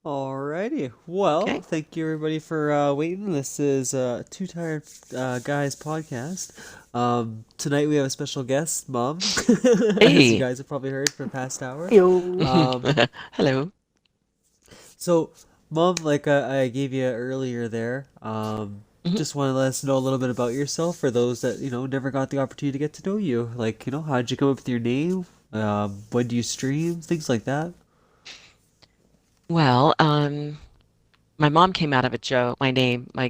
Alrighty. Well, Okay. thank you everybody for waiting. This is Two Tired Guys podcast. Tonight we have a special guest, Mom, as you Hey. guys have probably heard for the past hour. Hello. Um, Hello. so, Mom, like I gave you earlier there, Mhm. just want to let us know a little bit about yourself for those that, never got the opportunity to get to know you. Like, how did you come up with your name? When do you stream? Things like that. Well, my mom came out of a joke. My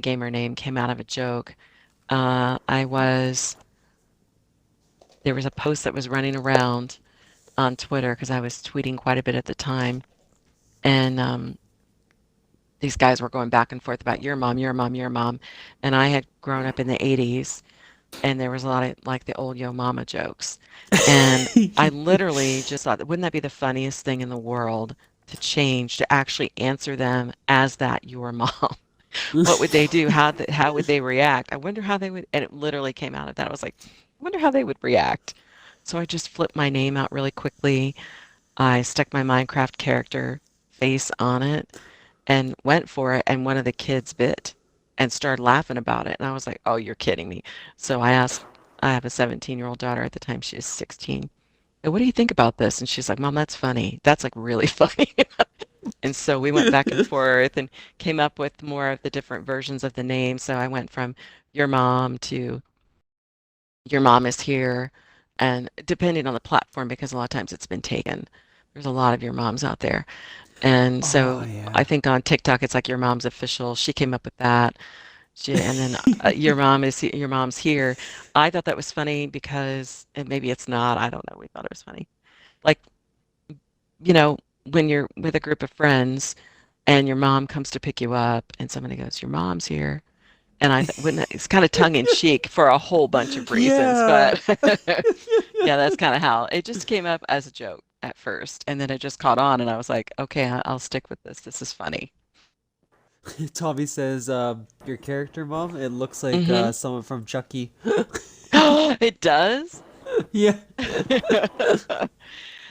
gamer name came out of a joke. I was, there was a post that was running around on Twitter because I was tweeting quite a bit at the time. And these guys were going back and forth about your mom, your mom, your mom. And I had grown up in the 80s and there was a lot of like the old yo mama jokes. And I literally just thought, wouldn't that be the funniest thing in the world to change, to actually answer them as that your mom? What would they do? How would they react? I wonder how they would, and it literally came out of that. I was like, I wonder how they would react. So I just flipped my name out really quickly. I stuck my Minecraft character face on it and went for it, and one of the kids bit and started laughing about it. And I was like, "Oh, you're kidding me." So I have a 17-year-old daughter at the time, she was 16. "What do you think about this?" And she's like, "Mom, that's funny. That's like really funny." And so we went back and forth and came up with more of the different versions of the name. So I went from your mom to your mom is here, and depending on the platform, because a lot of times it's been taken. There's a lot of your moms out there. And Oh so I yeah. think on TikTok it's like your mom's official. She came up with that. And then your mom's here. I thought that was funny because, and maybe it's not. I don't know. We thought it was funny. Like, you know, when you're with a group of friends and your mom comes to pick you up and somebody goes, "Your mom's here." And I th when it's kind of tongue in cheek for a whole bunch of reasons, Yeah. but yeah, that's kind of how it just came up as a joke at first, and then it just caught on, and I was like, okay, I'll stick with this. This is funny. Tommy says, your character, Mom, it looks like Hmm. someone from Chucky. It does. Yeah.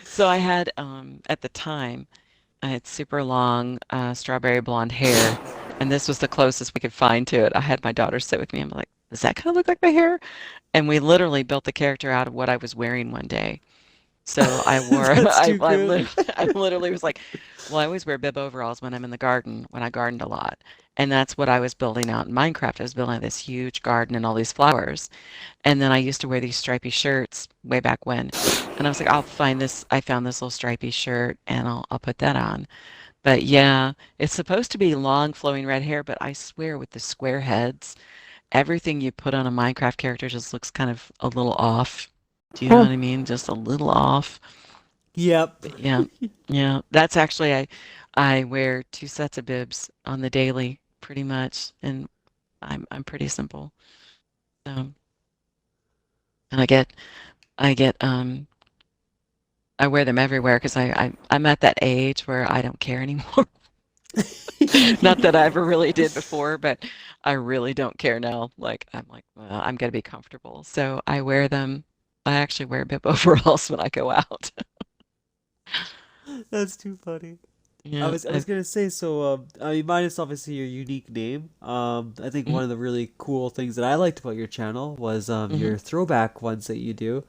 So I had, at the time, I had super long, strawberry blonde hair, and this was the closest we could find to it. I had my daughter sit with me. I'm like, does that kind of look like my hair? And we literally built the character out of what I was wearing one day. So I wore, That's too good. I literally was like, well, I always wear bib overalls when I'm in the garden, when I gardened a lot. And that's what I was building out in Minecraft. I was building out this huge garden and all these flowers. And then I used to wear these stripy shirts way back when. And I was like, I'll find this. I found this little stripy shirt and I'll put that on. But yeah, it's supposed to be long flowing red hair, but I swear with the square heads, everything you put on a Minecraft character just looks kind of a little off. Do you know Huh. what I mean? Just a little off. Yep. But yeah, yeah. That's actually I wear two sets of bibs on the daily pretty much, and I'm pretty simple. So, and I get I wear them everywhere because I'm at that age where I don't care anymore. Not that I ever really did before, but I really don't care now. Like I'm like, well, I'm gonna be comfortable. So I wear them. I actually wear bib overalls when I go out. That's too funny. I Yeah, was I was gonna say so. I mean, mine is obviously your unique name. I think mhm, one of the really cool things that I liked about your channel was mhm. your throwback ones that you do.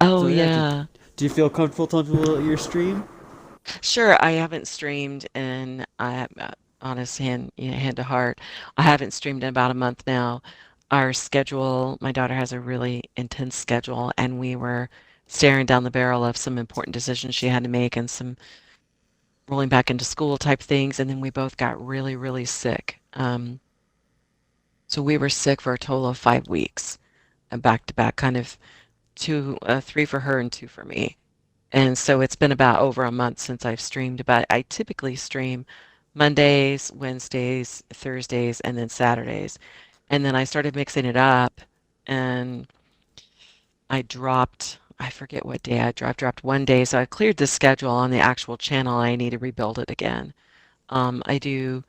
Oh So yeah, yeah. do you feel comfortable telling people about your stream? Sure, I haven't streamed in I have honest hand, hand to heart. I haven't streamed in about a month now. Our schedule, my daughter has a really intense schedule, and we were staring down the barrel of some important decisions she had to make and some rolling back into school type things, and then we both got really, really sick. So we were sick for a total of 5 weeks, back to back, kind of three for her and two for me. And so it's been about over a month since I've streamed, but I typically stream Mondays, Wednesdays, Thursdays, and then Saturdays. And then I started mixing it up and I forget what day dropped one day. So I cleared the schedule on the actual channel. I need to rebuild it again. I do,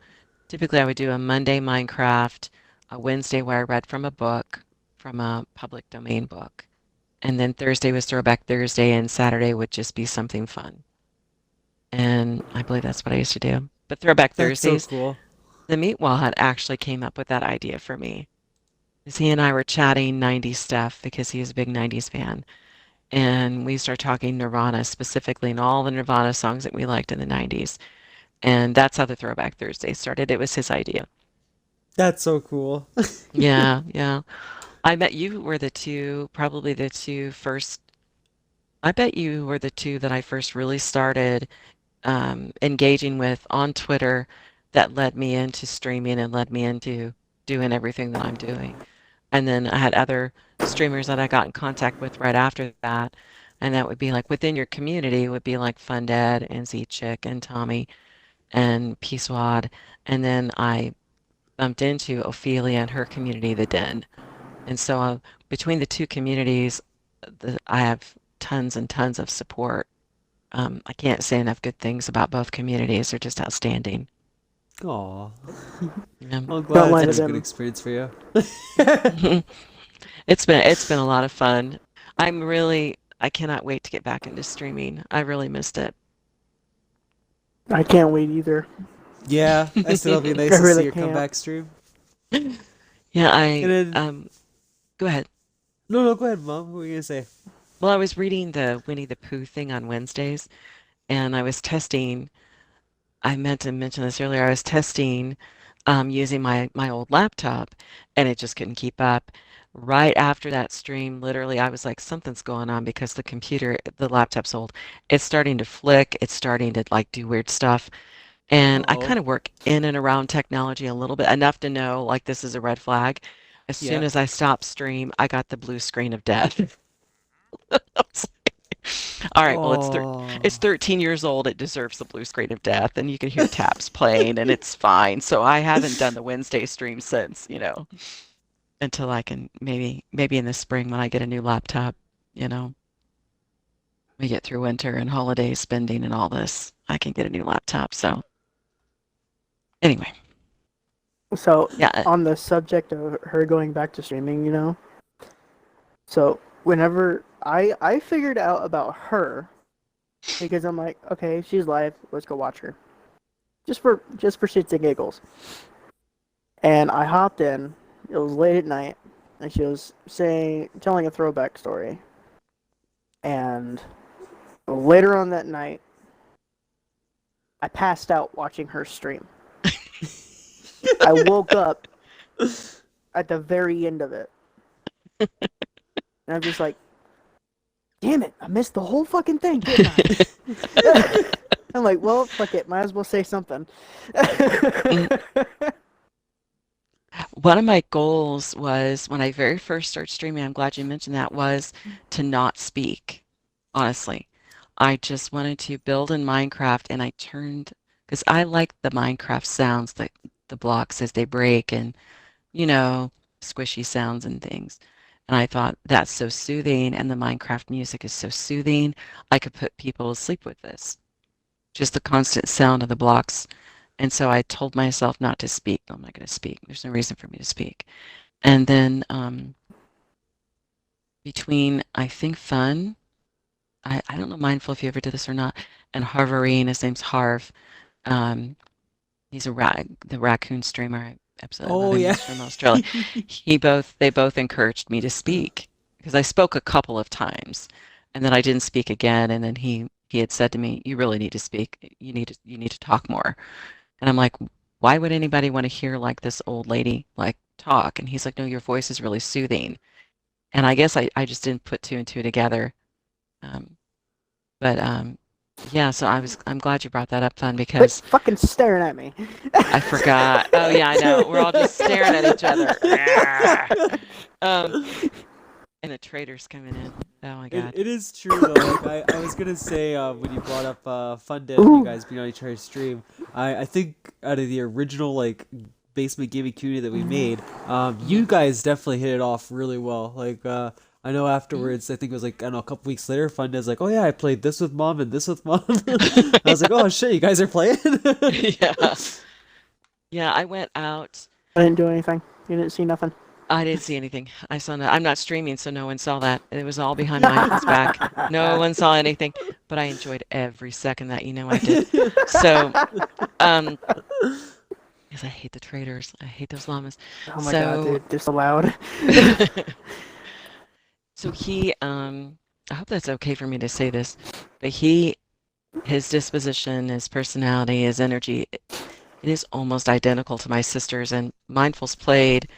typically I would do a Monday Minecraft, a Wednesday where I read from a book, from a public domain book. And then Thursday was Throwback Thursday, and Saturday would just be something fun. And I believe that's what I used to do. But Throwback That's so Thursdays, cool. the Meatwall had actually came up with that idea for me. 'Cause he and I were chatting 90s stuff because he is a big 90s fan. And we started talking Nirvana specifically and all the Nirvana songs that we liked in the 90s. And that's how the Throwback Thursday started. It was his idea. That's so cool. Yeah, yeah. I bet you were the two, probably the two first. I bet you were the two that I first really started engaging with on Twitter that led me into streaming and led me into doing everything that I'm doing. And then I had other streamers that I got in contact with right after that. And that would be like within your community would be like Fundead and Z Chick and Tommy and Peace Wad. And then I bumped into Ophelia and her community, The Den. And so between the two communities, I have tons and tons of support. I can't say enough good things about both communities. They're just outstanding. Aw. Yeah. I'm Don't glad it's lie been to a good them. experience for you. It's been a lot of fun. I cannot wait to get back into streaming. I really missed it. I can't wait either. Yeah, I said it'll be I nice to see really your can't. comeback stream. Yeah, And I then, go ahead. no, go ahead, Mom. What were you gonna say? Well, I was reading the Winnie the Pooh thing on Wednesdays, and I was testing. I meant to mention this earlier. I was testing using my old laptop, and it just couldn't keep up. Right after that stream, literally, I was like, something's going on because the laptop's old. It's starting to flick. It's starting to like do weird stuff. And I Uh-oh. kind of work in and around technology a little bit, enough to know like this is a red flag. As soon Yeah. as I stopped stream, I got the blue screen of death. I was like, all right, well, it's Oh. 13 years old. It deserves the blue screen of death, and you can hear taps playing, and it's fine. So I haven't done the Wednesday stream since, until I can maybe in the spring when I get a new laptop, you know, we get through winter and holiday spending and all this, I can get a new laptop. So anyway, So, yeah. on the subject of her going back to streaming, so whenever I figured out about her because I'm like, okay, she's live, let's go watch her. Just for shits and giggles. And I hopped in. It was late at night, and she was telling a throwback story. And later on that night, I passed out watching her stream. I woke up at the very end of it. And I'm just like, damn it, I missed the whole fucking thing, didn't I? I'm like, well, fuck it, might as well say something. One of my goals was when I very first started streaming, I'm glad you mentioned that, was to not speak, honestly. I just wanted to build in Minecraft and I turned, because I like the Minecraft sounds, the blocks as they break and, you know, squishy sounds and things. And I thought that's so soothing and the Minecraft music is so soothing. I could put people to sleep with this. Just the constant sound of the blocks. And so I told myself not to speak. I'm not going to speak. There's no reason for me to speak. And then between, I think, Fun, I don't know, Mindful, if you ever did this or not, and Harvarine, his name's Harv. Um, he's the raccoon streamer. I absolutely love Oh him. yeah. He's from Australia. They both encouraged me to speak because I spoke a couple of times, and then I didn't speak again. And then he had said to me, "You really need to speak. You need to talk more." And I'm like, "Why would anybody want to hear like this old lady like talk?" And he's like, "No, your voice is really soothing." And I guess I just didn't put two and two together. Um, but yeah, so I'm glad you brought that up, Fun, Quit because fucking staring at me. I forgot. Oh yeah, I know. We're all just staring at each other. Um, and the trader's coming in. Oh my It, God. it is true though. Like I was gonna say when you brought up Fundead and you Ooh. guys being on each other's stream, I think out of the original like basement gaming community that we made, you Mhm. guys definitely hit it off really well. Like I know Mhm. afterwards, I think it was like I don't know a couple weeks later, Fundead's like, oh yeah, I played this with mom and this with mom. I was like, oh shit, you guys are playing. Yeah. Yeah, I went out. I didn't do anything. You didn't see nothing. I didn't see anything. I saw no, I'm not streaming, so no one saw that. It was all behind Michael's back. No one saw anything, but I enjoyed every second that I did. So, um, because I hate the traders. I hate those llamas. Oh my god, So, dude, they're so loud. so I hope that's okay for me to say this, but his disposition, his personality, his energy, it is almost identical to my sister's. And Mindful's played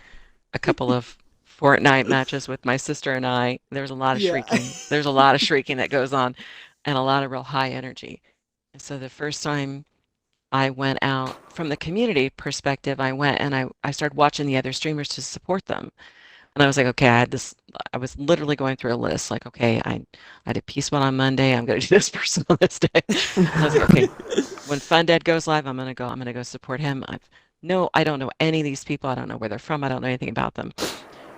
a couple of Fortnite matches with my sister and I. There's a lot of Yeah. shrieking. There's a lot of shrieking that goes on and a lot of real high energy. And so the first time I went out from the community perspective, I went and I started watching the other streamers to support them. And I was like, okay, I was literally going through a list, like, okay, I did Peace One on Monday, I'm gonna do this person on this day. And I was like, okay, when Fundead goes live, I'm gonna go support him. I don't know any of these people, I don't know where they're from, I don't know anything about them.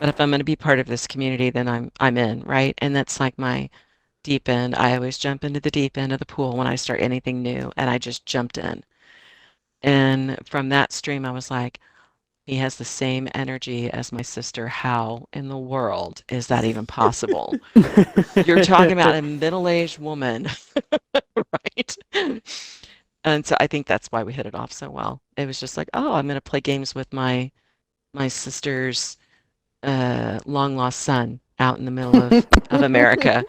But if I'm gonna be part of this community, then I'm in, right? And that's like my deep end. I always jump into the deep end of the pool when I start anything new, and I just jumped in. And from that stream, I was like, he has the same energy as my sister. How in the world is that even possible? You're talking about a middle-aged woman, right? And so I think that's why we hit it off so well. It was just like, oh, I'm going to play games with my sister's long lost son out in the middle of America.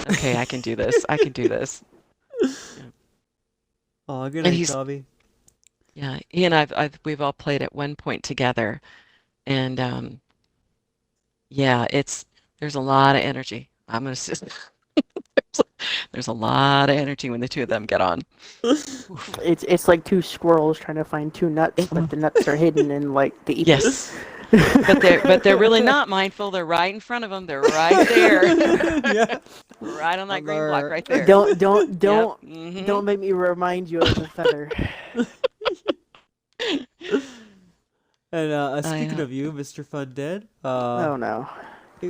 Okay, I can do this. I can do this. Yeah. Oh, good And night, Dobby. yeah, he and we've all played at one point together, and yeah, there's a lot of energy. I'm gonna say there's a lot of energy when the two of them get on. Oof. It's like two squirrels trying to find two nuts, but the nuts are hidden in like the ether. Yes, but they're really not mindful. They're right in front of them. They're right there, Yeah. right on that On green block our- right there. Don't Mhm. don't make me remind you of the feather. And I speaking know. of you, Mr. Fundead, Oh no.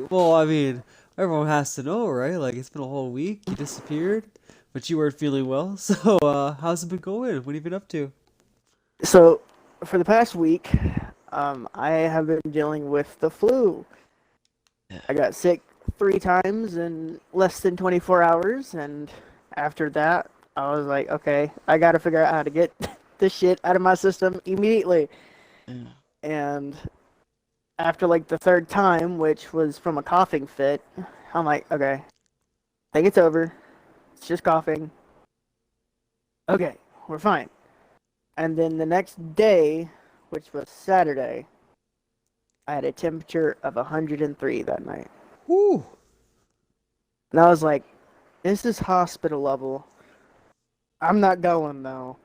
well, I mean, everyone has to know, right? Like, it's been a whole week, you disappeared, but you weren't feeling well. So, how's it been going? What have you been up to? So for the past week, I have been dealing with the flu. I got sick 3 times in less than 24 hours, and after that, I was like, okay, I gotta figure out how to get this shit out of my system immediately. Yeah. And after like the third time, which was from a coughing fit, I'm like, okay, I think it's over. It's just coughing. Okay, we're fine. And then the next day, which was Saturday, I had a temperature of 103 that night. Woo! And I was like, this is hospital level. I'm not going though.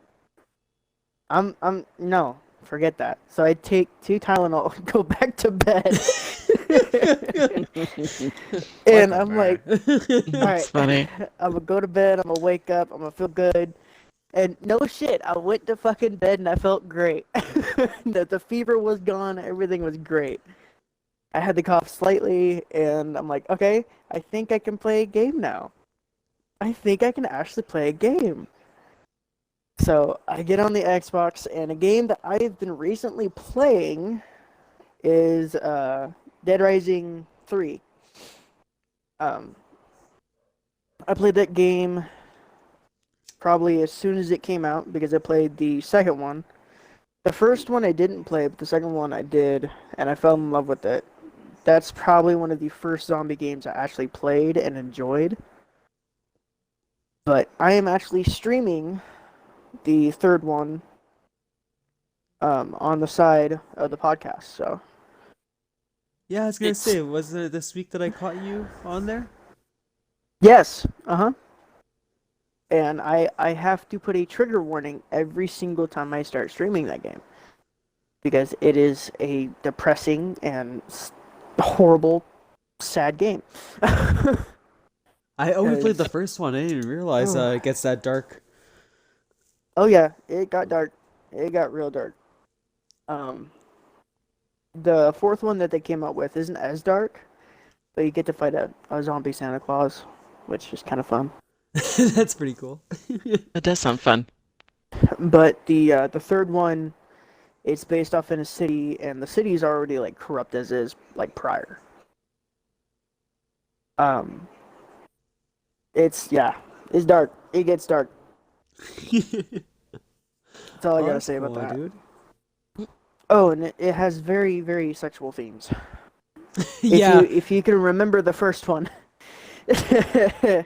No, forget that. So I take 2 Tylenol and go back to bed. And I'm like, all right, That's funny. I'm gonna go to bed, I'm gonna wake up, I'm gonna feel good. And no shit, I went to fucking bed and I felt great. The fever was gone, everything was great. I had to cough slightly, and I'm like, okay, I think I can play a game now. I think I can actually play a game. So I get on the Xbox, and a game that I've been recently playing is Dead Rising 3. I played that game probably as soon as it came out because I played the second one. The first one I didn't play, but the second one I did, and I fell in love with it. That's probably one of the first zombie games I actually played and enjoyed. But I am actually streaming the third one on the side of the podcast. So Yeah, I was gonna say, wasn't it this week that I caught you on there? yes, and I have to put a trigger warning every single time I start streaming that game because it is a depressing and horrible, sad game. I only played the first one. I didn't even realize it gets that dark. Oh yeah, it got dark. It got real dark. The fourth one that they came up with isn't as dark, but you get to fight a zombie Santa Claus, which is kind of fun. That's pretty cool. That does sound fun. But the third one It's based off in a city, and the city's already like corrupt as is, like prior. Um, it's it's dark. It gets dark. That's all I gotta That's say about cool, that. dude. Oh, and it has very, very sexual themes. Yeah. If you can remember the first one, they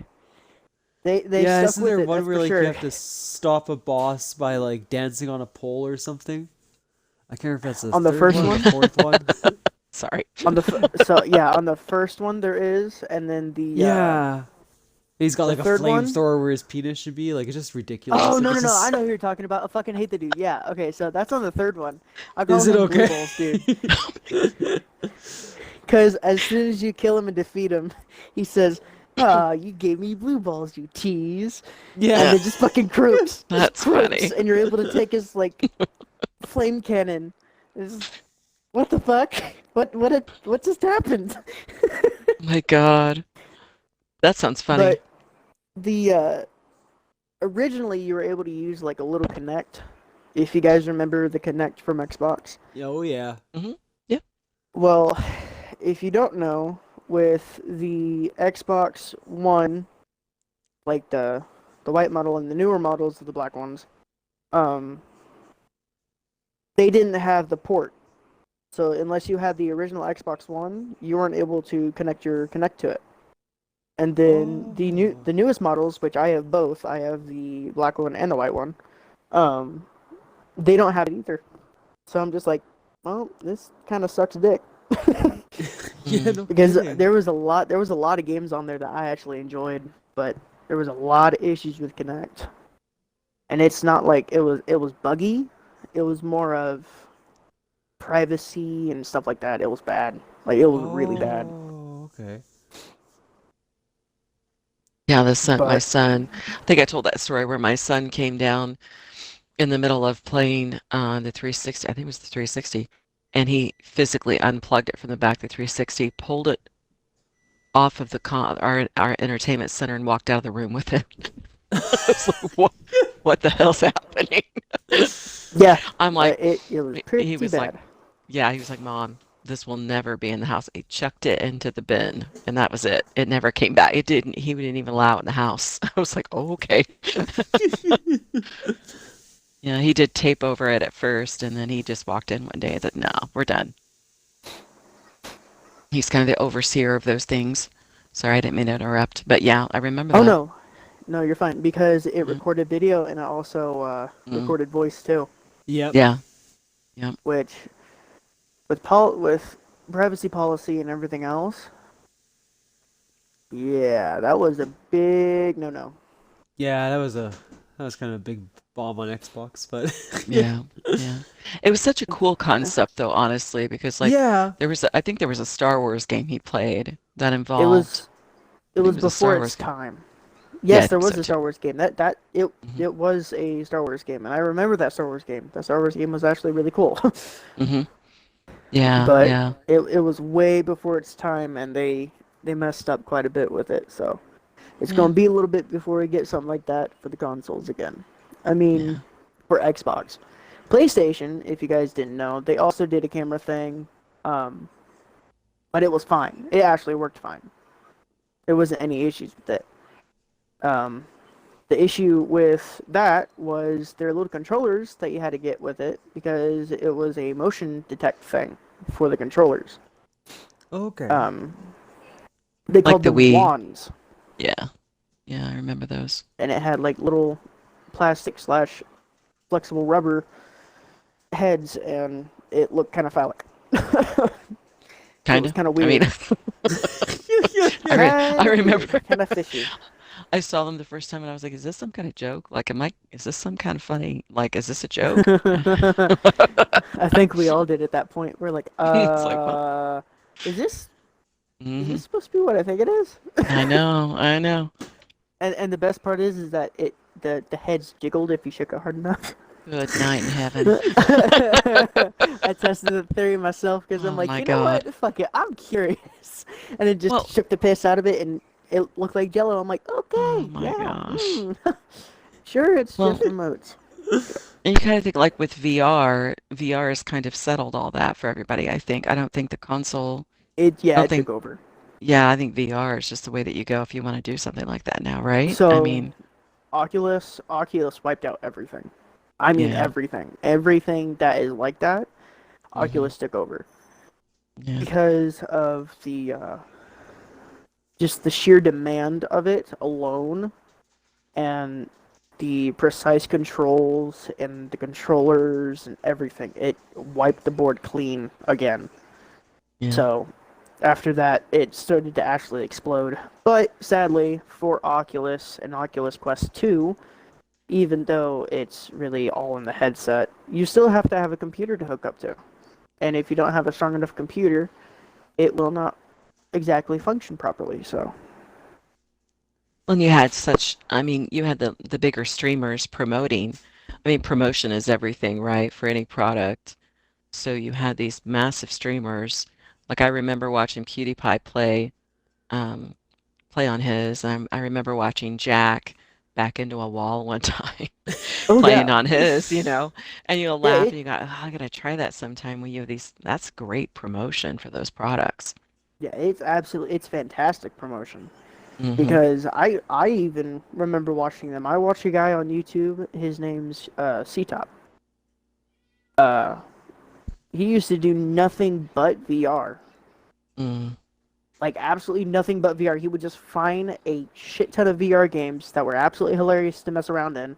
Yeah, stuck isn't with there it. one That's where for like you sure. have to stop a boss by like dancing on a pole or something? I can't remember if that's the On the third first one or one? the fourth one. Sorry. On the on the first one there is, and then Yeah. He's got the like a third one. flamethrower where his penis should be. Like it's just ridiculous. Oh Like no, it's no! I just know who you're talking about. I fucking hate the dude. Yeah. Okay, so that's on the third one. I call is it him Blue okay? Balls, dude. Because as soon as you kill him and defeat him, he says, "Ah, you gave me blue balls, you tease," and Yeah. then just fucking crooks, That's funny. and you're able to take his like flame cannon. What the fuck? What just happened? My God. That sounds funny. But the originally you were able to use like a little Connect. If you guys remember the Connect from Xbox. Oh yeah. Yeah. Well, if you don't know, with the Xbox One, like the white model and the newer models of the black ones, um, they didn't have the port. So unless you had the original Xbox One, you weren't able to connect your Connect to it. And then Oh. the newest models, which I have both, I have the black one and the white one. They don't have it either. So I'm just like, well, this kind of sucks dick. Yeah, no Because kidding. there was a lot of games on there that I actually enjoyed, but there was a lot of issues with Kinect. And it's not like it was buggy. It was more of privacy and stuff like that. It was bad. Like it was really bad. Oh, okay. Yeah, my But son, I think I told that story where my son came down in the middle of playing the 360, I think it was the 360, and he physically unplugged it from the back of the 360, pulled it off of our entertainment center and walked out of the room with it. I was like, what the hell's happening? yeah, I'm like, it was pretty he was like, bad. yeah, he was like, Mom, this will never be in the house. He chucked it into the bin, and that was it. It never came back. He didn't even allow it in the house. I was like, oh, okay. Yeah, he did tape over it at first, and then he just walked in one day and said, no, we're done. He's kind of the overseer of those things. Sorry, I didn't mean to interrupt. But yeah, I remember Oh that. no, you're fine because it Mm, recorded video and it also mm. recorded voice too. Yep. Yeah, yeah. Which with privacy policy and everything else, yeah, that was a big no. Yeah, that was kind of a big bomb on Xbox, but Yeah, yeah. It was such a cool concept, though, honestly, because like yeah. I think there was a Star Wars game he played that It involved. was it I think was it was a Star before Wars its game. time. Yeah, I Yes, there think so was a too. Star Wars game. Hmm. It was a Star Wars game, and I remember that Star Wars game. That Star Wars game was actually really cool. Hmm. Yeah, But yeah, it was way before its time, and they messed up quite a bit with it. So it's yeah, gonna be a little bit before we get something like that for the consoles again. I yeah. mean, for Xbox, PlayStation. If you guys didn't know, they also did a camera thing, um, but it was fine. It actually worked fine. There wasn't any issues with it. Um, the issue with that was their little controllers that you had to get with it because it was a motion detect thing for the controllers. Okay. They Like called the them Wii. wands, Yeah, yeah, I remember those. and it had like little plastic slash flexible rubber heads, and it looked kind of phallic. So it Kind was of. kind of I mean, weird, I remember kind of fishy. I saw them the first time and I was like, is this some kind of joke? Like, is this some kind of funny, like, is this a joke? I think we all did at that point. We're like, It's like, what? is this Hmm. supposed to be what I think it is? I know, I know. And the best part is that the heads jiggled if you shook it hard enough. Good night in heaven. I tested the theory myself because I'm Oh like, my you know God. what? Fuck it, I'm curious. And it Well, just shook the piss out of it, and it looked like Jello. I'm like, oh okay, my yeah, gosh. sure, it's Well, just remotes. And you kind of think like with VR, VR has kind of settled all that for everybody, I think. I don't think the console, I don't It took think, over. yeah, I think VR is just the way that you go if you want to do something like that now, right? I So mean, Oculus wiped out everything. I mean yeah, everything. Everything that is like that, hmm Oculus took over yeah, because of the just the sheer demand of it alone, and the precise controls and the controllers and everything. It wiped the board clean again. yeah. So after that, it started to actually explode. But sadly, for Oculus and Oculus Quest 2, even though it's really all in the headset, you still have to have a computer to hook up to. And if you don't have a strong enough computer, it will not exactly function properly. So, And you had such, I mean, you had the bigger streamers promoting. I mean, promotion is everything, right, for any product. So you had these massive streamers. Like I remember watching PewDiePie um, play on his. I remember watching Jack back into a wall one time oh playing yeah, on his, and you'll yeah, laugh and you go, oh, I gotta try that sometime when you have these. That's great promotion for those products. it's fantastic promotion. Hmm Because I even remember watching them. I watched a guy on YouTube. His name's C-Top. Uh, he used to do nothing but VR. mm Like absolutely nothing but VR. He would just find a shit ton of VR games that were absolutely hilarious to mess around in,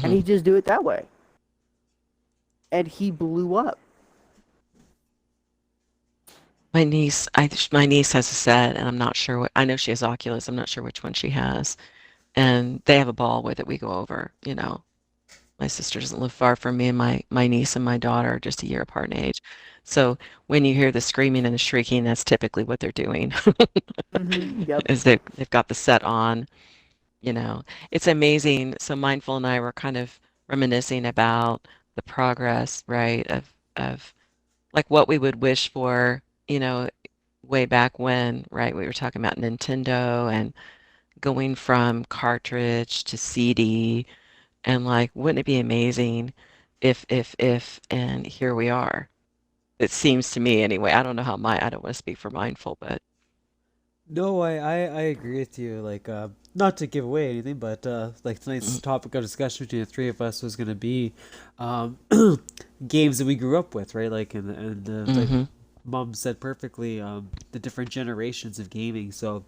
and hmm he'd just do it that way. And he blew up. My niece has a set, and I'm not sure what. I know she has Oculus. I'm not sure which one she has, and they have a ball with it. We go over. My sister doesn't live far from me, and my niece and my daughter are just a year apart in age. So when you hear the screaming and the shrieking, that's typically what they're doing, Yep. is they've got the set on, you know. It's amazing. So Mindful and I were kind of reminiscing about the progress, right, of like what we would wish for, way back when, right? We were talking about Nintendo and going from cartridge to CD, and like, wouldn't it be amazing if, and here we are. It seems to me anyway. I don't know how I don't want to speak for Mindful, but No, I agree with you. Like, not to give away anything, but like tonight's mm, topic of discussion between the three of us was going to be um, games that we grew up with, right? Like, and like mm-hmm, Mom said perfectly, the different generations of gaming. So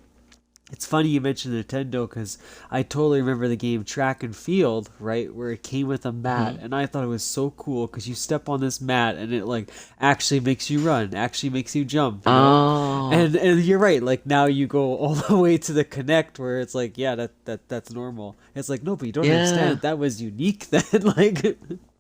it's funny you mentioned Nintendo because I totally remember the game Track and Field, right, where it came with a mat, mm-hmm. and I thought it was so cool because you step on this mat and it like actually makes you run, actually makes you jump, you know. Oh, And you're right, like now you go all the way to the Connect where it's like, yeah, that's normal. It's like no, but you don't yeah. understand that was unique then, like.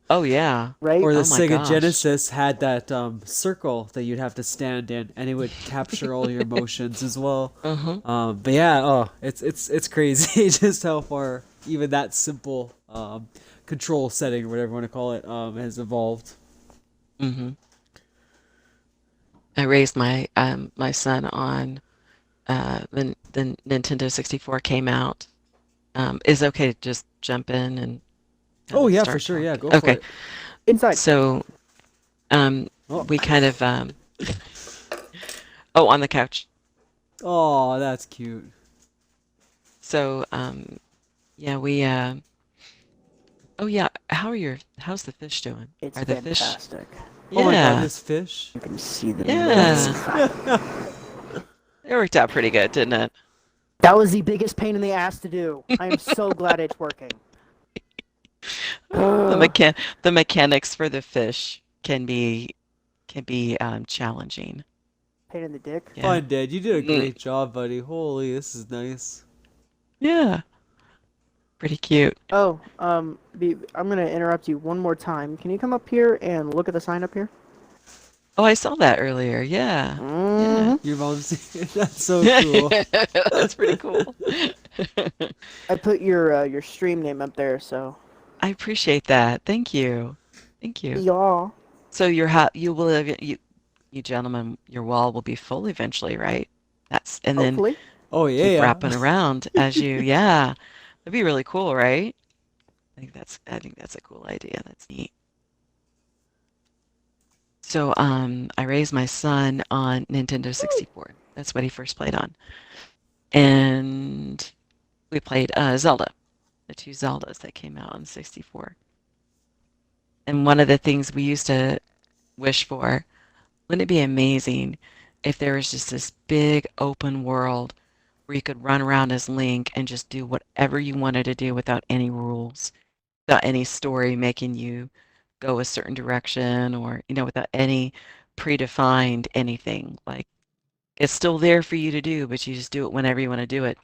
Oh, yeah. Right. Or the Oh my Sega gosh. Genesis had that circle that you'd have to stand in, and it would capture all your motions as well. Uh-huh. But yeah, oh, it's crazy just how far even that simple control setting, or whatever you want to call it, has evolved. Mm-hmm. I raised my son on when the Nintendo 64 came out. Is it okay to just jump in and kind Oh of yeah, for start sure. Yeah, talking? go for Okay. it. Inside. So Oh, we kind of oh, on the couch. oh, that's cute. So yeah, we oh yeah, how's the fish doing? It's Are the fish? fantastic. Oh my God, Yeah. this fish. You can see them That's Yeah. move. It worked out pretty good, didn't it? That was the biggest pain in the ass to do. I am so glad it's working. The Ugh. mechan the mechanics for the fish can be challenging. Pain in the dick. Yeah. fun, Dad. You did a Mm, great job, buddy. Holy, this is nice. yeah. Pretty cute. Oh, I'm gonna interrupt you one more time. Can you come up here and look at the sign up here? Oh, I saw that earlier. Yeah. Yeah. Hmm. Your mom's that's so cool. That's pretty cool. I put your stream name up there, so I appreciate that. Thank you. Thank you. yeah. So you will have you gentlemen, your wall will be full eventually, right? And then Hopefully. Oh keep yeah, wrapping around as you, yeah. That'd be really cool, right? I think that's a cool idea. That's neat. So I raised my son on Nintendo 64. That's what he first played on. And we played Zelda, the two Zeldas that came out on 64. And one of the things we used to wish for, wouldn't it be amazing if there was just this big open world where you could run around as Link and just do whatever you wanted to do without any rules, without any story making you go a certain direction or, without any predefined anything. Like it's still there for you to do, but you just do it whenever you want to do it.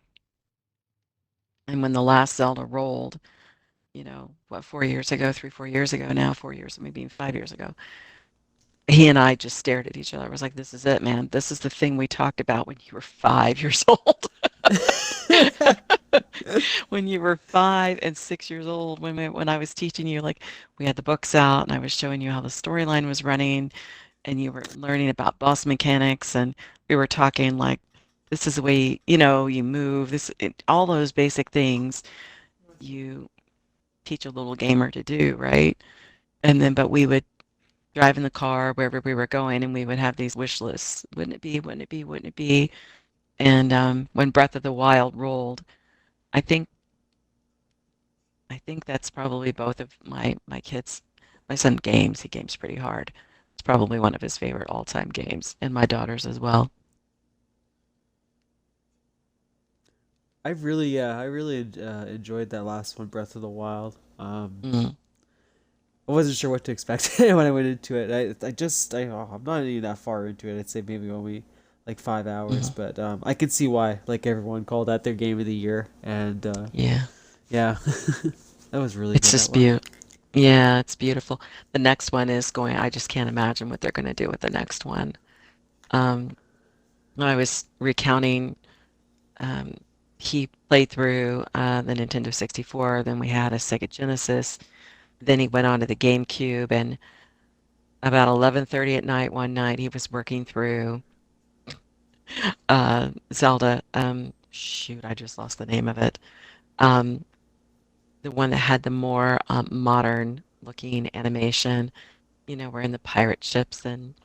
And when the last Zelda rolled, what, 4 years ago, 4 years ago now, 4 years, maybe even 5 years ago, he and I just stared at each other. I was like, this is it, man. This is the thing we talked about when you were 5 years old. When you were 5 and 6 years old, when I was teaching you, like we had the books out and I was showing you how the storyline was running and you were learning about boss mechanics and we were talking like this is the way, you move, all those basic things you teach a little gamer to do, right? And then, but we would drive in the car wherever we were going and we would have these wish lists. Wouldn't it be? Wouldn't it be? Wouldn't it be? And when Breath of the Wild rolled, I think I think that's probably both of my kids. My son games. He games pretty hard. It's probably one of his favorite all-time games, and my daughter's as well. I really enjoyed that last one, Breath of the Wild. Mm, I wasn't sure what to expect when I went into it. I'm not even that far into it. I'd say maybe only like 5 hours, mhm. but I can see why like everyone called that their game of the year, and Yeah, yeah, that was really it's good. That just one. beautiful. Yeah, it's beautiful. The next one is going. I just can't imagine what they're going to do with the next one. Um, I was recounting. Um, he played through the Nintendo 64. Then we had a Sega Genesis. Then he went on to the GameCube, and about 11:30 at night one night, he was working through Zelda. Shoot, I just lost the name of it. Um, the one that had the more modern looking animation. We're in the pirate ships, and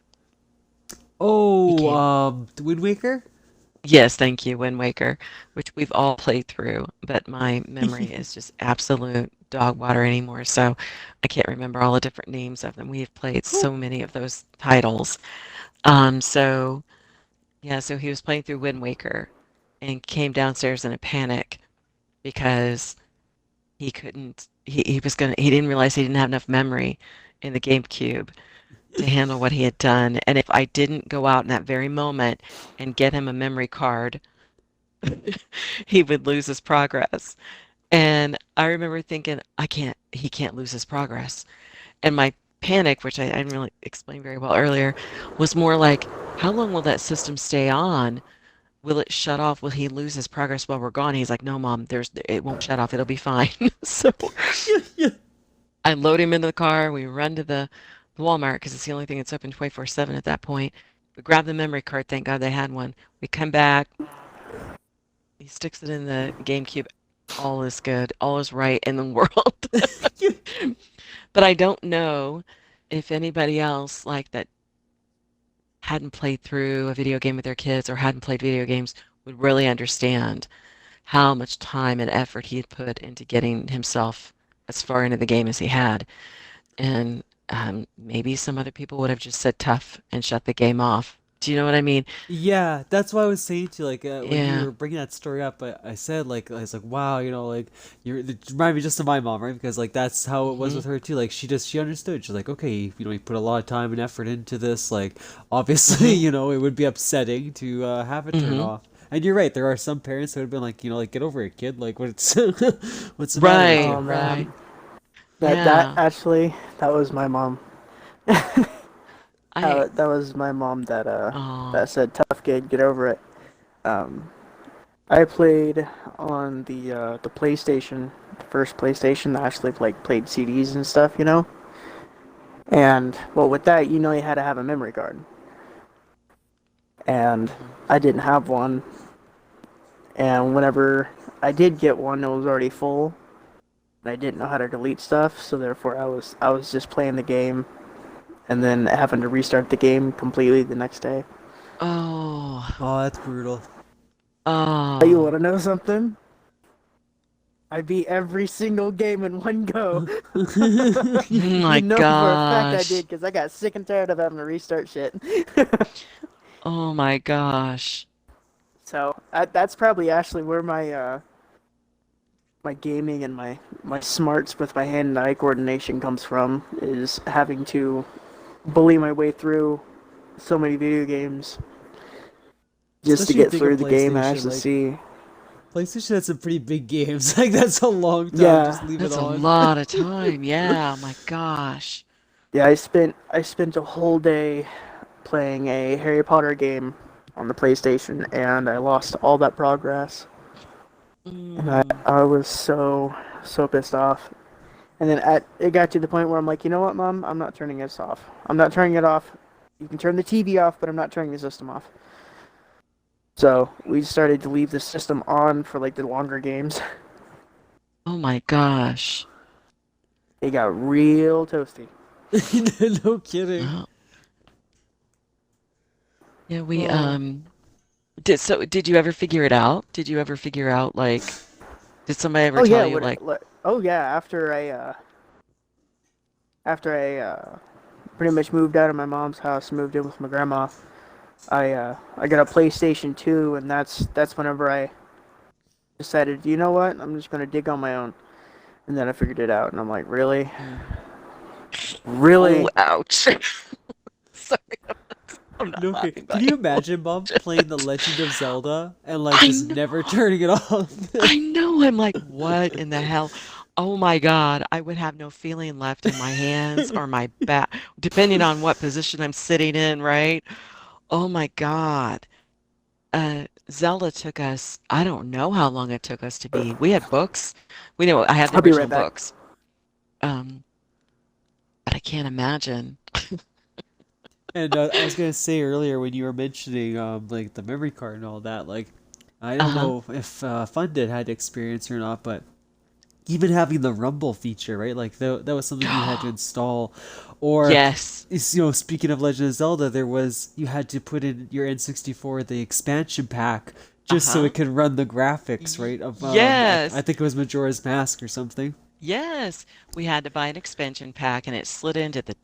he Oh, came. the Wind Waker. Yes, thank you, Wind Waker, which we've all played through, but my memory is just absolute dog water anymore, so I can't remember all the different names of them. We've played so many of those titles. So yeah, so he was playing through Wind Waker and came downstairs in a panic because he didn't realize he didn't have enough memory in the GameCube to handle what he had done. And if I didn't go out in that very moment and get him a memory card, he would lose his progress. And I remember thinking, he can't lose his progress. And my panic, which I didn't really explain very well earlier, was more like, how long will that system stay on? Will it shut off? Will he lose his progress while we're gone? He's like, no, Mom, it won't shut off. It'll be fine. So I load him into the car. We run to the Walmart because it's the only thing that's open 24/7 at that point. We grab the memory card. Thank God they had one. We come back. He sticks it in the GameCube. All is good. All is right in the world. But I don't know if anybody else like that hadn't played through a video game with their kids or hadn't played video games would really understand how much time and effort he had put into getting himself as far into the game as he had. And maybe some other people would have just said tough and shut the game off. Do you know what I mean? Yeah, that's what I was saying to you. Like when you Yeah. were bringing that story up, I said like I was like, wow, like it reminded me just of my mom, right? Because like that's how it was Hmm. with her too. Like she understood. She's like, okay, you put a lot of time and effort into this. Like obviously, Hmm. it would be upsetting to have it turn Hmm. off. And you're right. There are some parents that would have been like, like get over it, kid. Like what's what's the matter with Right, Oh you? right. man, that Yeah. actually that was my mom. I, That was my mom oh, that said, "Tough kid, get over it." Um, I played on the PlayStation, the first PlayStation that actually played CDs and stuff, And well, with that, you had to have a memory card, and mhm. I didn't have one. And whenever I did get one, it was already full. I didn't know how to delete stuff, so therefore I was just playing the game and then having to restart the game completely the next day. Oh, Oh, that's brutal. You oh, want to know something? I beat every single game in one go. You my know for a fact I gosh. did because I got sick and tired of having to restart shit. Oh my gosh. So that's probably actually where my gaming and my smarts with my hand and eye coordination comes from, is having to bully my way through so many video games just to Especially you get think of through the game and PlayStation, actually like see. PlayStation had some pretty big games. Like that's a long time. Yeah, Just leave it That's a on. lot of time. Yeah, my gosh. yeah. I spent a whole day playing a Harry Potter game on the PlayStation, and I lost all that progress, and I Mm. I was so pissed off. And then it got to the point where I'm like, you know what, Mom? I'm not turning this off. I'm not turning it off. You can turn the TV off, but I'm not turning the system off. So we started to leave the system on for like the longer games. Oh my gosh. It got real toasty. No kidding. Oh, yeah, Oh, did you ever figure it out? Did you ever figure out like did somebody ever Oh tell yeah, you like, oh yeah. After I pretty much moved out of my mom's house, moved in with my grandma. I got a PlayStation 2, and that's whenever I decided, you know what, I'm just gonna dig on my own. And then I figured it out, and I'm like, really, mm, oh, really? ouch. Sorry, I'm not no kidding. laughing, Can but you imagine, Mom, playing The Legend of Zelda and like I just know. never turning it off? I know. I'm like, what in the hell? Oh my God. I would have no feeling left in my hands or my back, depending on what position I'm sitting in, right? Oh my God. Zelda took us, I don't know how long it took us to be. We had books. We know I had the I'll be original right back. books. Um, but I can't imagine. And I was gonna say earlier when you were mentioning like the memory card and all that, like I don't Uh-huh. know if Funded had experience or not, but even having the rumble feature, right? Like that was something you had to install, or Yes. speaking of Legend of Zelda, there was you had to put in your N64 the expansion pack just so Uh-huh. it could run the graphics, right? Of I Yes. think it was Majora's Mask or something. Yes. We had to buy an expansion pack and it slid into the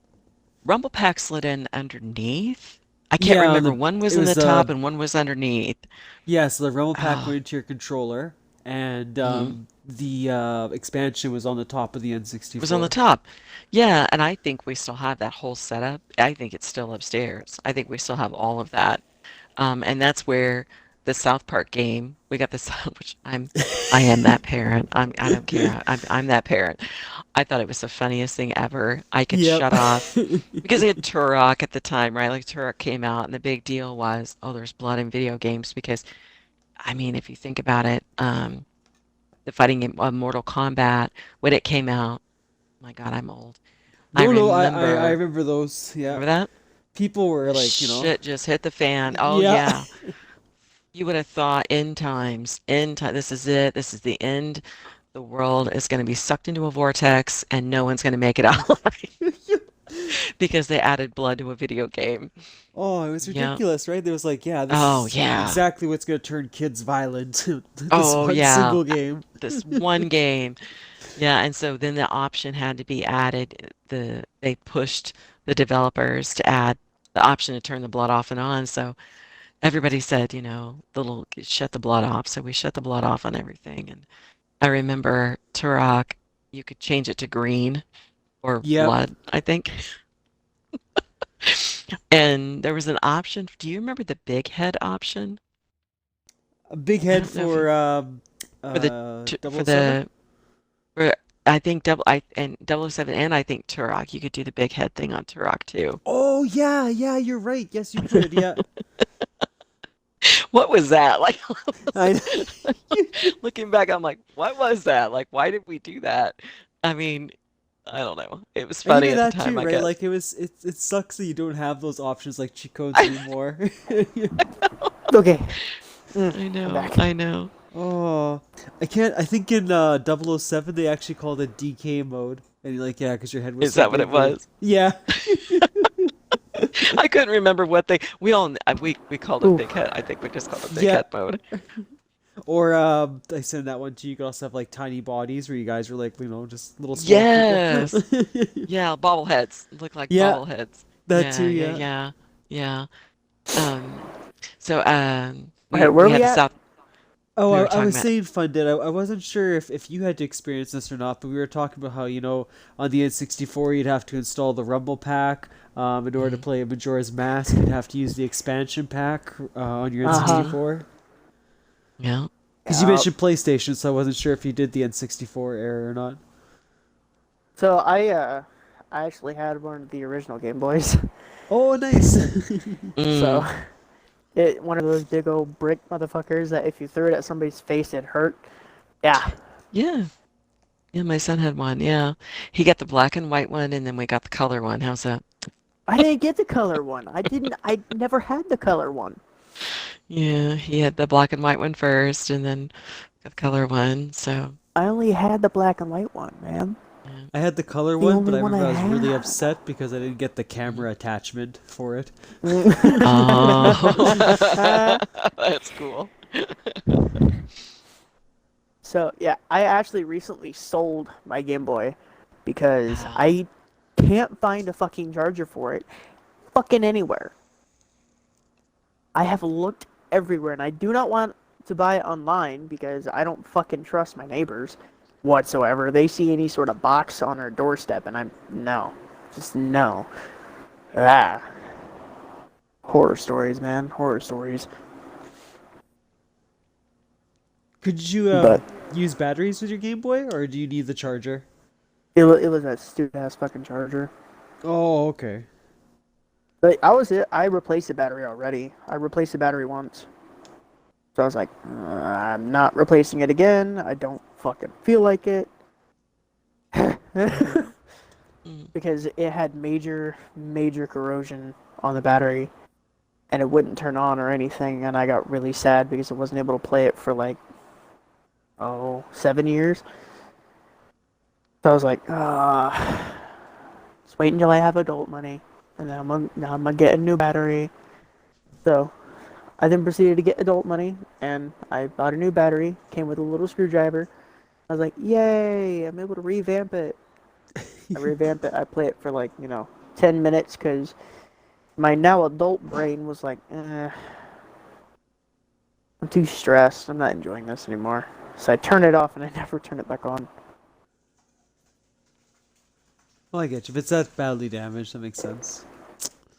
Rumble Pack slid in underneath. I can't Yeah, remember. One was it in the was top and one was underneath. yeah, so the rumble pack Oh, went into your controller, and mhm. the expansion was on the top of the It was on the N64. top. Yeah, and I think we still have that whole setup. I think it's still upstairs. I think we still have all of that. And that's where the South Park game, we got the which I am that parent. I don't care. I'm that parent. I thought it was the funniest thing ever. I could Yep. shut off because they had Turok at the time, right? Like Turok came out, and the big deal was, oh, there's blood in video games because, I mean, if you think about it, the fighting game Mortal Kombat when it came out, my God, I'm old. I No, no, I remember, remember those. Yeah, remember that? people were like, Shit just hit the fan. Oh yeah. yeah. You would have thought end time, this is it, this is the end. The world is going to be sucked into a vortex and no one's going to make it out alive because they added blood to a video game. Oh, it was Yeah. ridiculous, right? There was like, yeah, this Oh, is yeah. exactly what's gonna turn kids violent. This Oh, one yeah. single game. This one game. Yeah, and so then the option had to be added. They pushed the developers to add the option to turn the blood off and on. So everybody said, the little shut the blood off. So we shut the blood off on everything. And I remember Turok, you could change it to green or Yep. blood, I think. And there was an option. Do you remember the big head option? A big I head don't know if you for for the double for seven. the for I think double I and 007 and I think Turok. You could do the big head thing on Turok too. Oh yeah, yeah, you're right. Yes, you could. Yeah. What was that? Like I looking back, I'm like, what was that? Like, why did we do that? I mean, I don't know. It was funny even at the that time, too, I right? guess. Like it sucks that you don't have those options like cheat codes I, anymore. Okay, I I'm know, back. I know. Oh, I can't. I think in 007 they actually called it DK mode, and you're like, yeah, because your head was Is so that what it big. But was? yeah. I couldn't remember what they we called it big Oof. head. I think we just called it big Yeah. head mode. Or I sent that one to you. You could also have like tiny bodies where you guys were like, just little small people. Yes. Yeah, bobbleheads. Look like Yeah, bobbleheads. that too. Yeah, yeah, Yeah. yeah. Yeah. So Wait, where we are we had this at? out Oh, we I, were I talking was about saying Funded. I wasn't sure if you had to experience this or not, but we were talking about how, on the N64 you'd have to install the Rumble pack. In order to mhm, play Majora's Mask, you'd have to use the expansion pack on your mhm, Uh-huh. N64. yeah. Because you Yeah. mentioned PlayStation, so I wasn't sure if you did the N64 era or not. So I actually had one of the original Game Boys. Oh, nice. So Mm, one of those big old brick motherfuckers that if you threw it at somebody's face it hurt. Yeah. yeah. Yeah, my son had one. Yeah. He got the black and white one and then we got the color one. How's that? I didn't get the color one. I never had the color one. Yeah, he had the black and white one first and then got the color one. So, I only had the black and white one, man. yeah. I had the color The one, but only I one I remember I was really had. upset because I didn't get the Mhm. camera attachment for it. Oh, that's cool. So yeah, I actually recently sold my Game Boy because Oh, I can't find a fucking charger for it fucking anywhere. I have looked everywhere and I do not want to buy it online because I don't fucking trust my neighbors whatsoever. They see any sort of box on our doorstep and I'm no. Just no. Ah. Horror stories, man. Horror stories. Could you But use batteries with your Game Boy, or do you need the charger? it was a stupid ass fucking charger. Oh, okay. But I replaced the battery already. I replaced the battery once. So I was like, I'm not replacing it again. I don't fucking feel like it. mm, Because it had major corrosion on the battery and it wouldn't turn on or anything. And I got really sad because I wasn't able to play it for like, 7 years. So I was like, just wait until I have adult money. And then now I'm gonna get a new battery. So I then proceeded to get adult money and I bought a new battery, came with a little screwdriver. I was like, yay, I'm able to revamp it. I revamp it. I play it for like, 10 minutes because my now adult brain was like, I'm too stressed. I'm not enjoying this anymore. So I turned it off and I never turned it back on. Well, I get you. If it's that badly damaged, that makes sense.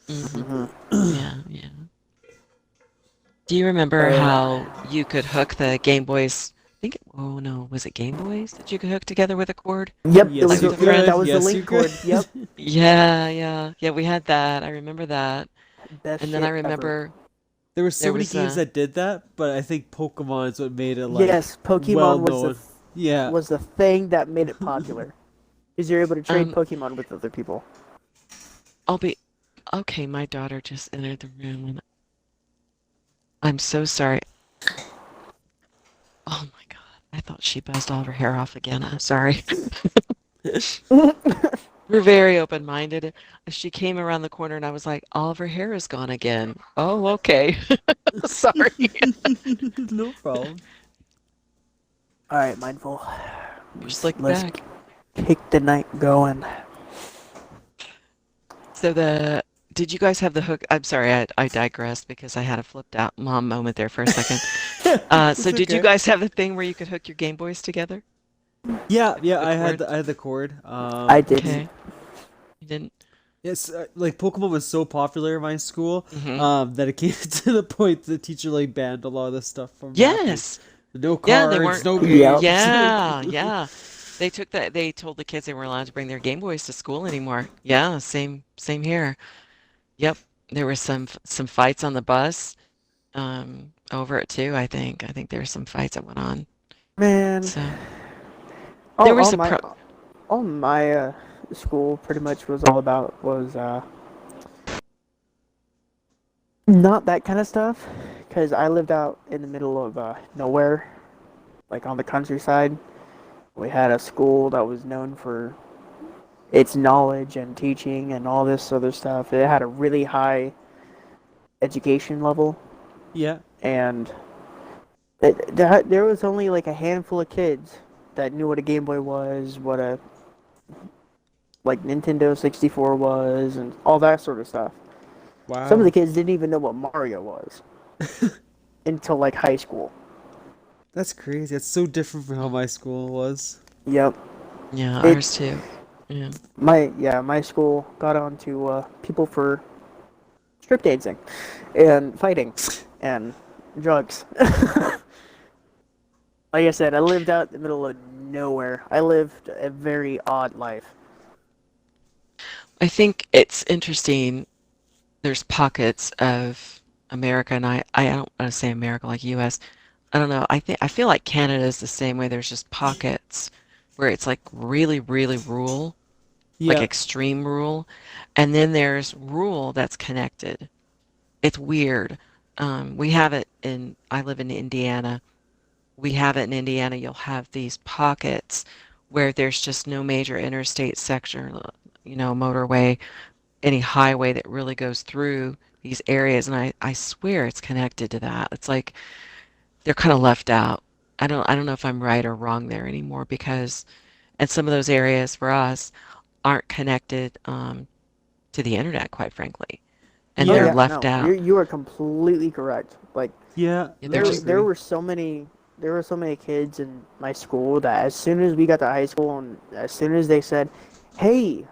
mhm. Hmm. Yeah, yeah. Do you remember Uh, how you could hook the Game Boys? Oh no, was it Game Boys that you could hook together with a cord? yep, it Like Yes, was you with a, a yep, friend? that could. was the Yes, you link could. cord. Yep, Yeah, yeah. Yeah, we had that. I remember that. best And then I shit ever. remember There were there so many was games that did that, but I think Pokemon is what made it like Yes, well Pokemon known. Yeah. was the thing that made it popular. Is you're able to trade um Pokemon with other people. I'll be okay, my daughter just entered the room and I'm so sorry. Oh my God. I thought she buzzed all of her hair off again. I'm sorry. We're very open-minded. She came around the corner and I was like, all of her hair is gone again. Oh, okay. Sorry. No problem. All right, mindful. Just like Let's back. kick the night going. So did you guys have the hook? I'm sorry, I digressed because I had a flipped out mom moment there for a second. So It's did you okay. guys have the thing where you could hook your Game Boys together? Yeah, yeah, The I had cord? the cord. I didn't. Okay. You didn't? Yes, like Pokemon was so popular in my school, Mm-hmm. that it came to the point the teacher like banned a lot of this stuff from happening. Yes. No Yeah, they cards, weren't. no Yep. games. Yeah, yeah. They told the kids they weren't allowed to bring their Game Boys to school anymore. Yeah, same here. Yep. There were some fights on the bus over it too, I think. I think there were some fights that went on. Man, So, there all was all a my pro all my school pretty much was all about was not that kind of stuff, because I lived out in the middle of nowhere, like on the countryside. We had a school that was known for its knowledge and teaching and all this other stuff. It had a really high education level, Yeah. and there was only like a handful of kids that knew what a Game Boy was, what a like Nintendo 64 was, and all that sort of stuff. Some of the Wow. kids didn't even know what Mario was until like high school. That's crazy. It's so different from how my school was. Yep. Yeah, It ours too. Yeah. my school got on to people for strip dancing and fighting and drugs. Like I said, I lived out in the middle of nowhere. I lived a very odd life. I think it's interesting. There's pockets of America, and I don't want to say America like US. I don't know. I feel like Canada is the same way. There's just pockets where it's like really, really rural, like Yeah. extreme rural, and then there's rural that's connected. It's weird. We have it in, I live in Indiana. We have it in Indiana. You'll have these pockets where there's just no major interstate section, motorway, any highway that really goes through these areas. And I swear it's connected to that. It's like they're kind of left out. I don't know if I'm right or wrong there anymore because, and some of those areas for us aren't connected to the internet, quite frankly, and Oh they're Yeah. yeah, left no, out. you are completely correct. Like Yeah. Yeah, they're No, I just there agree. were so many kids in my school that as soon as we got to high school and as soon as they said, "Hey,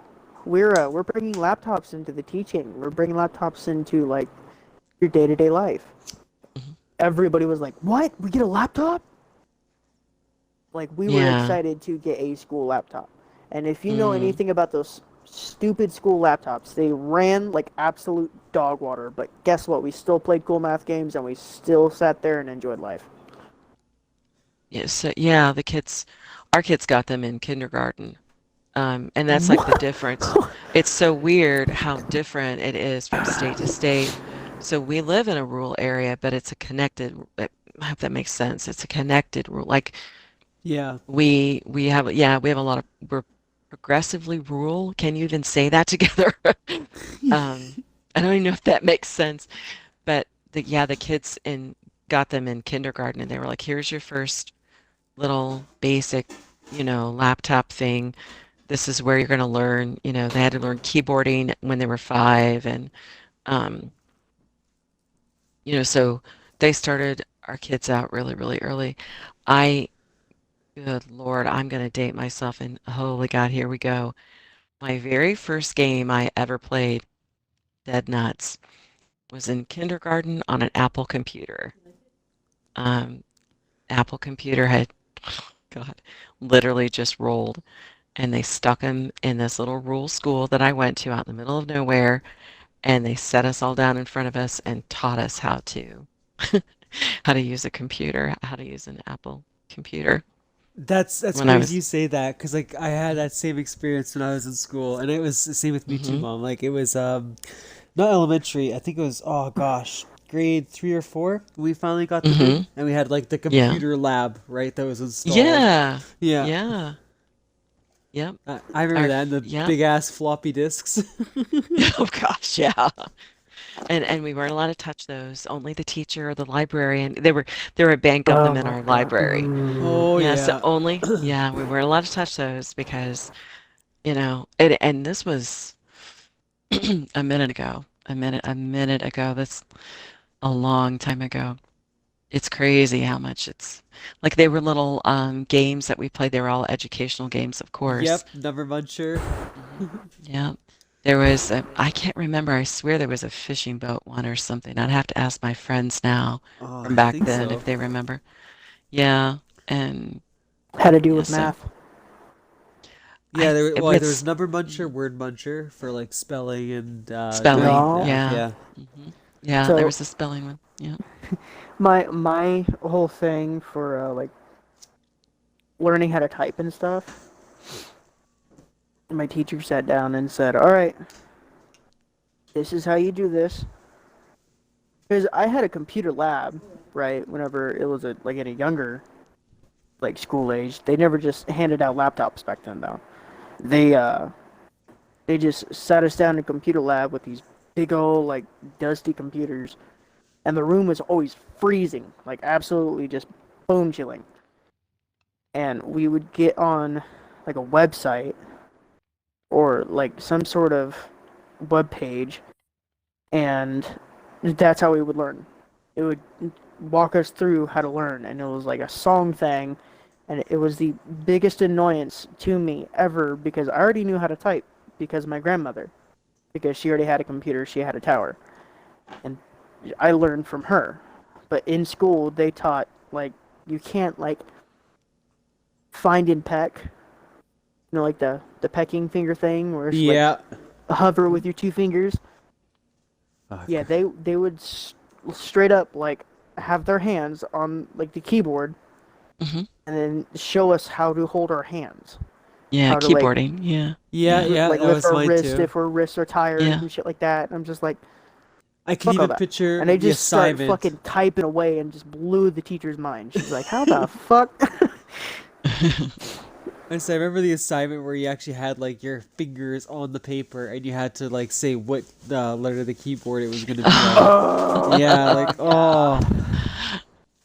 we're bringing laptops into the teaching. We're bringing laptops into like your day to day life." mhm. Everybody was like, "What? We get a laptop?" Like we were Yeah. excited to get a school laptop. And if you know Mm. anything about those stupid school laptops, they ran like absolute dog water. But guess what? We still played cool math games and we still sat there and enjoyed life. Yeah, so yeah, our kids got them in kindergarten. And that's like the What? difference. It's so weird how different it is from state to state. So we live in a rural area, but it's a connected, I hope that makes sense. It's a connected rural. Like Yeah. we have a lot of, we're progressively rural. Can you even say that together? Um, I don't even know if that makes sense, but the kids got them in kindergarten and they were like, here's your first little basic, laptop thing. This is where you're going to learn, they had to learn keyboarding when they were 5 and um, so they started our kids out really, really early. I Good Lord, I'm going to date myself and holy God, here we go. My very first game I ever played, Dead Nuts, was in kindergarten on an Apple computer. Um, Apple computer had, God, literally just rolled. And they stuck him in this little rural school that I went to out in the middle of nowhere, and they set us all down in front of us and taught us how to use a computer, how to use an Apple computer That's when I crazy was you say that because like I had that same experience when I was in school and it was the same with me too, hmm mom. Like it was not elementary. I think it was oh gosh, grade 3 or 4. We finally got them in hmm and we had like the yeah computer lab right that was installed. yeah Yeah, yeah yep I remember our that and the yep big ass floppy disks. oh gosh yeah and we weren't allowed to touch those, only the teacher or the librarian. There were a bank of them in Oh our god. library. Oh Yeah, so yeah. only, yeah, we weren't allowed to touch those because and this was a minute ago. That's a long time ago. It's crazy how much it's like they were little games that we played. They were all educational games, of course. Yep, number muncher. hmm Yeah. There was I can't remember. I swear there was a fishing boat one or something. I'd have to ask my friends now Oh, from I back think then if so. they remember. Yeah. And Had to do yeah, with so math. Yeah, there was it's number muncher, word muncher for like spelling and spelling. doing No. math. Yeah. Yeah. hmm Yeah, there So was a spelling one. Yeah. my whole thing for like learning how to type and stuff, my teacher sat down and said, "All right, this is how you do this." Because I had a computer lab, right? Whenever it was like in a younger like school age. They never just handed out laptops back then though. They uh they just sat us down in a computer lab with these big old like dusty computers, and the room was always freezing, like absolutely just bone chilling. And we would get on like a website or like some sort of web page, and that's how we would learn. It would walk us through how to learn, and it was like a song thing, and it was the biggest annoyance to me ever because I already knew how to type because my grandmother, because she already had a computer, she had a tower, and I learned from her. But in school, they taught like you can't like find and peck, like the pecking finger thing where it's like Yeah. hover with your two fingers. Yeah, Fuck. they would straight up like have their hands on like the keyboard Hmm. and then show us how to hold our hands, Yeah, how to like keyboarding. Yeah, Yeah, yeah, yeah, like that lift was our mine wrist too. if our wrists are tired yeah. and shit like that. And I'm just like, I can fuck all even that. picture And they the just start assignment. fucking typing away and just blew the teacher's mind. She's like, how the fuck? I said, I remember the assignment where you actually had like your fingers on the paper and you had to like say what letter of the keyboard it was gonna be on. Yeah, like Yeah. oh,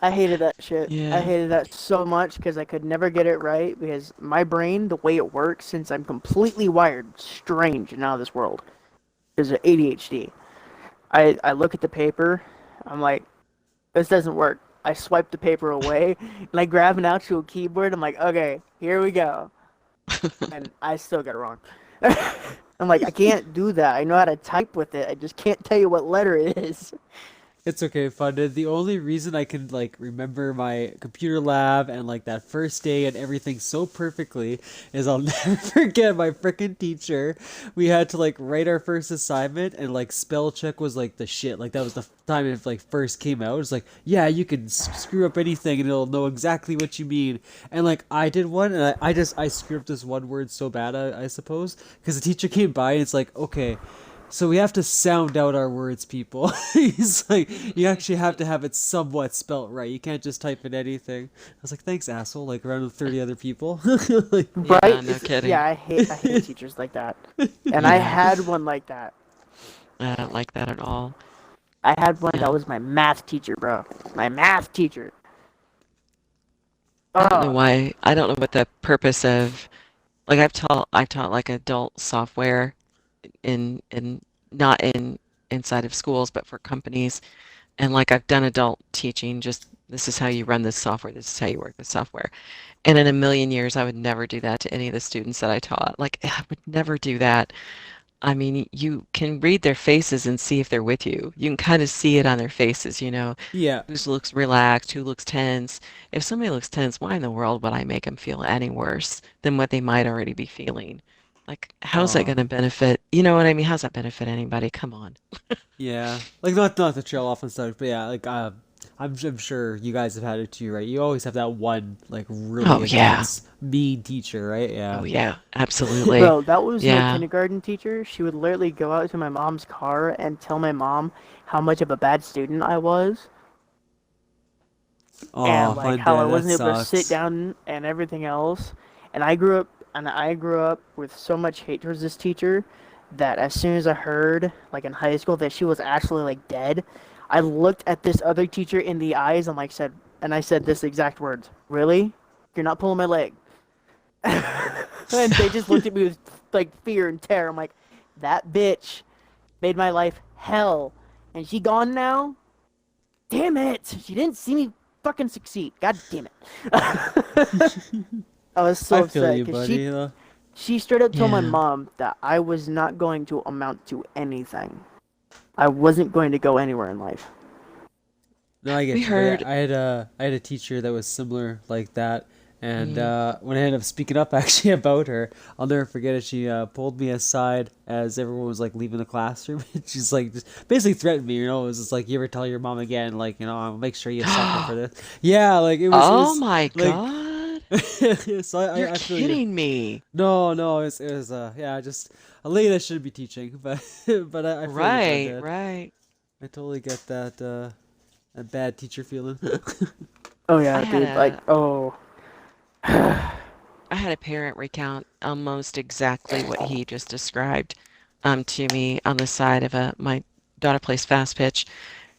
I hated that shit. I Yeah. hated that so much because I could never get it right because my brain, the way it works, since I'm completely wired, strange and out of this world, is ADHD. I look at the paper, I'm like, this doesn't work. I swipe the paper away and I grab an actual keyboard. I'm like, okay, here we go. And I still get it wrong. I'm like, I can't do that. I know how to type with it. I just can't tell you what letter it is. it's okay, Funded. The only reason I can like remember my computer lab and like that first day and everything so perfectly is I'll never forget my freaking teacher. We had to like write our first assignment and like spell check was like the shit. Like that was the time it like first came out. It's like, yeah, you can screw up anything and it'll know exactly what you mean. And like I did one and I screwed up this one word so bad, I suppose, because the teacher came by and it's like, okay, so we have to sound out our words, people. He's like, you actually have to have it somewhat spelt right. You can't just type in anything. I was like, thanks, asshole. Like around with 30 other people. Like, Yeah, Right? no kidding. Yeah, I hate teachers like that. And I Yeah, had one like that. I don't like that at all. I had one Yeah. that was my math teacher, bro. My math teacher. I don't know Oh, why. I don't know what the purpose of like I've taught like adult software in not in inside of schools, but for companies. And like I've done adult teaching, just this is how you run this software, this is how you work this software. And in a million years, I would never do that to any of the students that I taught. Like I would never do that. I mean, you can read their faces and see if they're with you. You can kind of see it on their faces, yeah. who looks relaxed, who looks tense. If somebody looks tense, why in the world would I make them feel any worse than what they might already be feeling? Like, how's that Oh, going to benefit? You know what I mean? How's that benefit anybody? Come on. yeah. Like not to trail off and stuff, but yeah, like I'm sure you guys have had it too, right? You always have that one like really Oh, yeah. intense mean teacher, right? Yeah. Oh, yeah. Absolutely. bro, that was my Yeah. kindergarten teacher. She would literally go out to my mom's car and tell my mom how much of a bad student I was Oh, and like fun how I dad, that wasn't able to sit sucks. down and everything else. And I grew up with so much hate towards this teacher that as soon as I heard like in high school that she was actually like dead, I looked at this other teacher in the eyes and I said this exact words. Really? You're not pulling my leg. And they just looked at me with like fear and terror. I'm like, that bitch made my life hell. And she gone now? Damn it! She didn't see me fucking succeed. God damn it. I was so I feel upset you, because buddy. she straight up told my Yeah. mom that I was not going to amount to anything. I wasn't going to go anywhere in life. No, I We get you, but yeah, heard. I had a teacher that was similar like that, and Mm, when I ended up speaking up actually about her, I'll never forget it. She pulled me aside as everyone was like leaving the classroom, and she's like just basically threatened me. It was just like, you ever tell your mom again, like I'll make sure you suffer for this. Yeah, like it oh was my like, God. so You're I feel you. kidding me. No, no, it was yeah, just a lady that shouldn't be teaching, but but I feel you, fun Right, dad. right. I totally get that that bad teacher feeling. Oh I yeah, had dude. Like, a oh. I had a parent recount almost exactly what he just described to me on the side of my daughter plays fast pitch,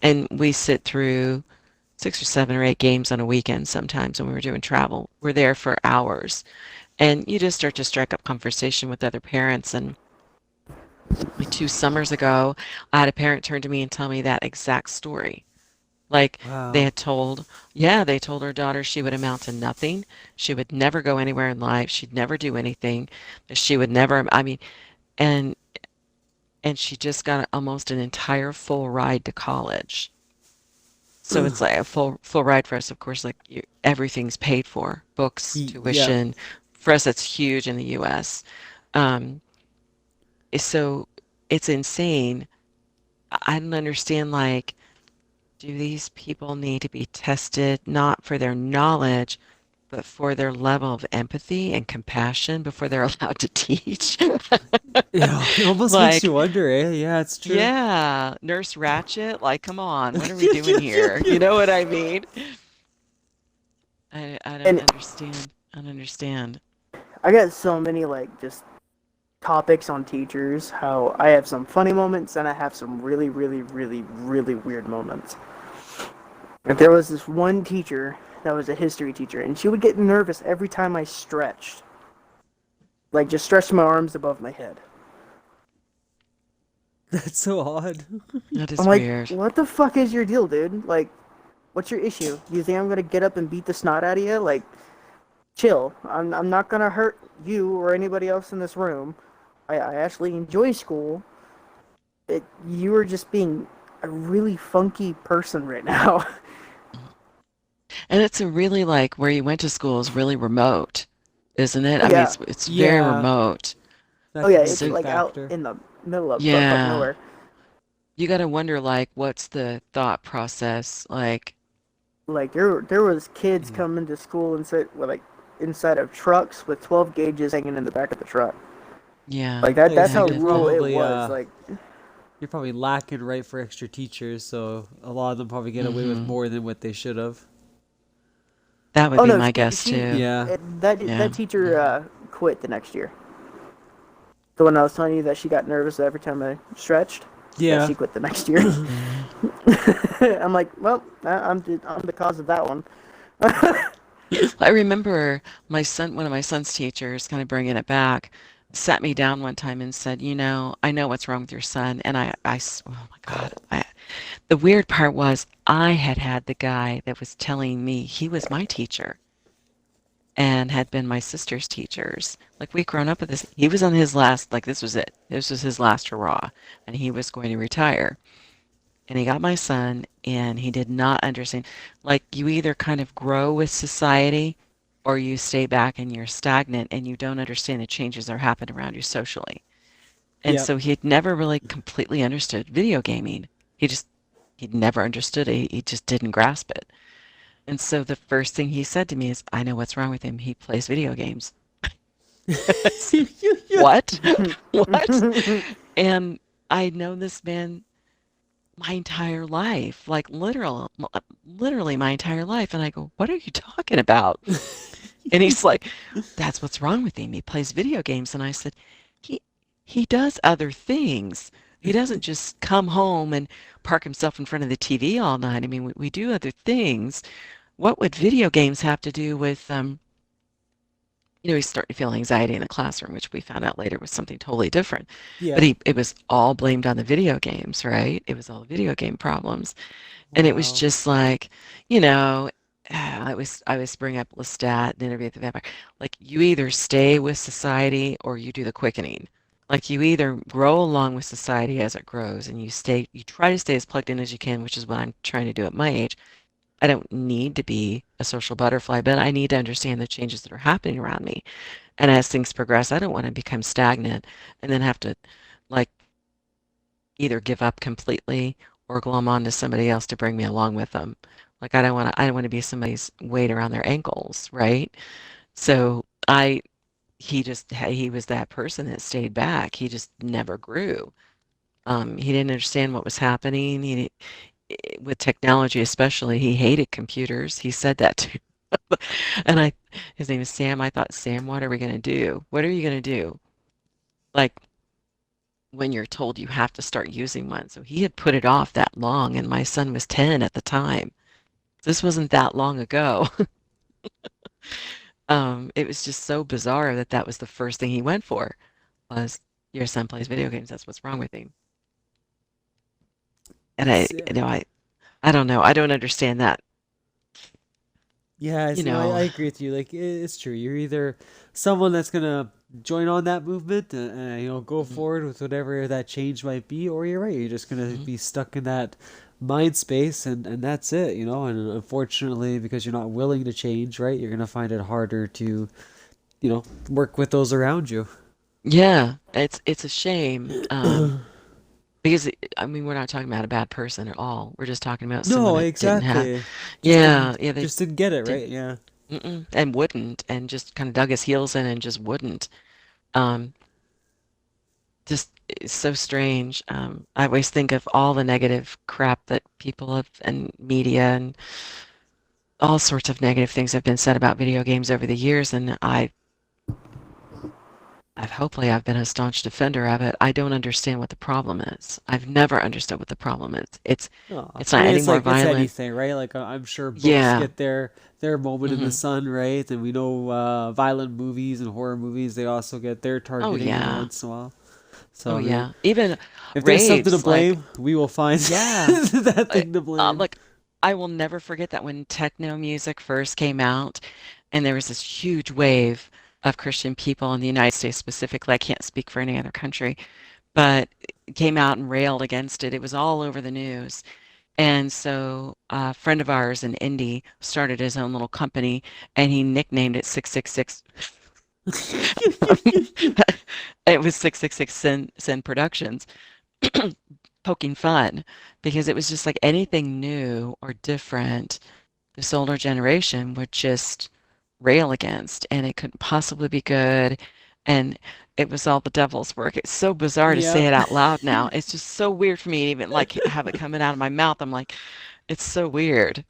and we sit through 6 or 7 or 8 games on a weekend sometimes when we were doing travel. We're there for hours, and you just start to strike up conversation with other parents. And like 2 summers ago, I had a parent turn to me and tell me that exact story. Like they Wow. had told, yeah, they told her daughter she would amount to nothing. She would never go anywhere in life. She'd never do anything. She would never, I mean, and and she just got almost an entire full ride to college. So it's like a full ride for us, of course, like everything's paid for, books, Yeah. tuition. For us, that's huge in the US. Um, so it's insane. I don't understand, like, do these people need to be tested not for their knowledge, but for their level of empathy and compassion before they're allowed to teach? Yeah, it almost makes you Like, wonder, eh? Yeah, it's true. yeah, Nurse Ratchet, like, come on, what are we doing here? You know what I mean? I don't And understand. I don't understand. I got so many like just topics on teachers. How I have some funny moments and I have some really, really, really, really weird moments. And there was this one teacher that was a history teacher, and she would get nervous every time I stretched, like just stretched my arms above my head. That's so odd. That I'm is like, weird. what the fuck is your deal, dude? Like, what's your issue? Do you think I'm gonna get up and beat the snot out of you? Like, chill. I'm not gonna hurt you or anybody else in this room. I actually enjoy school. You are just being a really funky person right now. And it's a really like where you went to school is really remote, isn't it? Oh I mean, yeah, it's very Yeah, remote. oh that yeah. could be a It's So big like out factor. in the middle of buttfuck yeah, nowhere. you got to wonder like what's the thought process like? Like there was kids Mm. coming to school and sit with like inside of trucks with 12 gauges hanging in the back of the truck. Yeah, Like that. Yeah, That's so how you're rural it probably was. Like, lacking right for extra teachers, so a lot of them probably get away with hmm more than what they should have. that would oh be no, my she guess she too. Yeah. Yeah. that teacher quit the next year. The one I was telling you that she got nervous every time I stretched. Yeah, Yeah. she quit the next year. Mhm. I'm like, well, I'm the cause of that one. I remember one of my son's teachers, kind of bringing it back, sat me down one time and said, "You know, I know what's wrong with your son." And oh my God, the weird part was I had had the guy that was telling me he was my teacher and had been my sister's teachers. Like we'd grown up with this. He was on his last, like this was it. This was his last hurrah, and he was going to retire. And he got my son, and he did not understand. Like you either kind of grow with society, or you stay back and you're stagnant, and you don't understand the changes that are happening around you socially. And Yep. so he had never really completely understood video gaming. He just he'd never understood it. He just didn't grasp it. And so the first thing he said to me is, I know what's wrong with him. He plays video games. I said, what? What? And I know this man my entire life, like literally my entire life. And I go, what are you talking about? And he's like, that's what's wrong with him. He plays video games. And I said, he he does other things. He doesn't just come home and park himself in front of the TV all night. I mean, we do other things. What would video games have to do with he's starting to feel anxiety in the classroom, which we found out later was something totally different. But Yeah. it was all blamed on the video games, right? It was all video game problems. And it was Wow. just like, you know, I always bring up Lestat and Interview with the Vampire. Like you either stay with society or you do the quickening. Like you either grow along with society as it grows and you try to stay as plugged in as you can, which is what I'm trying to do at my age. I don't need to be a social butterfly, but I need to understand the changes that are happening around me. And as things progress, I don't want to become stagnant and then have to like either give up completely or glom on to somebody else to bring me along with them. Like I don't want to be somebody's weight around their ankles, right? So he was that person that stayed back. He just never grew. He didn't understand what was happening. With technology especially, he hated computers. He said that too. And his name is Sam. I thought, Sam, what are we gonna do? What are you gonna do? Like when you're told you have to start using one. So he had put it off that long, and my son was 10 at the time. This wasn't that long ago. It was just so bizarre that that was the first thing he went for was your son plays video games. That's what's wrong with him. And It's yeah. I don't know. I don't understand that. Yeah, You no, I know, agree with you. Like it's true. You're either someone that's gonna join on that movement and go mhm, forward with whatever that change might be, or you're right. You're just gonna mhm. be stuck in that mind space, and that's it. And unfortunately, because you're not willing to change, right, you're gonna find it harder to work with those around you. Yeah, it's a shame. Because I mean, we're not talking about a bad person at all. We're just talking about someone No, that didn't have, exactly. yeah, yeah, they Just didn't get it didn't, right. Yeah. and wouldn't, and just kind of dug his heels in and just wouldn't. Um, just it's so strange. I always think of all the negative crap that people have and media and all sorts of negative things have been said about video games over the years, and I've hopefully I've been a staunch defender of it. I don't understand what the problem is. I've never understood what the problem is. No, It's I not mean any it's more like it's violent. anything, right? Like I'm sure books Yeah. get their moment in the Hmm. sun, right? And we know violent movies and horror movies they also get their Oh targeting every yeah. once in a while. Oh So I mean, yeah. Even if there's something to raves, like, blame, we will find yeah. that thing to blame. Like, I will never forget that when techno music first came out, and there was this huge wave of Christian people in the United States specifically. I can't speak for any other country, but it came out and railed against it. It was all over the news. And so a friend of ours in Indy started his own little company, and he nicknamed it 666. It was 666 Sin Productions, poking fun, because it was just like anything new or different, this older generation would just rail against, and it couldn't possibly be good. And it was all the devil's work. It's so bizarre to say Yep. it out loud now. It's just so weird for me to even like have it coming out of my mouth. I'm like, it's so weird.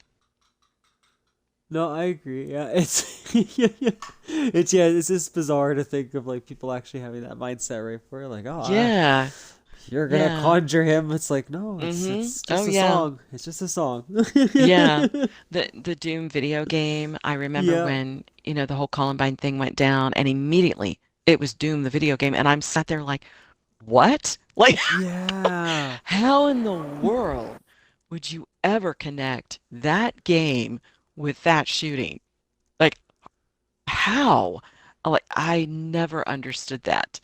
No, I agree. Yeah, it's it's just bizarre to think of like people actually having that mindset, right? For like, oh, Yeah, you're gonna yeah. conjure him. It's like, no, it's Mm-hmm. it's Oh just a yeah. song. It's just a song. Yeah. The Doom video game, I remember Yeah. when, the whole Columbine thing went down and immediately it was Doom the video game and I'm sat there like, "What?" Like Yeah. how in the world would you ever connect that game with that shooting? Like how? Like I never understood that.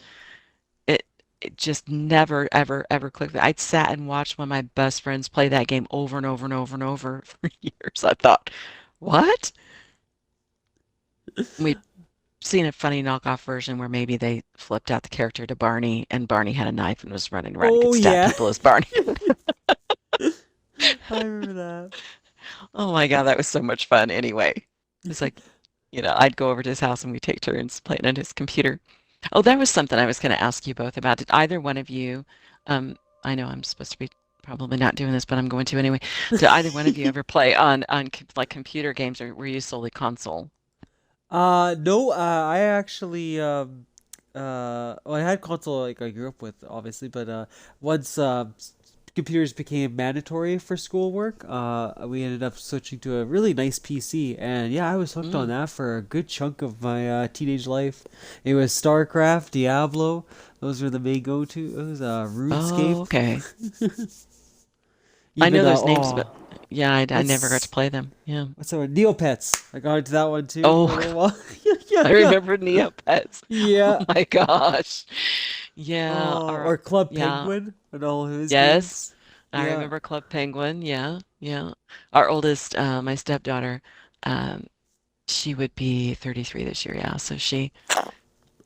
It it just never ever ever clicked. I'd sat and watched one of my best friends play that game over and over and over and over for years. I thought, what? We'd seen a funny knockoff version where maybe they flipped out the character to Barney and Barney had a knife and was running around and Oh could stab yeah. people as Barney. I remember that. Oh my God, that was so much fun anyway. It's like, I'd go over to his house and we'd take turns playing on his computer. Oh, that was something I was going to ask you both about. Did either one of you, um, I know I'm supposed to be probably not doing this, but I'm going to anyway. Did either one of you ever play on like computer games, or were you solely console? No, I actually well, I had console like I grew up with obviously, but once computers became mandatory for schoolwork, we ended up switching to a really nice PC, and yeah, I was hooked on Mm. that for a good chunk of my teenage life. It was StarCraft, Diablo, those were the main go-tos. Oh, RuneScape, okay. I even know those names, but oh, yeah, I never got to what's play them. Yeah. what's that one? Neopets. I got into that one too for a Oh, little while. Yeah, yeah, I yeah. remember Neopets. Oh Yeah. my gosh. Yeah, Oh, or Club yeah. Penguin and all of his Yes, games. I Yeah. remember Club Penguin. Yeah, yeah. Our oldest, my stepdaughter, um, she would be 33 this year. Yeah, so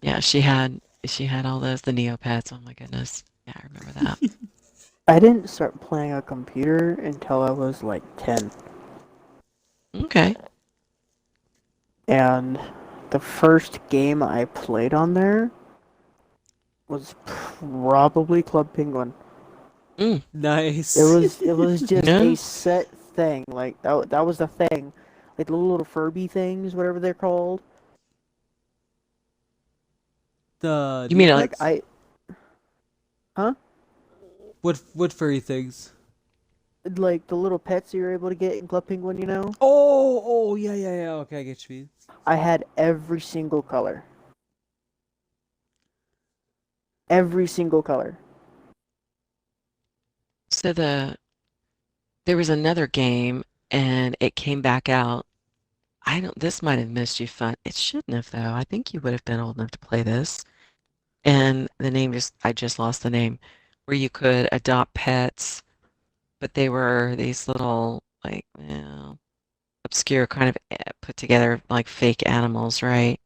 yeah, she had all those the Neopets. Oh my goodness. Yeah, I remember that. I didn't start playing a computer until I was like 10. Okay. And the first game I played on there was probably Club Penguin. Mm. It Nice. was it was just a Yeah. set thing. Like that was the thing. like the little Furby things, whatever they're called. The You mean Like Neopets? I, huh? What furry things? Like the little pets you're able to get in Club Penguin, you know? Oh, yeah, yeah, yeah. Okay, I get you. I had every single color. Every single color. so there was another game and it came back out. I don't this might have missed you fun. It shouldn't have though. I think you would have been old enough to play this. And the name just I just lost the name. Where you could adopt pets, but they were these little like, obscure kind of put together like fake animals, right?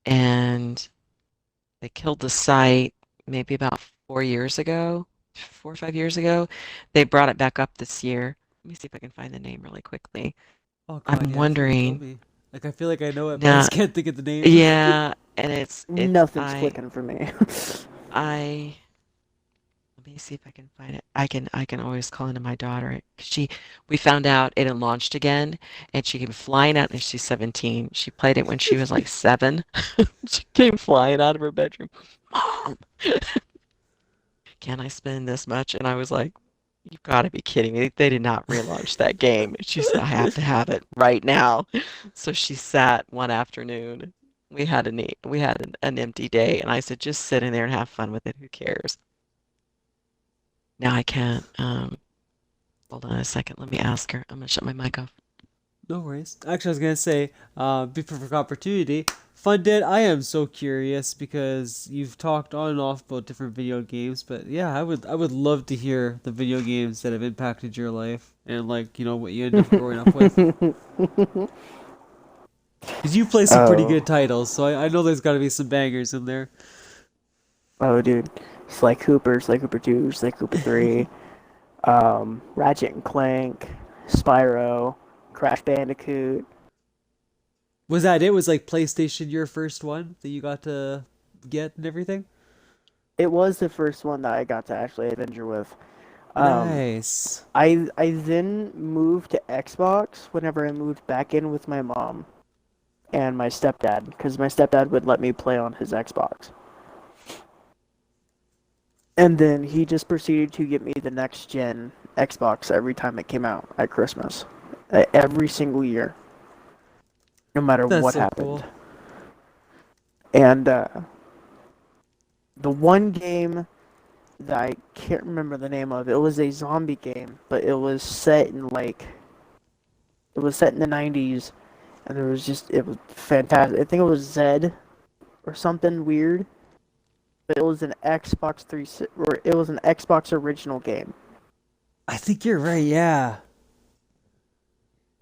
And they killed the site maybe about 4 years ago, 4 or 5 years ago. They brought it back up this year. Let me see if I can find the name really quickly. Oh, come on, I'm yeah, please tell wondering. me. Like, I feel like I know it, but I Now, just can't think of the name. yeah, and it's Nothing's clicking for me. I let me see if I can find it. I can always call into my daughter. We found out it had launched again, and she came flying out, and she's 17. She played it when she was like 7. She came flying out of her bedroom. Mom, can I spend this much? And I was like, you've got to be kidding me. They did not relaunch that game. And she said, I have to have it right now. So she sat one afternoon. We had an empty day, and I said, just sit in there and have fun with it. Who cares? Now I can't. Hold on a second. Let me ask her. I'm gonna shut my mic off. No worries. Actually, I was gonna say, perfect opportunity. Fundead, I am so curious because you've talked on and off about different video games, but yeah, I would love to hear the video games that have impacted your life and like what you ended up growing up with. Because you play some pretty Oh, good titles, so I know there's got to be some bangers in there. oh, dude. Sly Cooper 2, Sly Cooper 3, Ratchet and Clank, Spyro, Crash Bandicoot. Was that it? Was like PlayStation your first one that you got to get and everything? It was the first one that I got to actually adventure with. Um, Nice. I then moved to Xbox whenever I moved back in with my mom and my stepdad, because my stepdad would let me play on his Xbox. And then he just proceeded to get me the next gen Xbox every time it came out at Christmas. Every single year, no matter That's what so happened. cool. And the one game that I can't remember the name of, it was a zombie game, but it was set in the 90s, and it was fantastic. I think it was Zed or something weird, but it was an or it was an Xbox original game. I think you're right. Yeah.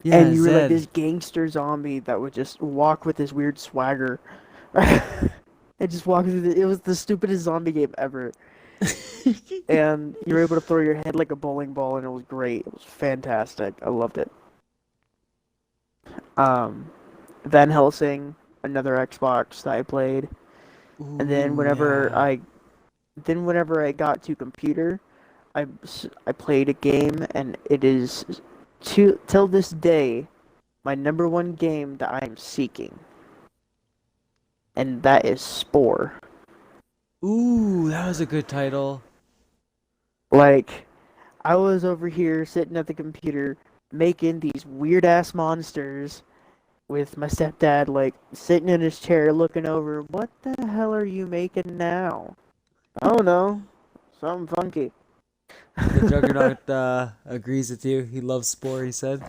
And Yeah, you were like Zed. this gangster zombie that would just walk with this weird swagger. And just walk through it was the stupidest zombie game ever. And you were able to throw your head like a bowling ball, and it was great. It was fantastic. I loved it. Um, Van Helsing, another Xbox that I played, and Ooh, yeah. then whenever I got to computer, I played a game, and it is till this day my number one game that I am seeking, and that is Spore. Ooh, that was a good title. Like, I was over here sitting at the computer making these weird ass monsters with my stepdad, like sitting in his chair looking over. What the hell are you making now? I don't know. Something funky. The Juggernaut agrees with you. He loves Spore, he said.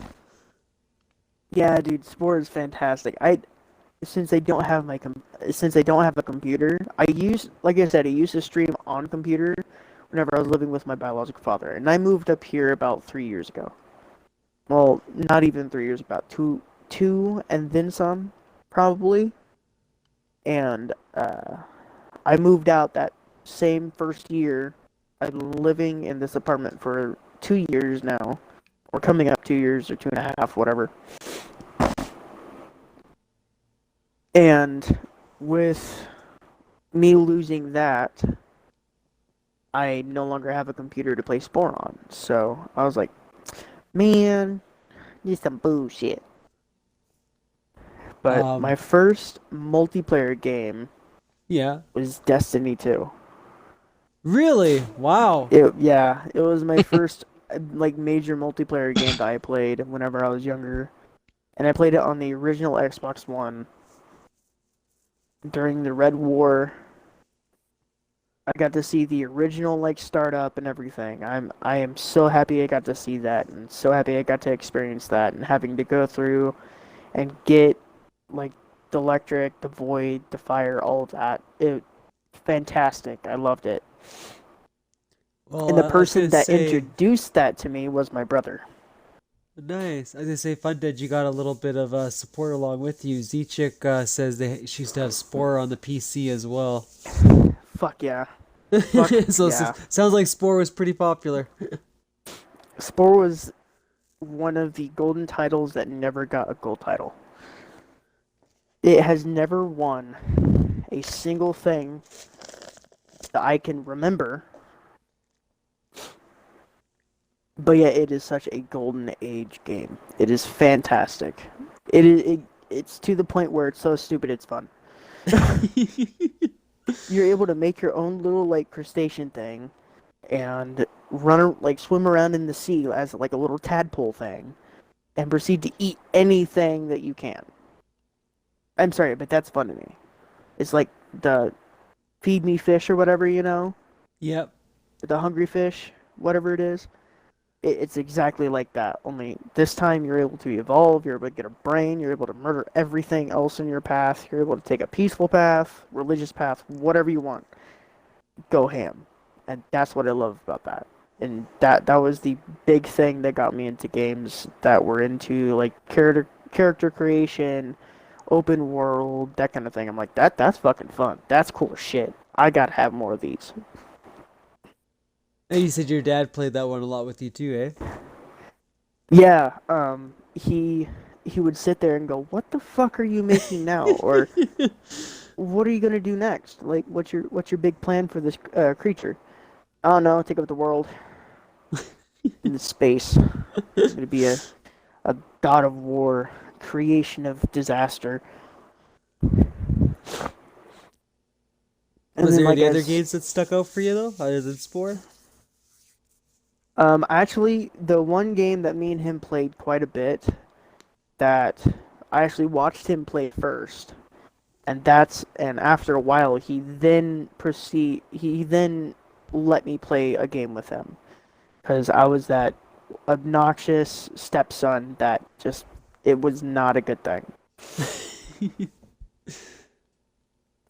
Yeah, dude, Spore is fantastic. I since they don't have since they don't have a computer, like I said, I used to stream on computer whenever I was living with my biological father, and I moved up here about 3 years ago. Well, not even 3 years, about two and then some, probably. And I moved out that same first year. I've been living in this apartment for 2 years now, or coming up 2 years or 2.5, whatever. And with me losing that, I no longer have a computer to play Spore on. So I was like, man, this is some bullshit. But my Um, first multiplayer game yeah. was Destiny 2. Really? Wow. It was my first like major multiplayer game that I played whenever I was younger, and I played it on the original Xbox One during the Red War. I got to see the original like startup and everything. I am so happy I got to see that, and so happy I got to experience that, and having to go through and get like the electric, the void, the fire, all of that. It fantastic. I loved it. Well, And the I was person gonna that say, introduced that to me was my brother. nice. I was gonna say, Fundead, you got a little bit of support along with you. Z-Chick says she used to have Spore on the PC as well. Fuck yeah. Fuck So yeah. sounds like Spore was pretty popular. Spore was one of the golden titles that never got a gold title. It has never won a single thing that I can remember, but yet it is such a golden age game. It is fantastic. It's to the point where it's so stupid it's fun. You're able to make your own little like crustacean thing and like swim around in the sea as like a little tadpole thing and proceed to eat anything that you can. I'm sorry, but that's fun to me. It's like the feed me fish or whatever, Yep. the hungry fish, whatever it is. It's exactly like that. Only this time you're able to evolve. You're able to get a brain. You're able to murder everything else in your path. You're able to take a peaceful path, religious path, whatever you want. Go ham, and that's what I love about that. And that was the big thing that got me into games that were into like character creation, open world, that kind of thing. I'm like that's fucking fun. That's cool as shit. I gotta have more of these. And you said your dad played that one a lot with you too, eh? Yeah, he would sit there and go, "What the fuck are you making now?" Or "What are you gonna do next? Like, what's your big plan for this creature?" "I don't know. Take over the world in the space. I'm gonna be a god of war, creation of disaster." And Was then, there like any other as games that stuck out for you though, other than Spore? actually, the one game that me and him played quite a bit that I actually watched him play first, and after a while he then let me play a game with him because I was that obnoxious stepson that just it was not a good thing.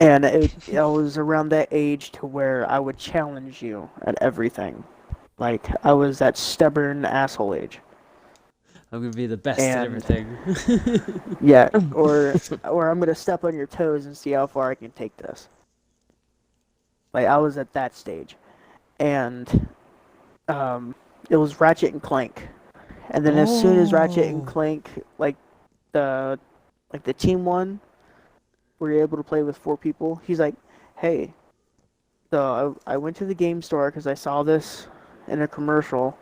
And I was around that age to where I would challenge you at everything. Like I was that stubborn asshole age. I'm gonna be the best at And everything. yeah, or I'm gonna step on your toes and see how far I can take this. Like I was at that stage, and um, it was Ratchet and Clank, and then as soon as Ratchet and Oh. Clank the the team one, where you're able to play with 4 people, he's like, "Hey, so I went to the game store because I saw this in a commercial,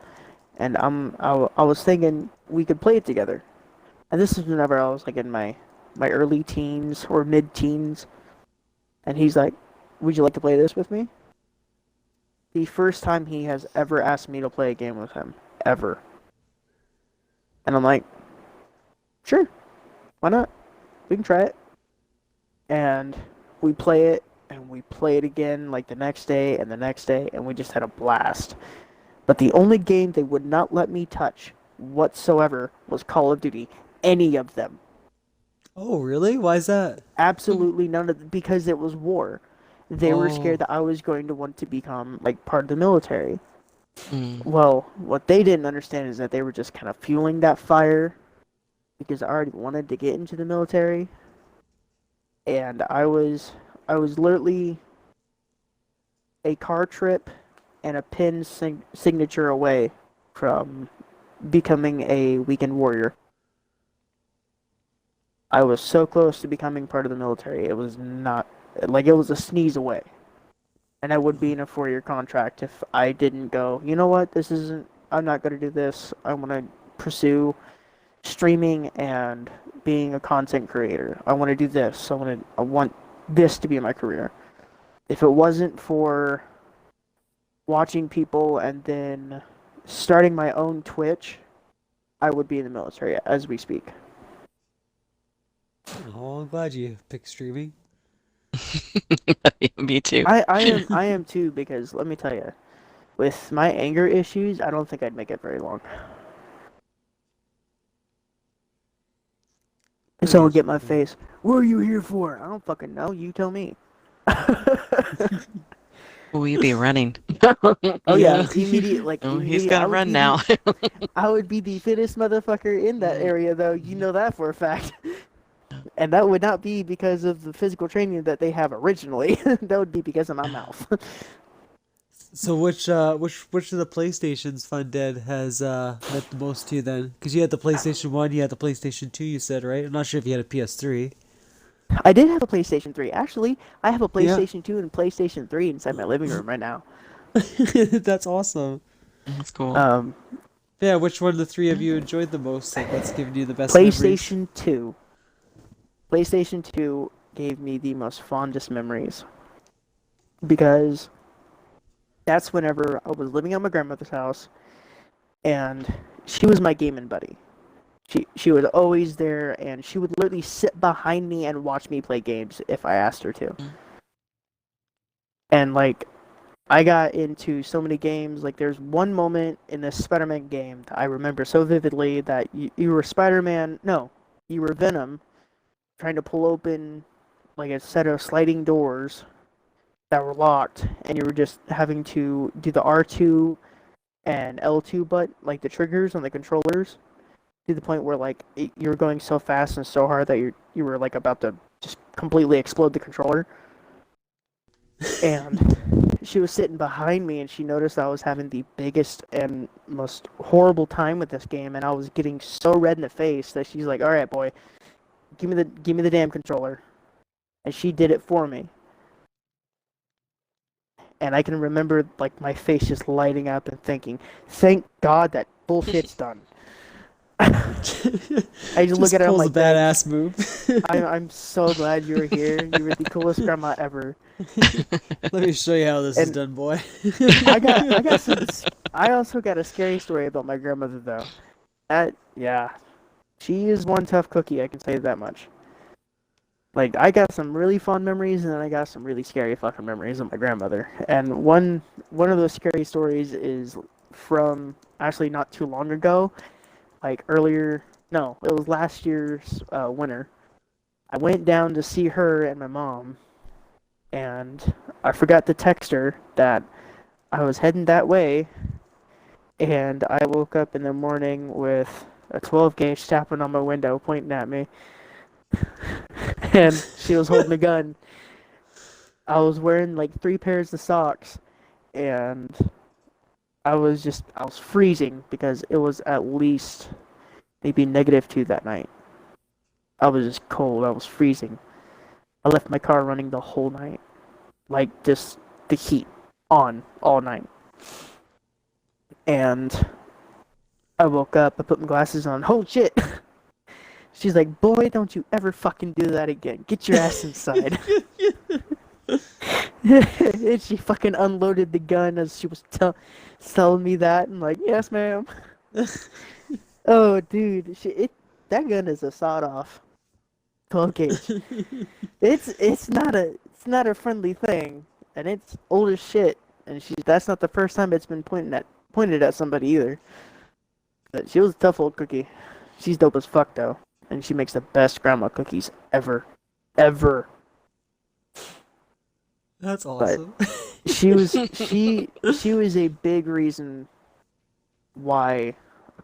and I was thinking we could play it together." And this is whenever I was like in my early teens or mid teens, and he's like, "Would you like to play this with me?" The first time he has ever asked me to play a game with him, ever. And I'm like, "Sure, why not? We can try it." And we play it, and we play it again like the next day and the next day, and we just had a blast. But the only game they would not let me touch whatsoever was Call of Duty. Any of them. Oh, really? Why is that? Absolutely none of them, because it was war. They were scared Oh. that I was going to want to become like part of the military. Mm. Well, what they didn't understand is that they were just kind of fueling that fire because I already wanted to get into the military, and I was literally a car trip and a pin signature away from becoming a weekend warrior. I was so close to becoming part of the military. It was not like it was a sneeze away. And I would be in a 4-year contract if I didn't go, "You know what? This isn't I'm not going to do this. I want to pursue streaming and being a content creator. I want to do this. I want this to be my career. If it wasn't for watching people and then starting my own Twitch, I would be in the military as we speak. Oh, I'm glad you picked streaming. Me too. I am too, because let me tell you, with my anger issues, I don't think I'd make it very long. I Someone get get you, my man. face. What are you here for? I don't fucking know. You tell me. Will you be running? Oh yeah, Yeah. Oh, he's immediate. gonna run now. I would be the fittest motherfucker in that Mm, area, though. You know that for a fact. And that would not be because of the physical training that they have originally. That would be because of my mouth. So which of the PlayStations Fundead has meant the most to you then? Because you had the PlayStation 1, you had the PlayStation 2, you said, right? I'm not sure if you had a PS3. I did have a PlayStation 3. Actually, I have a Yeah. PlayStation 2 and PlayStation 3 inside my living room right now. That's awesome. that's cool. Um, Yeah, which one of the three have you enjoyed the most? Like, what's given you the best memories? PlayStation 2. PlayStation 2 gave me the most fondest memories because that's whenever I was living at my grandmother's house and she was my gaming buddy. She was always there, and she would literally sit behind me and watch me play games if I asked her to. Mm. And like I got into so many games. Like there's one moment in this Spider-Man game that I remember so vividly that you were Spider-Man. No, you were Venom trying to pull open like a set of sliding doors that were locked, and you were just having to do the R2 and L2 like the triggers on the controllers, to the point where like you were going so fast and so hard that you were like about to just completely explode the controller. And she was sitting behind me, and she noticed I was having the biggest and most horrible time with this game, and I was getting so red in the face that she's like, "All right, boy, give me the damn controller," and she did it for me. And I can remember like my face just lighting up and thinking, "Thank God that bullshit's done." I just look Just at her. I'm pulls a like, "Thanks. badass move. I'm so glad you were here. You were the coolest grandma ever." Let me show you how this is And done, boy. I got some. I also got a scary story about my grandmother though. Yeah, she is one tough cookie. I can say that much. Like I got some really fond memories, and then I got some really scary fucking memories of my grandmother. And one of those scary stories is from actually not too long ago, like earlier. No, it was last year's winter. I went down to see her and my mom, and I forgot to text her that I was heading that way, and I woke up in the morning with a 12 gauge tapping on my window, pointing at me, and she was holding a gun. I was wearing like 3 pairs of socks, and I was freezing because it was at least maybe -2 that night. I was just cold. I was freezing. I left my car running the whole night, like just the heat on all night. And I woke up. I put my glasses on. Oh shit! She's like, "Boy, don't you ever fucking do that again. Get your ass inside." And she fucking unloaded the gun as she was telling me that, and like, "Yes, ma'am." Oh, dude, that gun is a sawed-off 12 gauge. It's not a friendly thing, and it's old as shit. And that's not the first time it's been pointed at somebody either. But she was a tough old cookie. She's dope as fuck though, and she makes the best grandma cookies ever, ever. That's But awesome. she was a big reason why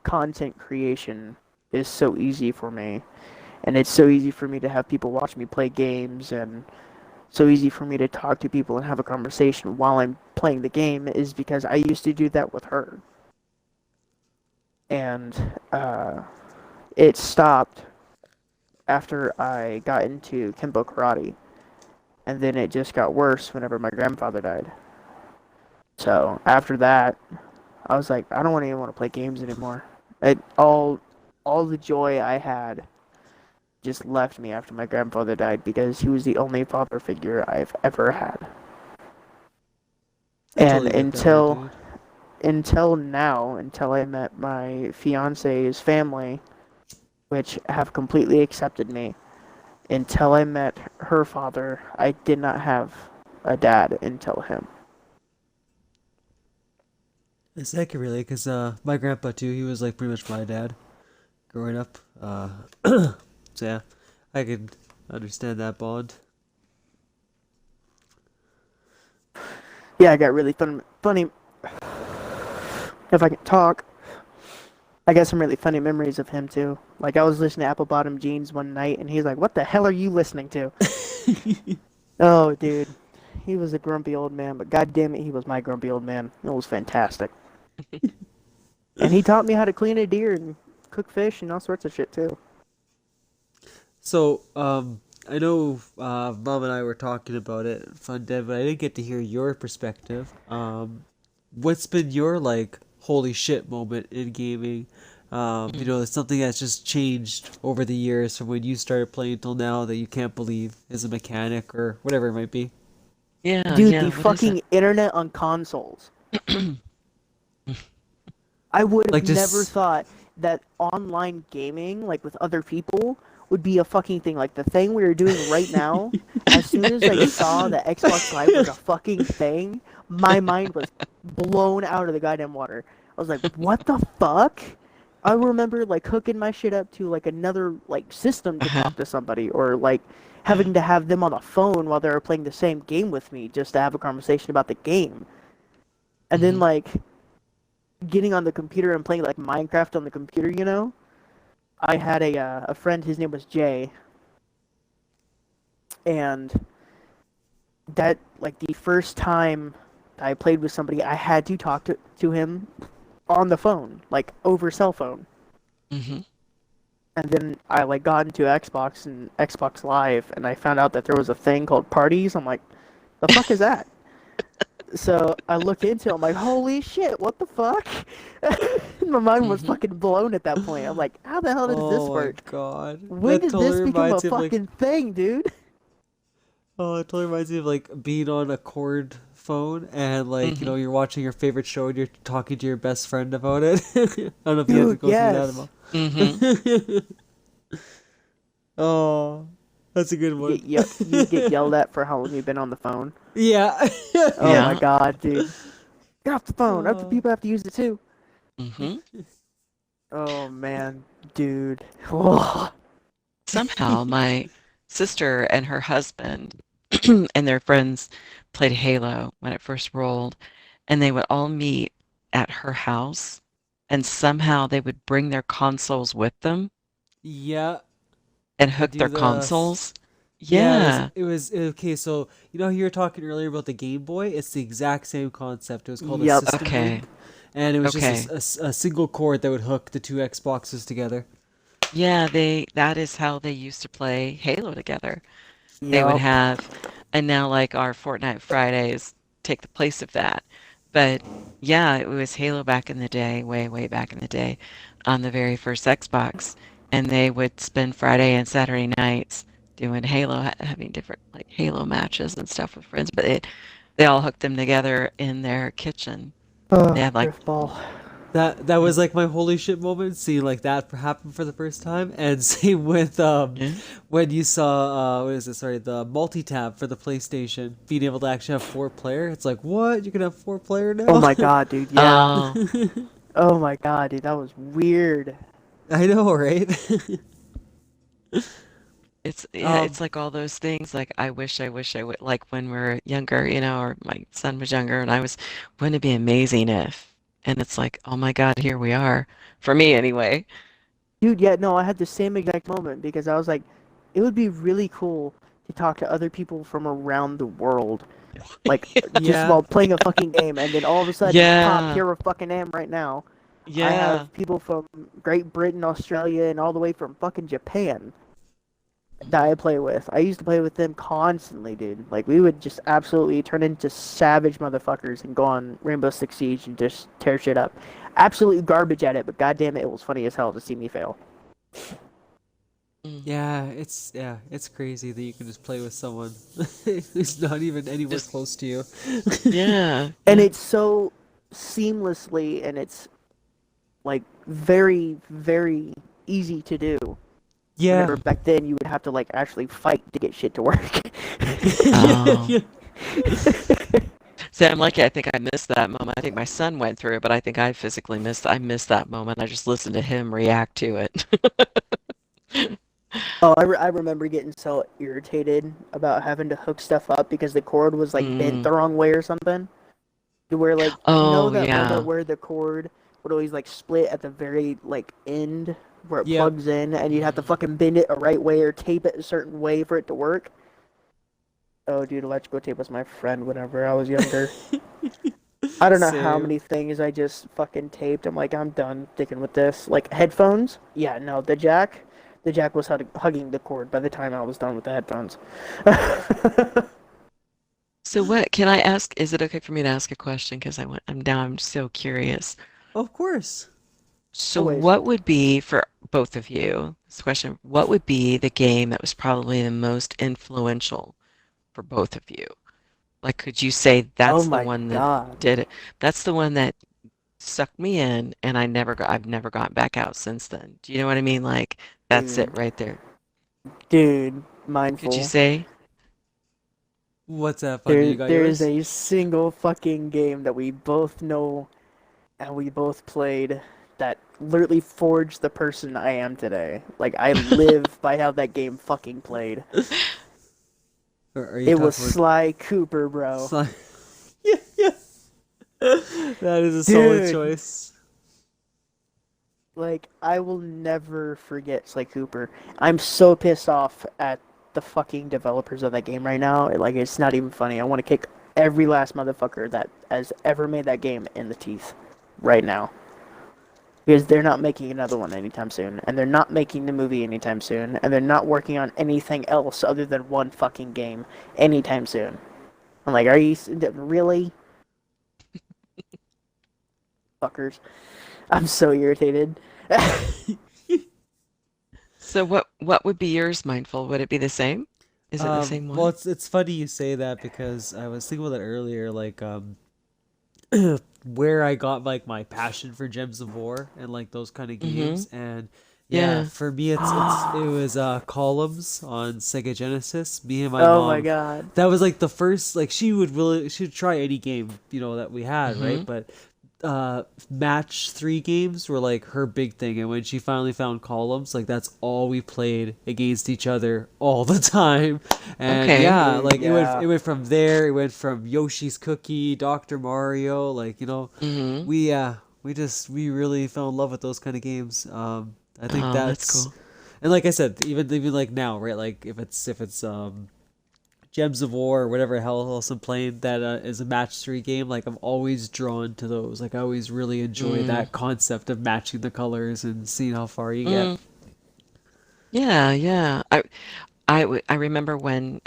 content creation is so easy for me, and it's so easy for me to have people watch me play games, and so easy for me to talk to people and have a conversation while I'm playing the game, is because I used to do that with her. And it stopped after I got into Kempo Karate, and then it just got worse whenever my grandfather died. So after that, I was like, I don't even want to play games anymore. It all all the joy I had just left me after my grandfather died because he was the only father figure I've ever had. I And totally get that, my until dude. until now, until I met my fiance's family, which have completely accepted me, until I met her father, I did not have a dad until him. Yes, I can relate because my grandpa too. He was like pretty much my dad growing up. So yeah, I can understand that bond. Yeah, I got really funny. If I can talk, I got some really funny memories of him too. Like I was listening to Apple Bottom Jeans one night, and he's like, "What the hell are you listening to?" Oh, dude, he was a grumpy old man, but god damn it, he was my grumpy old man. It was fantastic, and he taught me how to clean a deer and cook fish and all sorts of shit too. So, I know Mom and I were talking about it, Fundead, but I didn't get to hear your perspective. What's been your like holy shit moment in gaming? It's something that's just changed over the years from when you started playing till now that you can't believe is a mechanic or whatever it might be. Yeah, Dude, yeah, the what is it? fucking internet on consoles. I would have Like never just thought that online gaming, like with other people, would be a fucking thing. Like the thing we are doing right now, as soon as I saw that Xbox Live was a fucking thing, my mind was blown out of the goddamn water. I was like, what the fuck? I remember like hooking my shit up to like another like system to Uh-huh. talk to somebody or like having to have them on the phone while they were playing the same game with me just to have a conversation about the game. And then Hmm. like getting on the computer and playing like Minecraft on the computer, I had a friend. His name was Jay, and that like the first time I played with somebody, I had to talk to him on the phone, like over cell phone. Hmm. And then I like got into Xbox and Xbox Live, and I found out that there was a thing called parties. I'm like, the fuck is that? So I look into it, I'm like, holy shit, what the fuck? My mind was Hmm. fucking blown at that point. I'm like, how the hell does this oh my work? god, When that did totally this become a reminds me of like fucking thing, dude? it totally reminds me of like being on a cord phone and like Hmm. you're watching your favorite show and you're talking to your best friend about it. I don't know if you had to Dude, go through that at yes. all. Hmm. Oh, that's a good one. You'd get yelled at for how long you've been on the phone. Yeah. Oh my Yeah. god, dude. Get off the phone. Other Oh. people have to use it too. Hmm. Oh man, dude. Oh. Somehow my sister and her husband and their friends played Halo when it first rolled, and they would all meet at her house, and somehow they would bring their consoles with them Yeah, and and hook their do consoles. yeah, Yeah. it was okay, so how you were talking earlier about the Game Boy? It's the exact same concept. It was called a Yep. system Okay. link, and it was just Okay. a single cord that would hook the two Xboxes together. Yeah, that is how they used to play Halo together. They would Yep. have, and now like our Fortnite Fridays take the place of that. But yeah, it was Halo back in the day, way, way back in the day, on the very first Xbox. And they would spend Friday and Saturday nights doing Halo, having different like Halo matches and stuff with friends. But they all hooked them together in their kitchen. They had like, Driftball. That was like my holy shit moment, seeing like that happen for the first time, and same with yeah. when you saw what is it? Sorry, the multi tab for the PlayStation, being able to actually have four player. It's like what you can have four player Oh now. my god, dude. Yeah. Oh, Oh my god, dude. That was weird. I know, right? it's yeah, um, it's like all those things. Like I would like when we are younger, or my son was younger, and I was, wouldn't it be amazing if? And it's like, oh my God, here we are. For me, anyway. Dude, yeah, no, I had the same exact moment because I was like, it would be really cool to talk to other people from around the world. Like, just yeah, while playing a fucking game, and then all of a sudden, pop, Yeah, here I fucking am right now. I yeah. have people from Great Britain, Australia, and all the way from fucking Japan that I play with. I used to play with them constantly, dude. Like, we would just absolutely turn into savage motherfuckers and go on Rainbow Six Siege and just tear shit up. Absolutely garbage at it, but goddamn it, it was funny as hell to see me fail. Mm. It's crazy that you can just play with someone who's not even anywhere Just close to you. yeah, And yeah. it's so seamlessly, and it's like very, very easy to do. Yeah. Whenever back then you would have to like actually fight to get shit to work. Yeah, Oh. yeah. See, I'm lucky. I think I missed that moment. I think my son went through it, but I think I physically I missed that moment. I just listened to him react to it. Oh, I remember getting so irritated about having to hook stuff up because the cord was like bent Mm. the wrong way or something. To where like you know Oh, that moment yeah. where the cord would always like split at the very like end where it Yep. plugs in, and you'd have to Mhm. fucking bend it a right way or tape it a certain way for it to work. Oh, dude, electrical tape was my friend whenever I was younger. I don't know how Same. many things I just fucking taped. I'm like, I'm done sticking with this. Like headphones? Yeah, no, the jack was hugging the cord by the time I was done with the headphones. So what can I ask? Is it okay for me to ask a question? Because I'm so curious. Of course. So Always. what would be for both of you, this question, what would be the game that was probably the most influential for both of you? Like, could you say Oh that's the my one that god, did it? That's the one that sucked me in, and I've never gotten back out since then. Do you know what I mean? Like, that's it dude, right there. dude, Could you mindful. say? What's that, Fundy? You got There is yours? a single fucking game that we both know and we both played that literally forged the person I am today. Like I live by how that game fucking played. Or are you It was talking about Sly Cooper, bro. slime? Yeah, yeah. That is a solid Dude, choice. like I will never forget Sly Cooper. I'm so pissed off at the fucking developers of that game right now. Like it's not even funny. I want to kick every last motherfucker that has ever made that game in the teeth right now. Because they're not making another one anytime soon, and they're not making the movie anytime soon, and they're not working on anything else other than one fucking game anytime soon. I'm like, are you really, fuckers? I'm so irritated. So what would be yours, Mindful? Would it be the same? Is it the same Well, one? it's funny you say that because I was thinking about that earlier, like where I got like my passion for Gems of War and like those kind of Mm-hmm. games. And yeah, Yeah. for me it was Columns on Sega Genesis. Me and my Oh my mom, god. that was like the first, like she would try any game, that we had, right? Mm-hmm. But match 3 games were like her big thing, and when she finally found Columns, like that's all we played against each other all the time. And Okay. yeah, Dude, like yeah. it went from there, it went from Yoshi's Cookie, Dr. Mario, like Mm-hmm. we really fell in love with those kind of games. I think Oh, that's that's, cool. and like I said, even like now, right? Like if it's Gems of War or whatever hell else I'm playing that is a match 3 game, like I'm always drawn to those. Like I always really enjoy Mm. that concept of matching the colors and seeing how far you get. Mm. Yeah, yeah. I remember when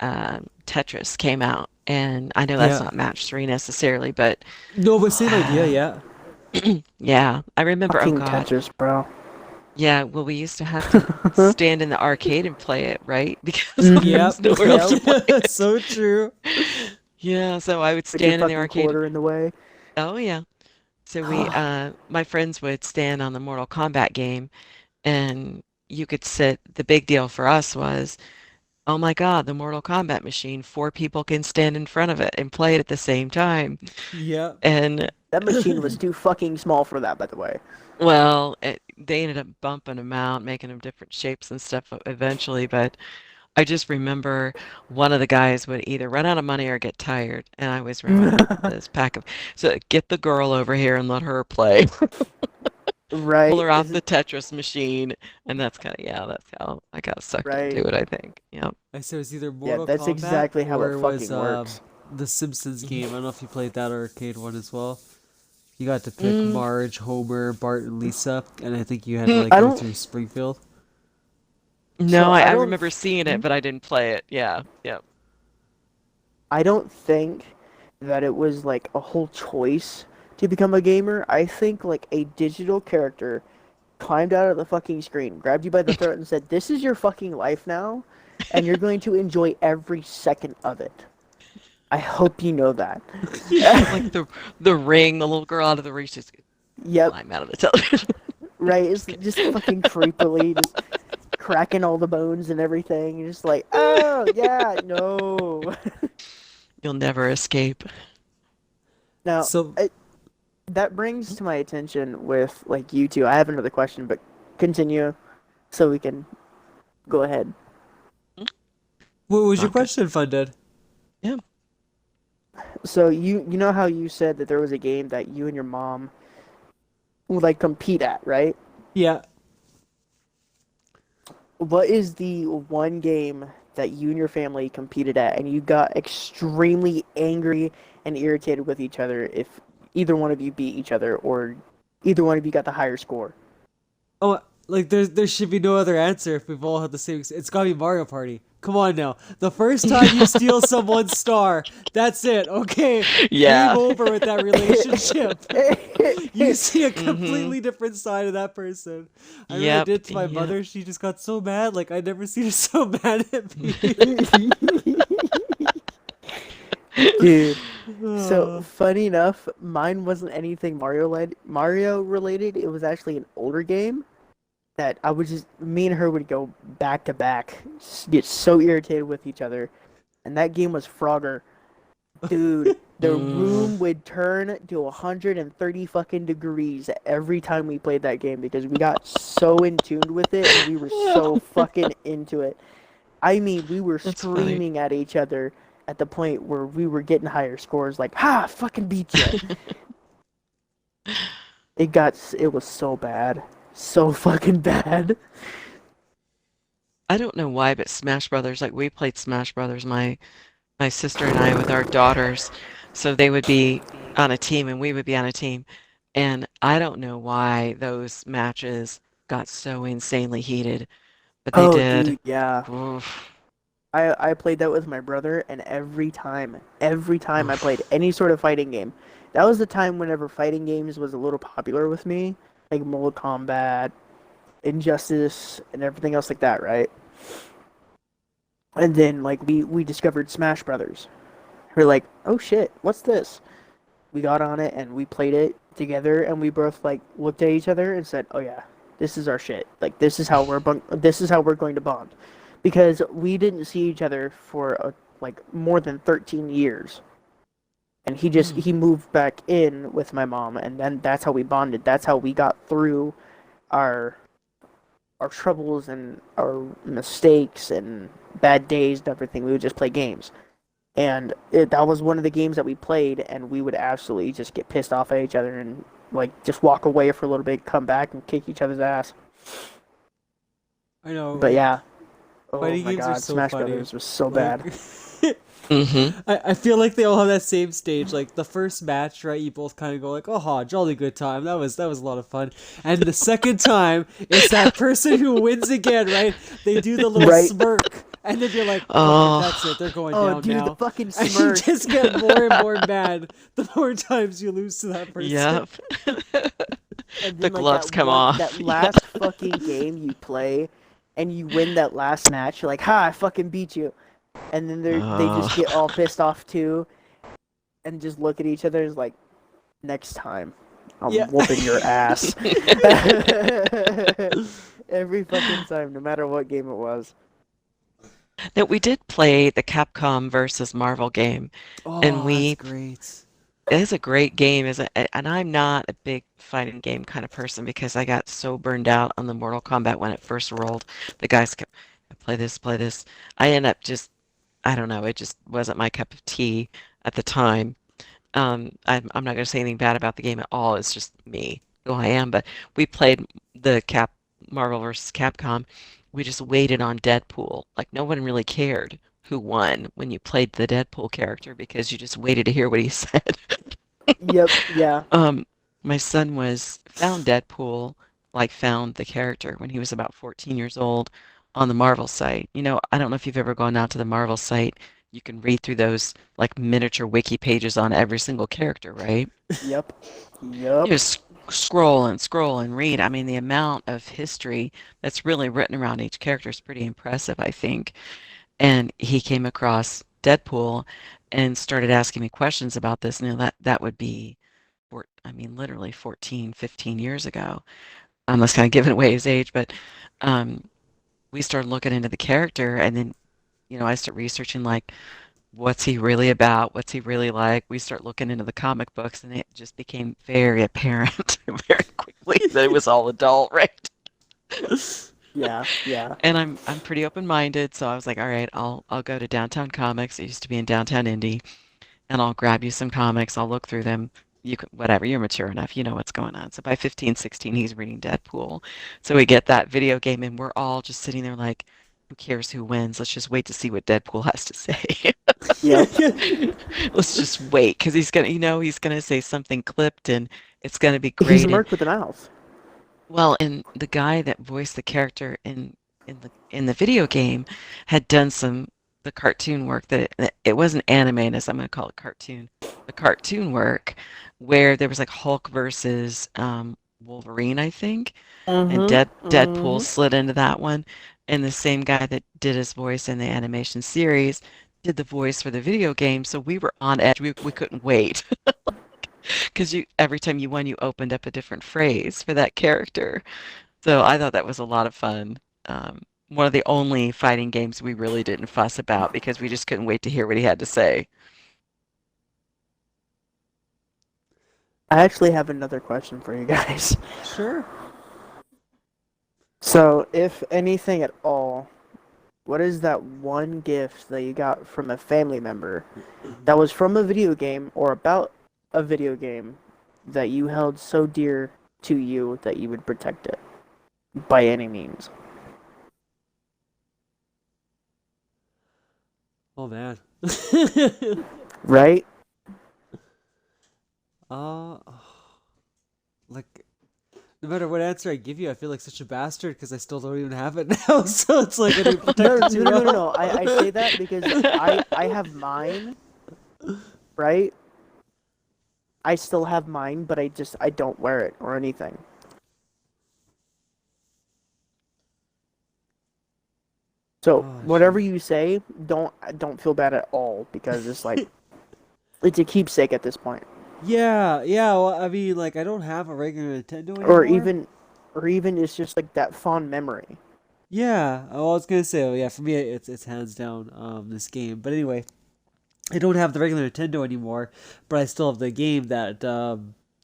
Tetris came out, and I know that's Yeah. not match three necessarily, but No, but same idea, yeah. yeah, I remember. Oh Fucking God, Tetris, bro. yeah. Well, we used to have to stand in the arcade and play it, right? Because there Mm-hmm. was Yep. nowhere else to Yep. play it. So true. Yeah, so I would Put your stand in the fucking arcade. quarter in the way. Oh yeah. So my friends would stand on the Mortal Kombat game, and you could sit. The big deal for us was, oh my God, the Mortal Kombat machine, four people can stand in front of it and play it at the same time. Yep. And That machine was too fucking small for that, by the way. well, they ended up bumping them out, making them different shapes and stuff eventually. But I just remember one of the guys would either run out of money or get tired. And I always remember this pack of, so get the girl over here and let her play. Pull Right? her off the Tetris machine. And that's kind of, yeah, that's how I got sucked Right. into it, I think. Yeah. I said it was either Yeah, Mortal that's Kombat exactly how or it it was fucking works. the Simpsons game. I don't know if you played that arcade one as well. You got to pick Mm, Marge, Homer, Bart, and Lisa, and I think you had to mm, like I go don't. through Springfield. no, So I I don't. remember seeing it, Hmm? but I didn't play it. Yeah. Yeah. I don't think that it was like a whole choice to become a gamer. I think like a digital character climbed out of the fucking screen, grabbed you by the throat, and said, "This is your fucking life now, and you're going to enjoy every second of it. I hope you know that." Like the ring, the little girl out of the ring, just Yep, climb out of the television. right. It's Just kidding. just fucking creepily, just cracking all the bones and everything. You're just like, oh yeah, no. You'll never escape. Now, So that brings to my attention with like you two. I have another question, but continue so we can go ahead. what was your Okay. question, Funded? Yeah. So you know how you said that there was a game that you and your mom would like compete at, right? Yeah. What is the one game that you and your family competed at and you got extremely angry and irritated with each other if either one of you beat each other or either one of you got the higher score? Oh, like there should be no other answer if we've all had the same. It's gotta be Mario Party. Come on now. The first time you steal someone's star, that's it. Okay, game Yeah. over with that relationship. You see a Mm-hmm. completely different side of that person. I remember I Yep. did it to my Yep. mother. She just got so mad. Like I never seen her so mad at me. Dude, so Uh, funny enough, mine wasn't anything Mario related. It was actually an older game that I would just me and her would go back to back, get so irritated with each other. And that game was Frogger. Dude, the Mm. room would turn to 130 fucking degrees every time we played that game because we got so in tune with it and we were so fucking into it. I mean, we were That's funny. screaming at each other at the point where we were getting higher scores like, "Ha, I fucking beat you." It was so bad. So fucking bad. I don't know why, but Smash Brothers, like we played Smash Brothers, my sister and I with our daughters, so they would be on a team and we would be on a team. And I don't know why those matches got so insanely heated, but they Oh, did. dude, yeah. Oof, I played that with my brother, and every time I played oof. any sort of fighting game, that was the time whenever fighting games was a little popular with me, like Mortal Kombat, Injustice, and everything else like that, right? And then like we discovered Smash Brothers. We're like, oh shit, what's this? We got on it and we played it together, and we both like looked at each other and said, oh yeah, this is our shit. Like this is how we're going to bond, because we didn't see each other for like more than 13 years. And he moved back in with my mom, and then that's how we bonded. That's how we got through our our troubles and our mistakes and bad days and everything. We would just play games. And that was one of the games that we played, and we would absolutely just get pissed off at each other and like just walk away for a little bit, come back and kick each other's ass. I know, But like yeah, oh fighting my games are god, so Smash funny. Brothers was so Like bad. Mm-hmm. I feel like they all have that same stage. Like the first match, right? You both kind of go like, "Oh, jolly good time. That was a lot of fun." And the second time, it's that person who wins again, right? They do the little Right? smirk, and then you're like, "Okay, that's it. Oh, They're going Oh, down dude, the now." fucking And you smirk. just get more and more mad the more times you lose to that person. yep. And The then like gloves come that off. Yeah. last fucking game you play, and you win that last match. You're like, ha, I fucking beat you. And then they just Oh. get all pissed off too, and just look at each other as like, next time, I'm Yeah. whooping your ass. Every fucking time, no matter what game it was. Now, we did play the Capcom versus Marvel game, and Oh, that's we great. it is a great game, and I'm not a big fighting game kind of person because I got so burned out on the Mortal Kombat when it first rolled. The guys kept play this, play this. I end up just I don't know, it just wasn't my cup of tea at the time. I'm not going to say anything bad about the game at all. It's just me, who I am. But we played the Marvel versus Capcom. We just waited on Deadpool. Like no one really cared who won when you played the Deadpool character because you just waited to hear what he said. Yep, yeah, Um, my son was found Deadpool, like found the character when he was about 14 years old on the Marvel site. You know, I don't know if you've ever gone out to the Marvel site. You can read through those like miniature wiki pages on every single character, right? yep, It yep. was scroll and scroll and read. I mean, the amount of history that's really written around each character is pretty impressive, I think. And he came across Deadpool and started asking me questions about this. You know, that would be, I mean, literally 14, 15 years ago. That's kind of giving away his age, but um, we started looking into the character, and then, I start researching like what's he really about? What's he really like? We start looking into the comic books, and it just became very apparent very quickly that it was all adult, right? Yeah, yeah. And I'm pretty open-minded, so I was like, all right, I'll go to Downtown Comics. It used to be in Downtown Indy, and I'll grab you some comics. I'll look through them. You can, whatever, you're mature enough, you know what's going on. So by 15, 16, he's reading Deadpool. So we get that video game, and we're all just sitting there like, who cares who wins? Let's just wait to see what Deadpool has to say. Yep. Let's just wait because he's gonna say something clipped and it's gonna be He's great. And marked with a mouth. well, and the guy that voiced the character in the video game had done some the cartoon work that it wasn't animated, so I'm gonna call it cartoon. The cartoon work where there was like Hulk versus Wolverine, I think, and Deadpool Mm-hmm. slid into that one, and the same guy that did his voice in the animation series did the voice for the video game, so we were on edge. We couldn't wait because you every time you won, you opened up a different phrase for that character. So I thought that was a lot of fun. One of the only fighting games we really didn't fuss about because we just couldn't wait to hear what he had to say. I actually have another question for you guys. Sure. So, if anything at all, what is that one gift that you got from a family member that was from a video game or about a video game that you held so dear to you that you would protect it by any means? Oh man. Right? uh, like no matter what answer I give you, I feel like such a bastard because I still don't even have it now. So it's like I didn't No, protect no, it too no, no, no. well. No. I say that because I have mine, right? I still have mine, but I don't wear it or anything. So Oh whatever shit. you say, don't feel bad at all because it's like it's a keepsake at this point, Yeah, yeah. Well, I mean, like I don't have a regular Nintendo or anymore. even it's just like that fond memory. Yeah. Oh, I was gonna say, oh yeah, for me it's hands down this game. But anyway, I don't have the regular Nintendo anymore, but I still have the game that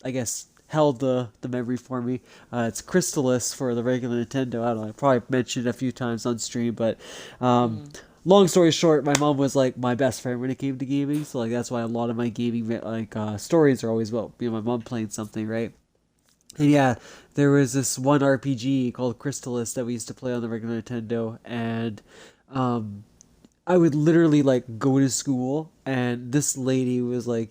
I guess held the memory for me. It's Crystallis for the regular Nintendo. I don't know. I probably mentioned it a few times on stream, but um, Mm. long story short, my mom was like my best friend when it came to gaming. So like that's why a lot of my gaming like stories are always about my mom playing something, right? And yeah, there was this one RPG called Crystallis that we used to play on the regular Nintendo, and um, I would literally like go to school and this lady was like,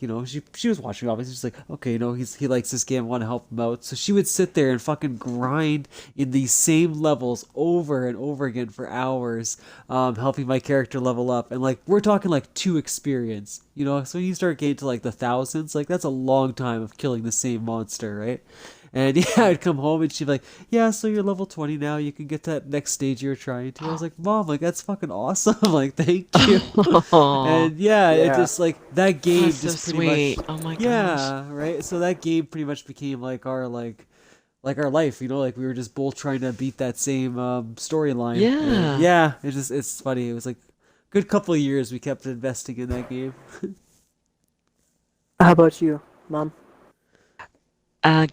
she was watching obviously she's like, okay, he likes this game, I want to help him out. So she would sit there and fucking grind in these same levels over and over again for hours, helping my character level up. And like we're talking like two experience, so when you start getting to like the thousands, like that's a long time of killing the same monster, right? And yeah, I'd come home and she'd be like, "Yeah, so you're level 20 now. You can get that next stage you're trying to." I was like, "Mom, like that's fucking awesome. Like, thank you." Oh, And yeah, it Yeah. just like that game that's so just pretty much, sweet. Oh my gosh. yeah, right. So that game pretty much became like our life. Like we were just both trying to beat that same storyline. And Yeah. yeah, it's funny. It was like a good couple of years we kept investing in that game. How about you, Mom? Uh,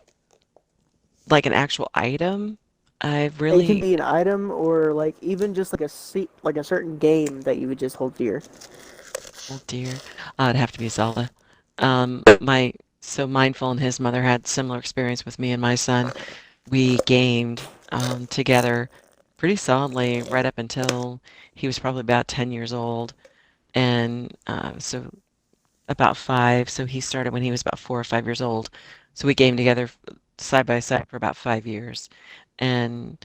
like an actual item. I It can really, be an item or like even just like like a certain game that you would just hold dear. oh dear, it'd have to be Zelda. My so Mindful and his mother had similar experience with me and my son. We gamed together pretty solidly right up until he was probably about 10 years old, and so about 5. So he started when he was about 4 or 5 years old. So we gamed together side by side for about 5 years, and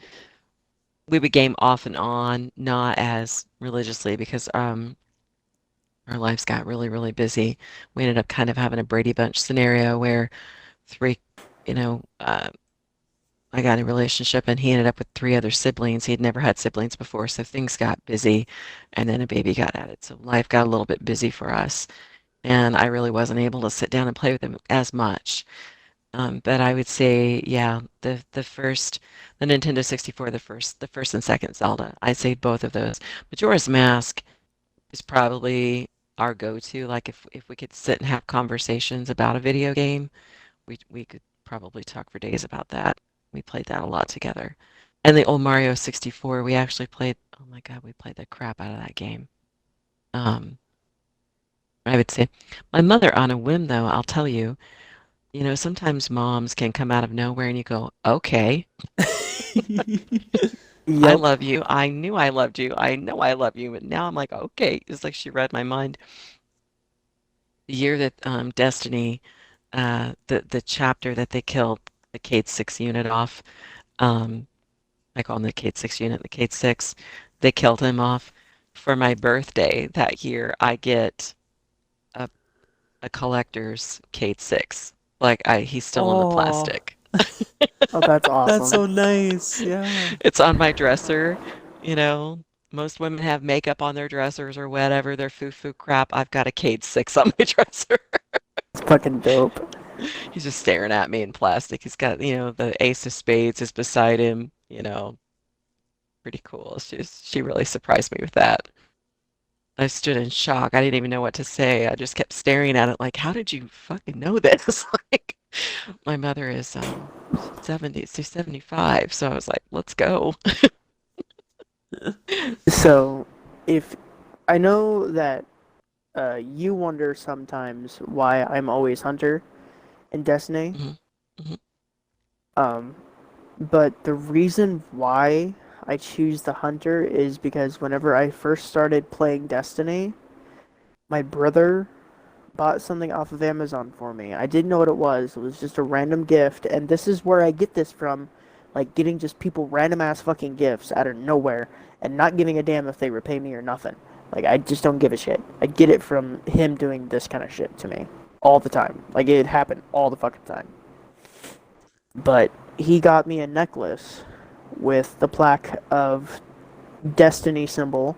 we would game off and on, not as religiously because our lives got really, really busy. We ended up kind of having a Brady Bunch scenario where three you know, I got in a relationship and he ended up with three other siblings. He had never had siblings before, so things got busy, and then a baby got added. So life got a little bit busy for us, and I really wasn't able to sit down and play with him as much. But I would say, yeah, the Nintendo 64, the first and second Zelda. I'd say both of those. Majora's Mask is probably our go-to. Like if we could sit and have conversations about a video game, we could probably talk for days about that. We played that a lot together. And the old Mario 64, we actually played, oh my God, we played the crap out of that game. Um, I would say my mother on a whim though, I'll tell you, sometimes moms can come out of nowhere and you go, okay, I Yep. love you. I knew I loved you. I know I love you. But now I'm like, okay. It's like she read my mind. The year that Destiny, the chapter that they killed the Cade 6 unit off, um, I call him the Cade 6 unit, the Cade 6, they killed him off. For my birthday that year, I get a, a collector's Cade 6. Like he's still in the Oh, plastic. Oh, that's that's awesome. so nice. Yeah. It's on my dresser, you know. Most women have makeup on their dressers or whatever, their foo-foo crap. I've got a Cade 6 on my dresser. It's fucking dope. He's just staring at me in plastic. He's got, the ace of spades is beside him, pretty cool. She really surprised me with that. I stood in shock. I didn't even know what to say. I just kept staring at it like, how did you fucking know this? Like, my mother is 70, she's 75, so I was like, let's go. So, if I know that you wonder sometimes why I'm always Hunter in Destiny, Mhm, mhm, um, but the reason why I choose the Hunter is because whenever I first started playing Destiny, my brother bought something off of Amazon for me. I didn't know what it was. It was just a random gift, and this is where I get this from, like getting just people random ass fucking gifts out of nowhere and not giving a damn if they repay me or nothing. Like I just don't give a shit. I get it from him doing this kind of shit to me all the time. Like it happened all the fucking time. But he got me a necklace with the plaque of Destiny symbol,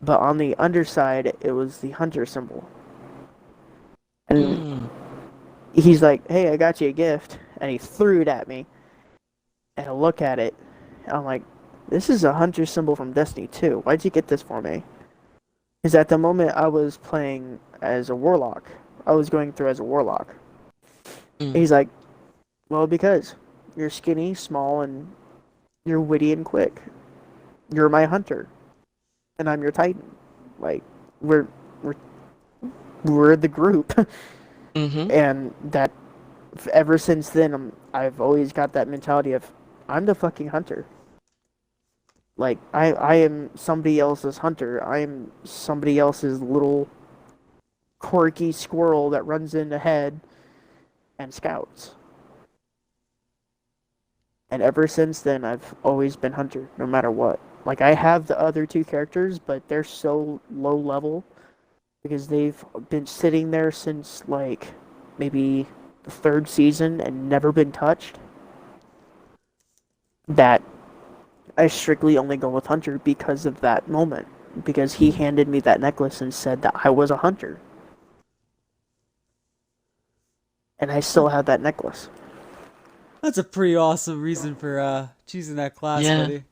but on the underside it was the hunter symbol. And mm, he's like, "Hey, I got you a gift," and he threw it at me. And I look at it, and I'm like, "This is a hunter symbol from Destiny 2. Why'd you get this for me?" Because at the moment I was playing as a warlock. I was going through as a warlock. And mm. he's like, "Well, because you're skinny, small, and you're witty and quick. You're my hunter, and I'm your titan. Like, we're we're we're the group." Mhm. And that ever since then, I've always got that mentality of I'm the fucking hunter. Like I am somebody else's hunter. I am somebody else's little quirky squirrel that runs in ahead and scouts. And ever since then, I've always been hunter, no matter what. Like I have the other two characters, but they're so low level because they've been sitting there since like maybe the third season and never been touched. That I strictly only go with hunter because of that moment. Because he handed me that necklace and said that I was a hunter. And I still have that necklace. That's a pretty awesome reason for choosing that class, Yeah. buddy.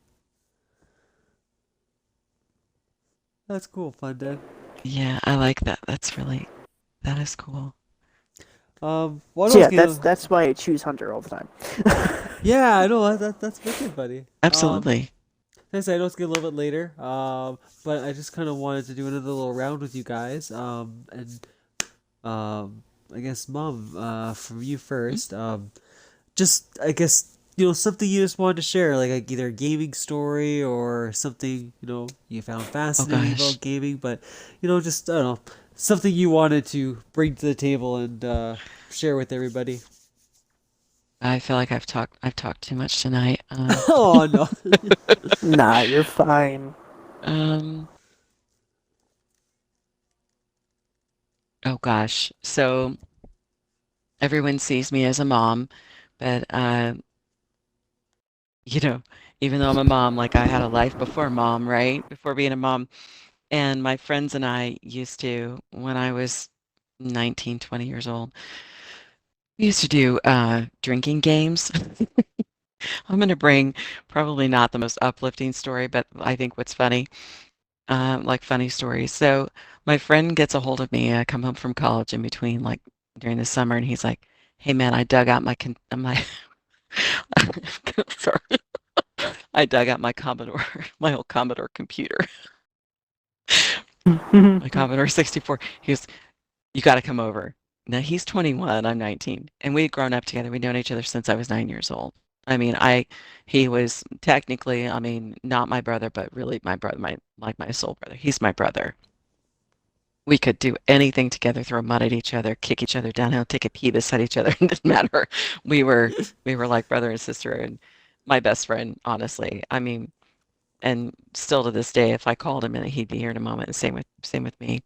That's cool, Fundead. Yeah, I like that. That is cool. What So else yeah, can you? that's why I choose hunter all the time. Yeah, I know that's wicked, buddy. Absolutely. As I know it's getting a little bit later. But I just kind of wanted to do another little round with you guys. And I guess Mom, from you Mm. first. Just I guess something you just wanted to share, like either a gaming story or something you found Oh fascinating gosh. about gaming, but just I don't know, something you wanted to bring to the table and share with everybody. I feel like I've talked too much tonight. Oh no. Nah, you're fine. Um, oh gosh. So Everyone sees me as a mom, but you know, even though I'm a mom, like I had a life before mom, right? Before being a mom. And my friends and I used to, when I was 19, 20 years old, we used to do drinking games. I'm going to bring probably not the most uplifting story, but I think what's funny, like funny stories. So my friend gets a hold of me. I come home from college in between, like during the summer, and he's like, "Hey man, I dug out my sorry, I dug out my Commodore, my old Commodore computer, my Commodore 64." He goes, "You got to come over." Now he's 21, I'm 19, and we'd grown up together. We'd known each other since I was 9 years old. I mean, he was technically, I mean, not my brother, but really my brother, my soul brother. He's my brother. We could do anything together, throw mud at each other, kick each other downhill, take a pee beside each other. It didn't matter. We were we were like brother and sister, and my best friend, honestly. I mean, and still to this day, if I called him, and he'd be here in a moment. And same with me.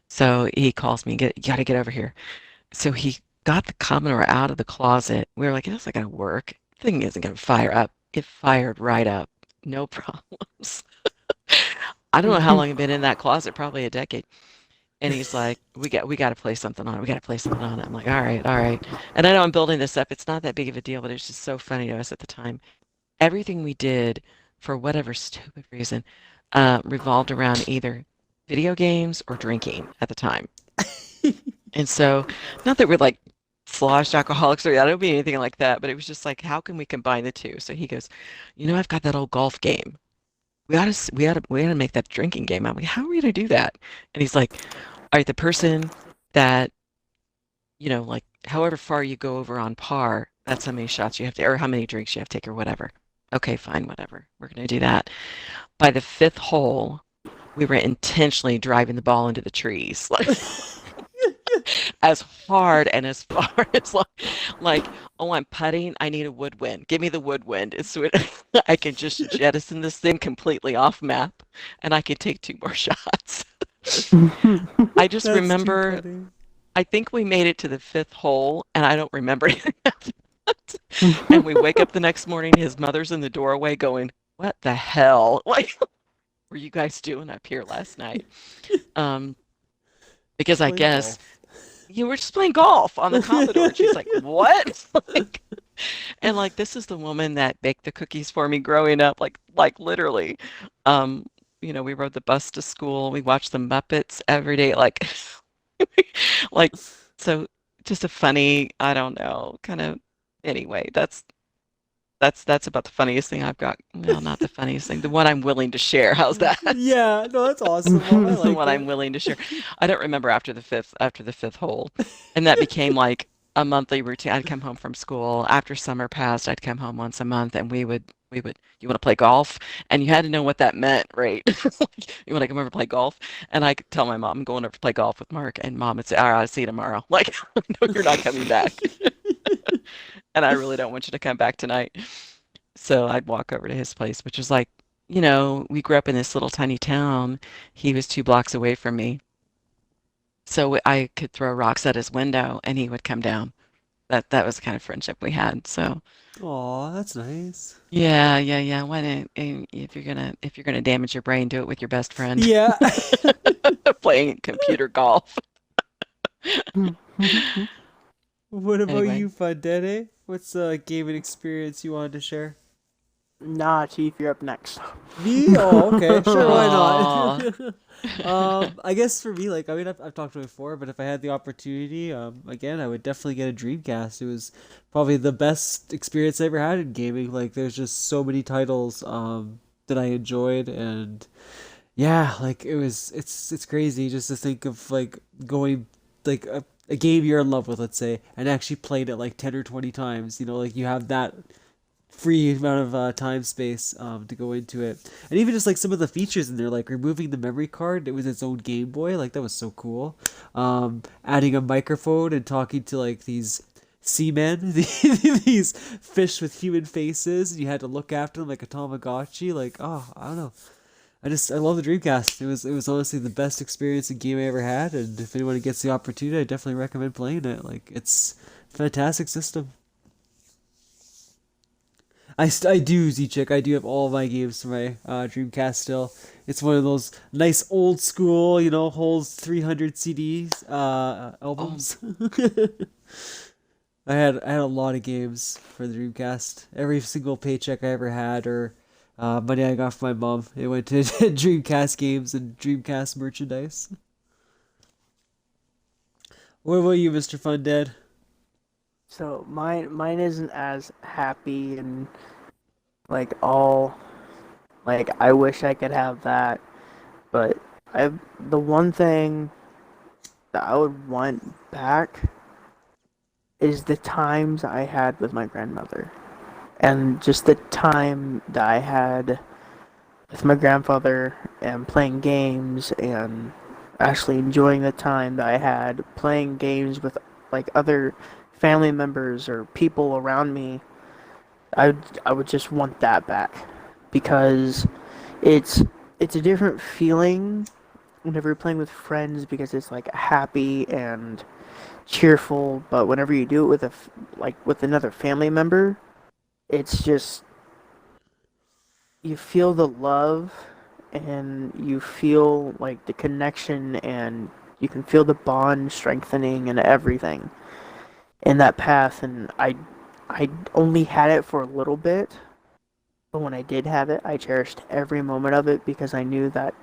So he calls me, you got to get over here. So he got the Commodore out of the closet. We were like, it's not going to work. Thing isn't going to fire up. It fired right up. No problems. I don't know how long it'd been in that closet, probably a decade. And he's like, we got to play something on it. We got to play something on it. I'm like, all right, all right. And I know I'm building this up. It's not that big of a deal, but it's just so funny to us at the time. Everything we did, for whatever stupid reason, revolved around either video games or drinking at the time. And so, not that we're like sloshed alcoholics or I don't mean anything like that, but it was just like, how can we combine the two? So he goes, I've got that old golf game. We ought to make that drinking game. I'm like, how are we gonna do that? And he's like, all right, the person that, like however far you go over on par, that's how many shots you have to, or how many drinks you have to take or whatever. Okay, fine, whatever. We're gonna do that. By the fifth hole, we were intentionally driving the ball into the trees. Like as hard and as far as like, oh, I'm putting. I need a woodwind. Give me the woodwind. So I can just jettison this thing completely off map, and I can take two more shots. I just That's too remember. funny. I think we made it to the fifth hole, and I don't remember anything after that. And we wake up the next morning. His mother's in the doorway, going, "What the hell? Like, were you guys doing up here last night?" Um, because Just I playing guess golf. you were just playing golf on the Commodore. And she's like, what? Like, and like, this is the woman that baked the cookies for me growing up, like literally. Um, we rode the bus to school. We watched the Muppets every day. Like, like, so just a funny, I don't know, kind of, anyway, that's about the funniest thing I've got. Well, not the funniest thing, the one I'm willing to share. How's that? Yeah, no, that's awesome. Well, I It's the like one I'm it. willing to share. I don't remember after the fifth hole, and that became like a monthly routine. I'd come home from school after summer passed. I'd come home once a month, and we would. You want to play golf? And you had to know what that meant, right? You want to come over to play golf? And I could tell my mom, I'm going over to play golf with Mark, and mom would say, all right, I'll see you tomorrow. Like, no, you're not coming back, and I really don't want you to come back tonight. So I'd walk over to his place, which was like, we grew up in this little tiny town. He was 2 blocks away from me. So I could throw rocks at his window and he would come down. That was the kind of friendship we had. So Aw, that's nice. yeah, yeah, yeah. Why don't, if you're gonna damage your brain, do it with your best friend. Yeah. Playing computer golf. What about Anyway. you, Fundead? What's a gaming experience you wanted to share? Nah, Chief, you're up next. Me? Oh, okay. Sure, why Aw. not? I guess for me, like, I mean, I've talked to it before, but if I had the opportunity, again, I would definitely get a Dreamcast. It was probably the best experience I ever had in gaming. Like, there's just so many titles, that I enjoyed, and yeah, like, it's crazy just to think of, like, going, like, a game you're in love with, let's say, and actually played it, like, 10 or 20 times. Like, you have that free amount of time space to go into it, and even just like some of the features in there, like removing the memory card, it was its own Game Boy, like that was so cool. Adding a microphone and talking to like these seamen, these fish with human faces, and you had to look after them like a Tamagotchi. Like, oh, I don't know. I love the Dreamcast. It was honestly the best experience in game I ever had, and if anyone gets the opportunity, I definitely recommend playing it. Like it's a fantastic system. I do, Z-Chick. I do have all my games for my Dreamcast still. It's one of those nice old school, holds 300 CDs, Oh, albums. I had a lot of games for the Dreamcast. Every single paycheck I ever had or money I got from my mom, it went to Dreamcast games and Dreamcast merchandise. What about you, Mr. Fundead? So mine isn't as happy and like all like I wish I could have that, but I the one thing that I would want back is the times I had with my grandmother and just the time that I had with my grandfather and playing games and actually enjoying the time that I had playing games with like other family members or people around me. I would just want that back because it's it's a different feeling whenever you're playing with friends because it's like happy and cheerful, but whenever you do it with like with another family member, it's just you feel the love and you feel like the connection and you can feel the bond strengthening and everything in that path. And I only had it for a little bit, but when I did have it I cherished every moment of it because I knew that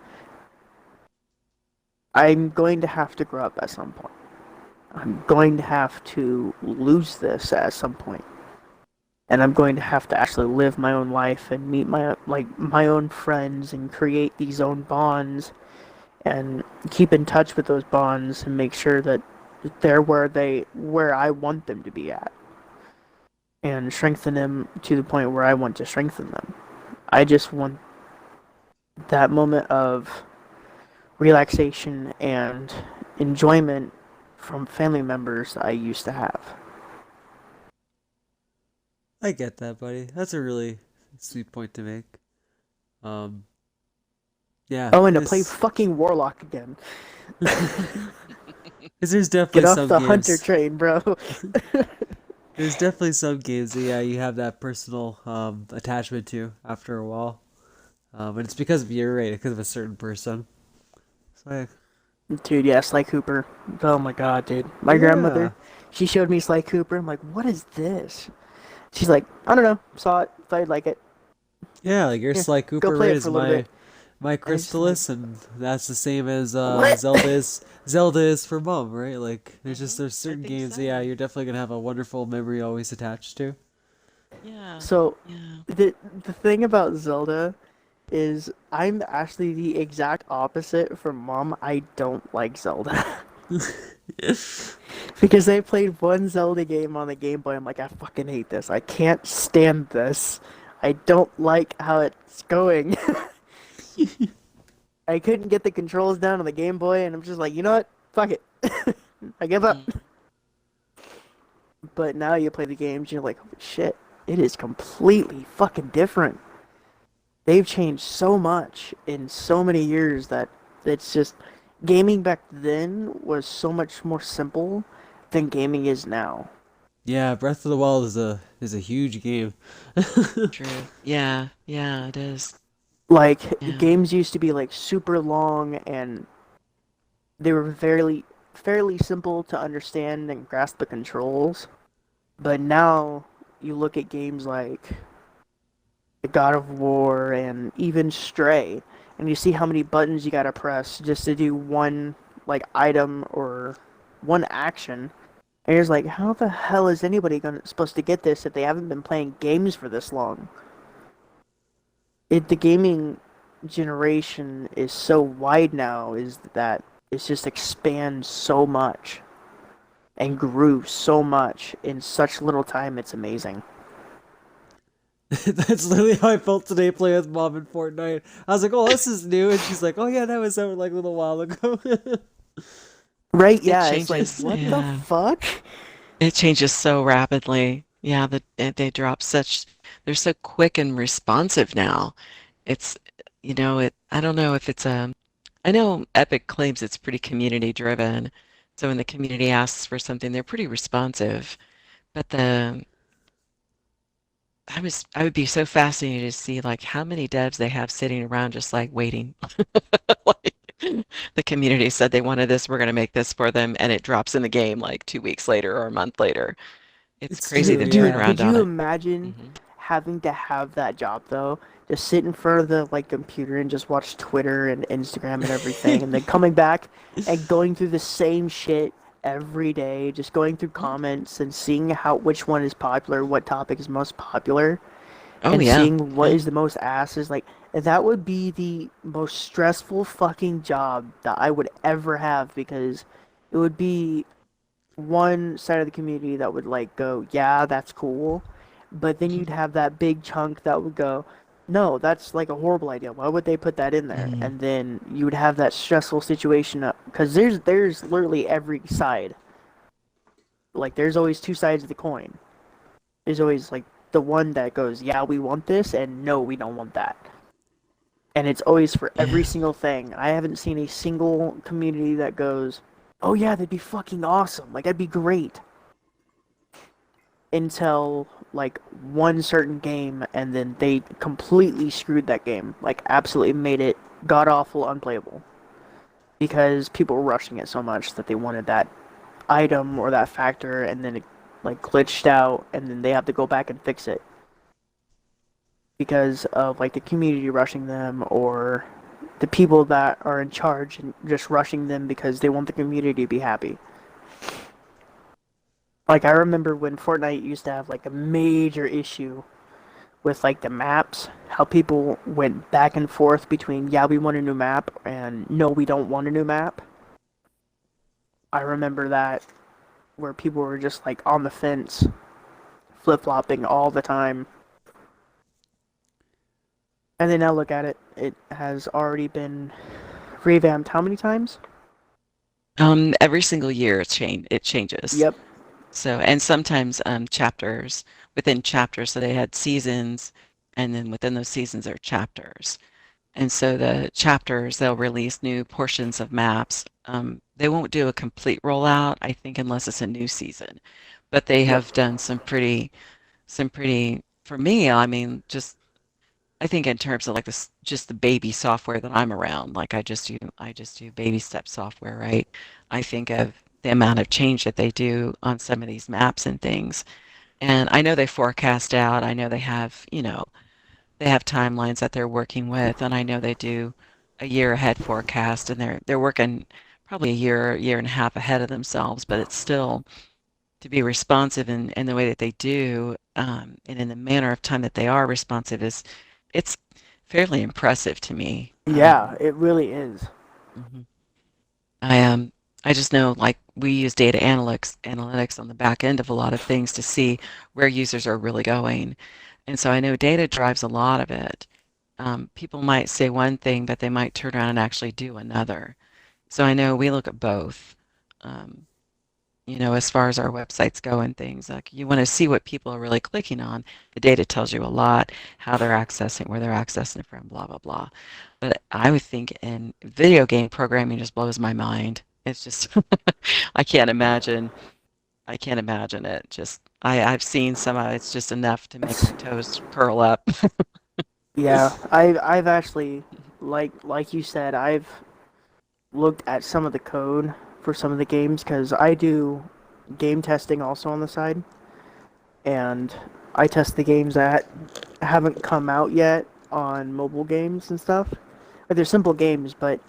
I'm going to have to grow up at some point. I'm going to have to lose this at some point, and I'm going to have to actually live my own life and meet my own friends and create these own bonds and keep in touch with those bonds and make sure that they're where I want them to be at and strengthen them to the point where I want to strengthen them. I just want that moment of relaxation and enjoyment from family members I used to have. I get that, buddy. That's a really sweet point to make. Um, yeah, Oh, and to play this fucking Warlock again. because there's Get definitely off some the hunter games. train, bro. There's definitely some games that yeah you have that personal attachment to after a while, and it's because of you're right because of a certain person. So Dude, yeah, Sly Cooper. Oh my god, dude. My yeah, grandmother, she showed me Sly Cooper. I'm like, what is this? She's like, I don't know. Saw it. Thought I'd like it. yeah, like your Here, Sly go Cooper play right it is for a little bit. my And it's just like, Crystallis, and that's the same as what? Zelda is for mom, right? Like there's I certain think games that, yeah so. you're definitely gonna have a wonderful memory always attached to. Yeah, So, yeah. the thing about Zelda is I'm actually the exact opposite from mom. I don't like Zelda. Because they played one Zelda game on the Game Boy. I'm like, I fucking hate this. I can't stand this. I don't like how it's going. I couldn't get the controls down on the Game Boy, and I'm just like, you know what? Fuck it. I give up. Mm. But now you play the games, you're like, holy shit, it is completely fucking different. They've changed so much in so many years that it's just gaming back then was so much more simple than gaming is now. Yeah, Breath of the Wild is a huge game. True. Yeah, yeah, it is. Like Yeah. games used to be like super long and they were fairly simple to understand and grasp the controls. But now you look at games like the God of War and even Stray, and you see how many buttons you gotta press just to do one like item or one action. And you're just like, how the hell is anybody supposed to get this if they haven't been playing games for this long? The gaming generation is so wide now, is that it's just expands so much and grew so much in such little time. It's amazing. That's literally how I felt today playing with mom in Fortnite. I was like, "Oh, this is new," and she's like, "Oh yeah, that was out like a little while ago." Right? It Yeah. It's like, changes. what the Yeah. fuck? It changes so rapidly. Yeah, they're so quick and responsive now. It's, it I don't know if it's I know Epic claims it's pretty community driven. So when the community asks for something, they're pretty responsive. But I would be so fascinated to see like how many devs they have sitting around just like waiting. Like the community said they wanted this, we're going to make this for them, and it drops in the game like 2 weeks later or a month later. It's It's crazy true, the Dude, yeah. could turnaround on you it. imagine Hmm. having to have that job though? Just sit in front of the like computer and just watch Twitter and Instagram and everything, and then coming back and going through the same shit every day, just going through comments and seeing how which one is popular, what topic is most popular, Oh and yeah, seeing what yeah. is the most asses. Like that would be the most stressful fucking job that I would ever have because it would be one side of the community that would like go, yeah, that's cool, but then you'd have that big chunk that would go, no, that's like a horrible idea. Why would they put that in there? Hmm. And then you would have that stressful situation because there's literally every side. Like there's always two sides of the coin. There's always like the one that goes, yeah, we want this, and no, we don't want that. And it's always for every Yeah. single thing. I haven't seen a single community that goes, oh yeah, that'd be fucking awesome. Like that'd be great until like one certain game and then they completely screwed that game. Like absolutely made it god awful unplayable because people were rushing it so much that they wanted that item or that factor and then it like glitched out and then they have to go back and fix it because of like the community rushing them or the people that are in charge and just rushing them because they want the community to be happy. Like I remember when Fortnite used to have like a major issue with like the maps, how people went back and forth between yeah, we want a new map and no, we don't want a new map. I remember that where people were just like on the fence, flip-flopping all the time. And then now look at it. It has already been revamped how many times? Every single year it changes. Yep. So, and sometimes chapters within chapters. So they had seasons, and then within those seasons are chapters. And so the chapters, they'll release new portions of maps. They won't do a complete rollout, I think, unless it's a new season. But they Yep. have done some pretty, for me, I mean, just I think in terms of like this, just the baby software that I'm around, like I just do baby step software, right? I think of the amount of change that they do on some of these maps and things. And I know they forecast out. I know they have timelines that they're working with, and I know they do a year ahead forecast, and they're working probably a year and a half ahead of themselves, but it's still to be responsive in the way that they do, and in the manner of time that they are responsive is it's fairly impressive to me. Yeah, it really is. Mhm. I just know like we use data analytics on the back end of a lot of things to see where users are really going. And so I know data drives a lot of it. People might say one thing, but they might turn around and actually do another. So I know we look at both. Um, as far as our websites go and things, like you want to see what people are really clicking on. The data tells you a lot, how they're accessing, where they're accessing it from, blah, blah, blah. But I would think in video game programming just blows my mind. It's just, I can't imagine, I can't imagine it. Just, I've seen some of it, it's just enough to make That's my toes curl up. yeah. I've actually like you said, I've looked at some of the code for some of the games because I do game testing also on the side, and I test the games that haven't come out yet on mobile games and stuff. Like they're simple games, but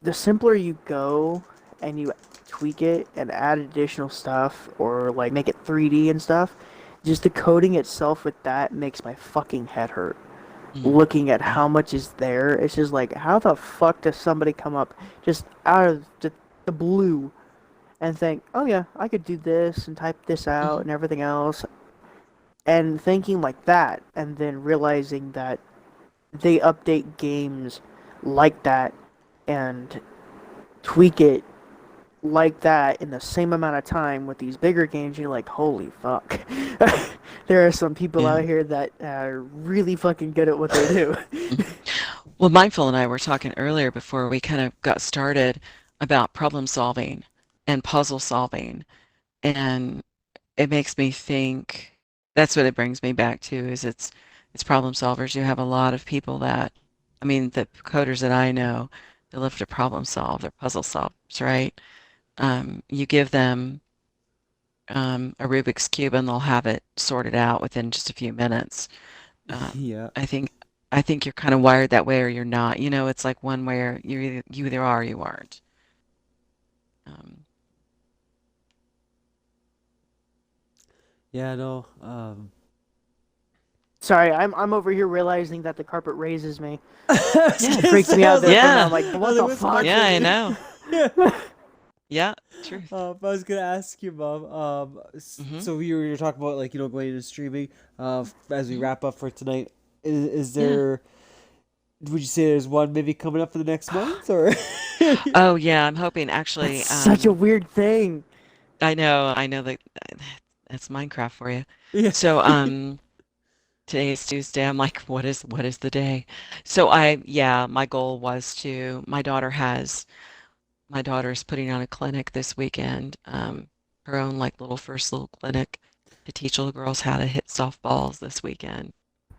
the simpler you go and you tweak it and add additional stuff or like make it 3D and stuff, just the coding itself with that makes my fucking head hurt. Mm, Looking at yeah. how much is there, it's just like, how the fuck does somebody come up just out of the blue and think, oh yeah, I could do this and type this out Mhm. and everything else, and thinking like that, and then realizing that they update games like that and tweak it like that in the same amount of time with these bigger games, you're like, holy fuck. There are some people Yeah. out here that are really fucking good at what they do. Mhm. Well, Mindful and I were talking earlier before we kind of got started about problem solving and puzzle solving. And it makes me think that's what it brings me back to is it's problem solvers. You have a lot of people that, I mean, the coders that I know, they love to problem solve, they're puzzle solvers, right? You give them a Rubik's Cube and they'll have it sorted out within just a few minutes. Um, Yeah. I think I think you're kind of wired that way or you're not. You know, it's like one where you either are or you aren't. Um, Yeah, no. Sorry, I'm over here realizing that the carpet raises me. I was yeah, It gonna freaked say, me I out was there like, for a minute. yeah, I'm like, I was what like, the what's fuck? yeah, I happening? know. Yeah. Yeah, truth. I was gonna ask you, Mom. Hmm. So you were talking about like going into streaming. As we Hmm. wrap up for tonight, is Yeah. there? Would you say there's one maybe coming up for the next month, or? Oh yeah, I'm hoping That's actually. such a weird thing. I know that that's Minecraft for you. Yeah. So today's Tuesday. I'm like, what is the day? So yeah, my goal was to. My daughter's putting on a clinic this weekend. Her own like first little clinic to teach little girls how to hit softballs this weekend.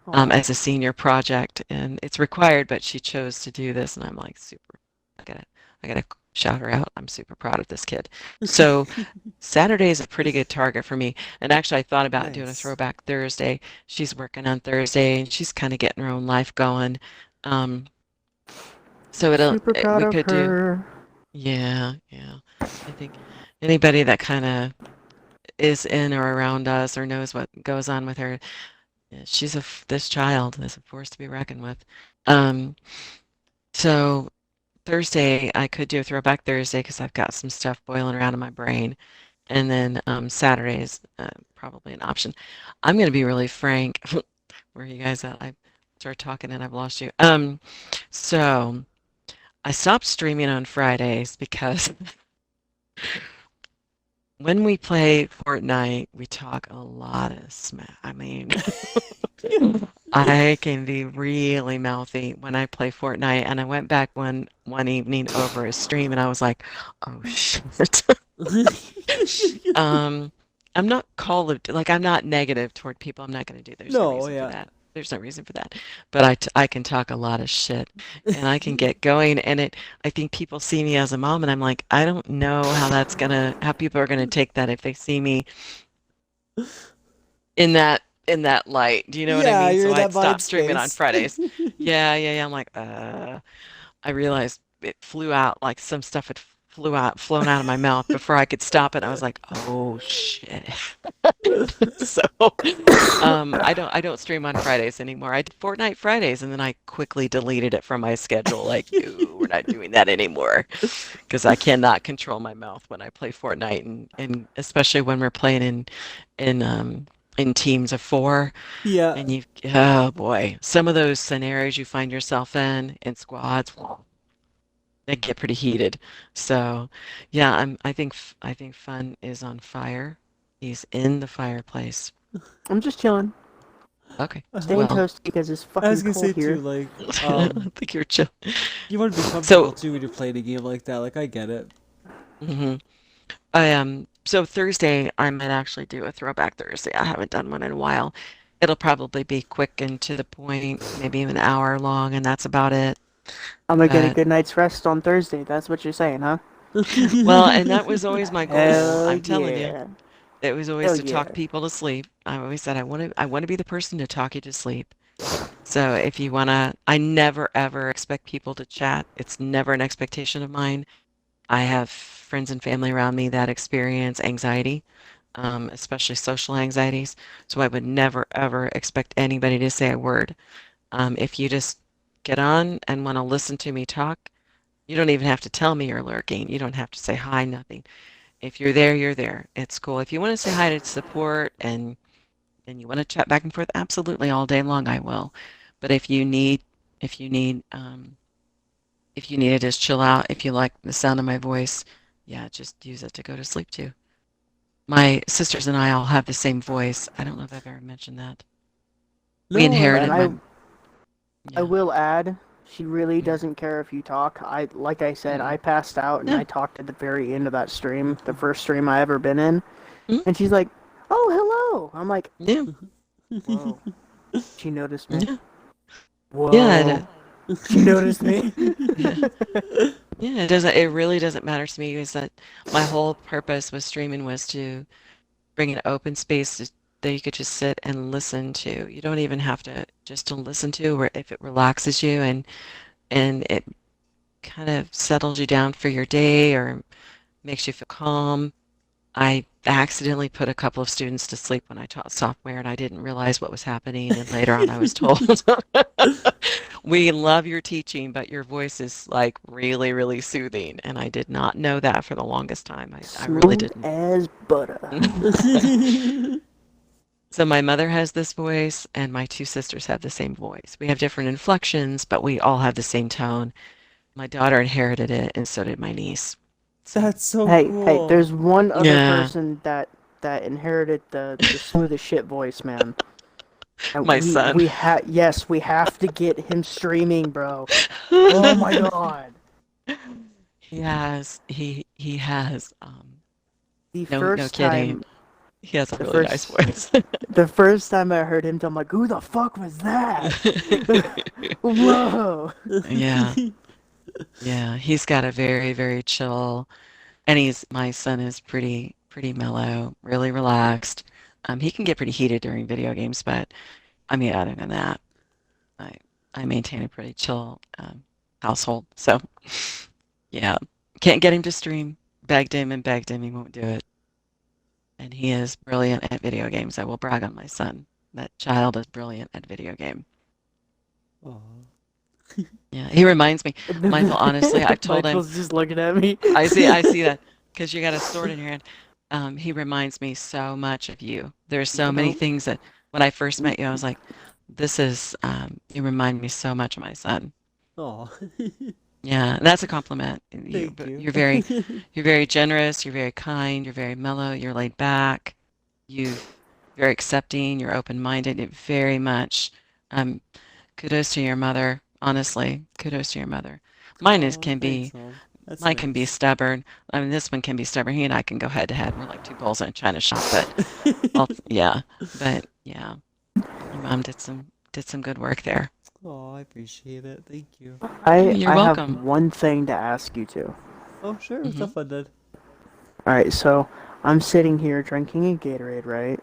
Oh, As a senior project, and it's required, but she chose to do this, and I'm like super. I gotta, I gotta shout her out. I'm super proud of this kid. So Saturday is a pretty good target for me. And actually, I thought about doing a Nice. throwback Thursday. She's working on Thursday, and she's kind of getting her own life going. Um, so super proud we of could do, her. yeah, yeah. I think anybody that kind of is in or around us or knows what goes on with her, yeah, this child is a force to be reckoned with. Um, so Thursday, I could do a throwback Thursday because I've got some stuff boiling around in my brain. And then Saturday is probably an option. I'm going to be really frank. Where are you guys at? I started talking and I've lost you. So I stopped streaming on Fridays because when we play Fortnite, we talk a lot of smack. I mean, I can be really mouthy when I play Fortnite, and I went back one evening over a stream, and I was like, "Oh shit." Um, I'm not like I'm not negative toward people. I'm not going to do. There's no No, reason for yeah. that. There's no reason for that. But I can talk a lot of shit, and I can get going. And I think people see me as a mom, and I'm like, I don't know how people are gonna take that if they see me in that light. Do you know what I Yeah, mean? you're So in I'd that stop mind streaming on space. Fridays. Yeah, yeah, yeah. I'm like, I realized it flew out, like some stuff had flown out of my mouth before I could stop it. I was like, oh shit. So, I don't stream on Fridays anymore. I did Fortnite Fridays, and then I quickly deleted it from my schedule. Like, no, we're not doing that anymore, because I cannot control my mouth when I play Fortnite, and especially when we're playing in teams of four, Yeah. and oh boy, some of those scenarios you find yourself in squads, they get pretty heated. So, yeah, I think fun is on fire. He's in the fireplace. I'm just chilling, Okay. staying Uh, Well, toasty because it's I fucking was gonna cold say too, here. like, I think you're chill. you want to be comfortable So, too when you're playing a game like that. Like, I get it. mhm. So Thursday, I might actually do a throwback Thursday. I haven't done one in a while. It'll probably be quick and to the point, maybe an hour long, and that's about it. I'm gonna get a But, good night's rest on Thursday. That's what you're saying, huh? well, and that was always my goal. Hell I'm telling you. yeah. It was always Hell to talk yeah. people to sleep. I always said I want to be the person to talk you to sleep. So if you wanna, I never ever expect people to chat. It's never an expectation of mine. I have friends and family around me that experience anxiety, especially social anxieties. So I would never ever expect anybody to say a word. If you just get on and want to listen to me talk, you don't even have to tell me you're lurking. You don't have to say hi, nothing. If you're there, you're there. It's cool. If you want to say hi to support and you want to chat back and forth, absolutely all day long, I will. But if you need, if you need to just chill out, if you like the sound of my voice, yeah, just use it to go to sleep too. My sisters and I all have the same voice. I don't know if I've ever mentioned that. We No, I But inherited haven't. I yeah. will add, She really doesn't care if you talk. Like I said, Mm. I passed out and Yeah. I talked at the very end of that stream, the first stream I ever been in, Mm. and she's like, "Oh, hello." I'm like, Yeah. "Whoa." She noticed me. Yeah. Yeah. Whoa. She noticed me. Yeah. Yeah. It doesn't. It really doesn't matter to me. Is that my whole purpose with streaming was to bring an open space that you could just sit and listen to. You don't even have to just to listen to, or if it relaxes you and it kind of settles you down for your day or makes you feel calm. I accidentally put a couple of students to sleep when I taught software, and I didn't realize what was happening. And later on, I was told, "We love your teaching, but your voice is like really, really soothing." And I did not know that for the longest time. I really Smooth didn't. as butter. So my mother has this voice, and my two sisters have the same voice. We have different inflections, but we all have the same tone. My daughter inherited it, and so did my niece. So, That's so Hey, cool. there's one other yeah, person that inherited the smoothest shit voice, man. And my son. we have to get him streaming, bro. Oh my god. He has. The No first kidding. time He has a the really nice first voice. the first time I heard him, I'm like, who the fuck was that? Whoa. Yeah, yeah. He's got a very, very chill, and my son is pretty mellow, really relaxed. He can get pretty heated during video games, but I mean, other than that, I I maintain a pretty chill household. So yeah, can't get him to stream. Begged him and begged him, he won't do it. And he is brilliant at video games. I will brag on my son. That child is brilliant at video game. Aw. Yeah, he reminds me. Michael, honestly, I've told him. Michael's just looking at me. I see that because you got a sword in your hand. He reminds me so much of you. There's so many Oh, things that when I first met you, I was like, this is, you remind me so much of my son. Aw. Yeah, and that's a compliment. Thank But you. you're very generous, you're very kind, you're very mellow, you're laid back, you very accepting, you're open-minded, it very much. Um, kudos to your mother, honestly. Kudos to your mother. Mine is Oh, can thanks, be Mom. That's mine can be nice. stubborn. I mean, this one can be stubborn. He and I can go head to head. We're like two bulls in a china shop, but yeah, but yeah, your mom did some good work there. Oh, I appreciate it. Thank you. Yeah, I you're I have welcome. one thing to ask you two. Oh, sure. What's Hmm. up, Fundead? All right, so I'm sitting here drinking a Gatorade, right?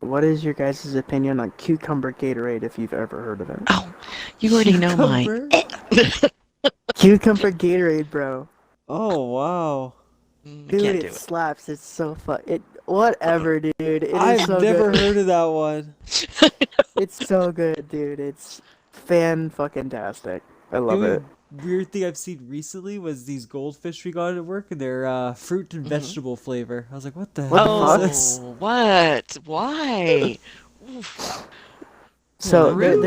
What is your guys' opinion on cucumber Gatorade if you've ever heard of it? Oh, you already know mine. Cucumber? Cucumber Gatorade, bro. Oh, wow. I Dude, can't it do it. slaps. It's so fun. Whatever, dude. It is I've so never good. heard of that one. It's so good, dude. It's fan-fucking-tastic. I The love only it. weird thing I've seen recently was these goldfish we got at work, and they're fruit and Hmm. vegetable flavor. I was like, what the What the hell is fuck? this? Oh, what? Why? Oof. So there's Fruit?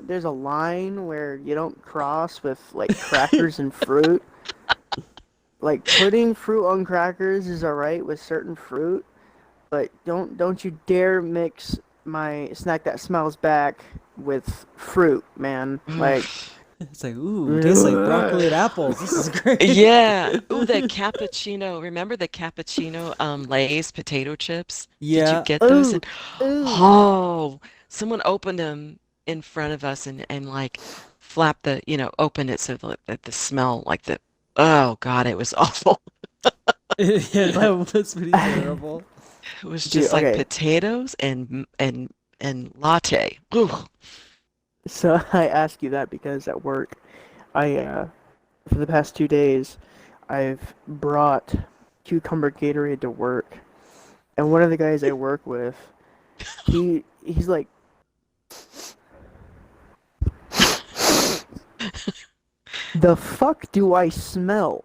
there's a line where you don't cross with like crackers and fruit. Like putting fruit on crackers is alright with certain fruit, but don't you dare mix my snack that smells back with fruit, man. Like Oof. It's like, ooh, tastes like broccoli and apples. This is great. Yeah. Oh, the cappuccino. Remember the cappuccino Lay's potato chips? Did you Yeah. get those? ooh, And ooh. oh, someone opened them in front of us and like flapped opened it so that the smell like the oh God, it was awful. Yeah, But that was pretty terrible. It was dude, just like okay. potatoes and latte. Ooh. So I ask you that because at work, I for the past 2 days, I've brought cucumber Gatorade to work, and one of the guys I work with, he's like, the fuck do I smell?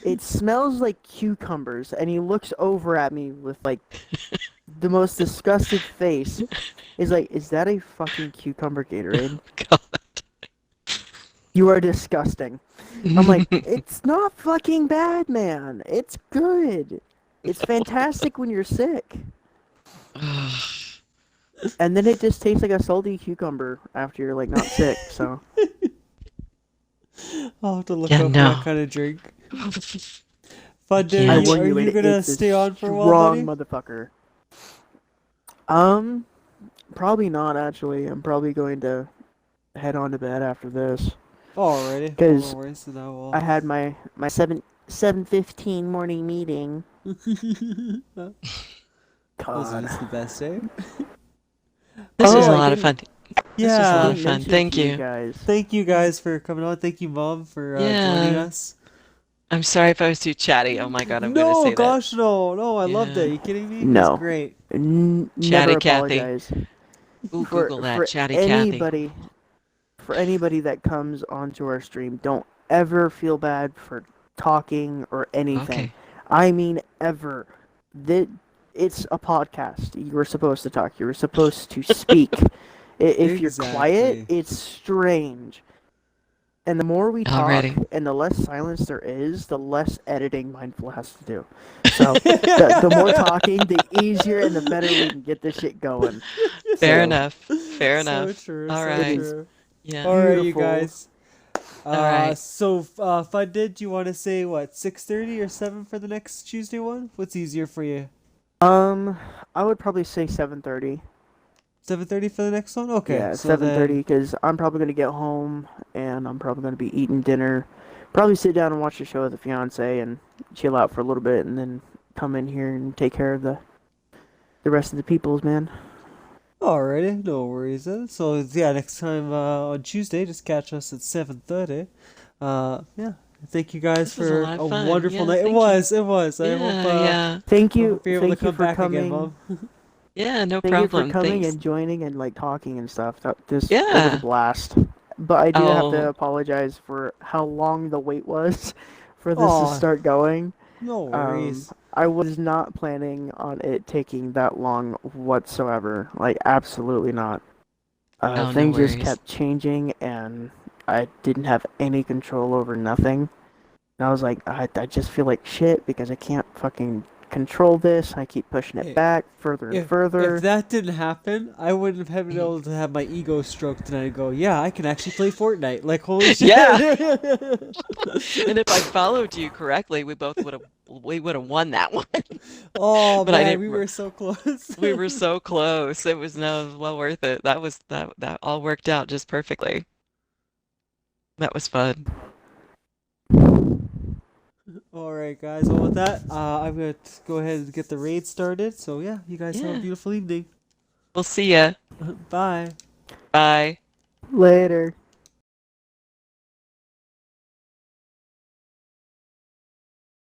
It smells like cucumbers, and he looks over at me with like the most disgusted face. He's like, is that a fucking cucumber Gatorade? You are disgusting. I'm like, it's not fucking bad, man. It's good. It's fantastic when you're sick. And then it just tastes like a salty cucumber after you're like not sick. So I'll have to look Yeah, up that no. kind of drink. I Fundead, I can't. warn are you, you gonna it's a stay on for a while, strong buddy? motherfucker. Um, Probably not actually. I'm probably going to head on to bed after this Alrighty. Well, no because worries. So now I had my 7:15 morning meeting. we'll. Those are God. just the best, eh? This was Oh, a I lot of didn't fun. This was a I lot Yeah. of didn't fun. mention it Thank to you you. guys. Thank you guys for coming on. Thank you, Mom, for joining Yeah. us. I'm sorry if I was too chatty. Oh my God, I'm gonna No, say that. gosh, no, no. I loved it. Yeah. Are you kidding me? It was No, great. never Chatty Cathy. apologize Ooh, for Google that. for Chatty Cathy. anybody for anybody that comes onto our stream. Don't ever feel bad for talking or anything. Okay. I mean, ever. That it's a podcast. You were supposed to talk. You were supposed to speak. If you're quiet, Exactly. it's strange. And the more we talk Already. and the less silence there is, the less editing Mindful has to do. So the more talking, the easier and the better we can get this shit going. Fair So enough. Fair So enough. true, All so it right. is true. Yeah. All right, you beautiful. guys. All right. Funded, do you want to say what, 6:30 or 7 for the next Tuesday one? What's easier for you? Um, I would probably say 7:30. 7:30 for the next one? Okay, Yeah, so 7:30 then. because I'm probably gonna get home and I'm probably gonna be eating dinner. Probably sit down and watch the show with the fiance and chill out for a little bit, and then come in here and take care of the rest of the peoples, man. Alrighty, no worries then. So yeah, next time on Tuesday, just catch us at 7:30. Yeah. Thank you guys This was a for lot of a fun. wonderful Yeah, night. It thank you. was, it was. Yeah, yeah. I hope you're able to Thank you come for back again, coming. Mom. Yeah, no Thank you for problem. coming Thanks. and joining and like talking and stuff. It was a Yeah. blast. But I do have to Oh, apologize for how long the wait was for this to Oh, start going. no worries. I was not planning on it taking that long whatsoever. Like absolutely not. oh, no Things just worries. kept changing and I didn't have any control over nothing. And I was like, I just feel like shit because I can't fucking control this. I keep pushing it Hey, back further and if further. that didn't happen, I wouldn't have been Mhm. able to have my ego stroked tonight and go, yeah, I can actually play Fortnite. Like, holy shit. Yeah. And if I followed you correctly, we would have won that one. Oh But I man, we didn't. were so close. We were so close. It was no well worth it. That all worked out just perfectly. That was fun. All right, guys. Well, with that, I'm gonna go ahead and get the raid started. So yeah, you guys have a Yeah. beautiful evening. We'll see ya. Bye. Bye. Later.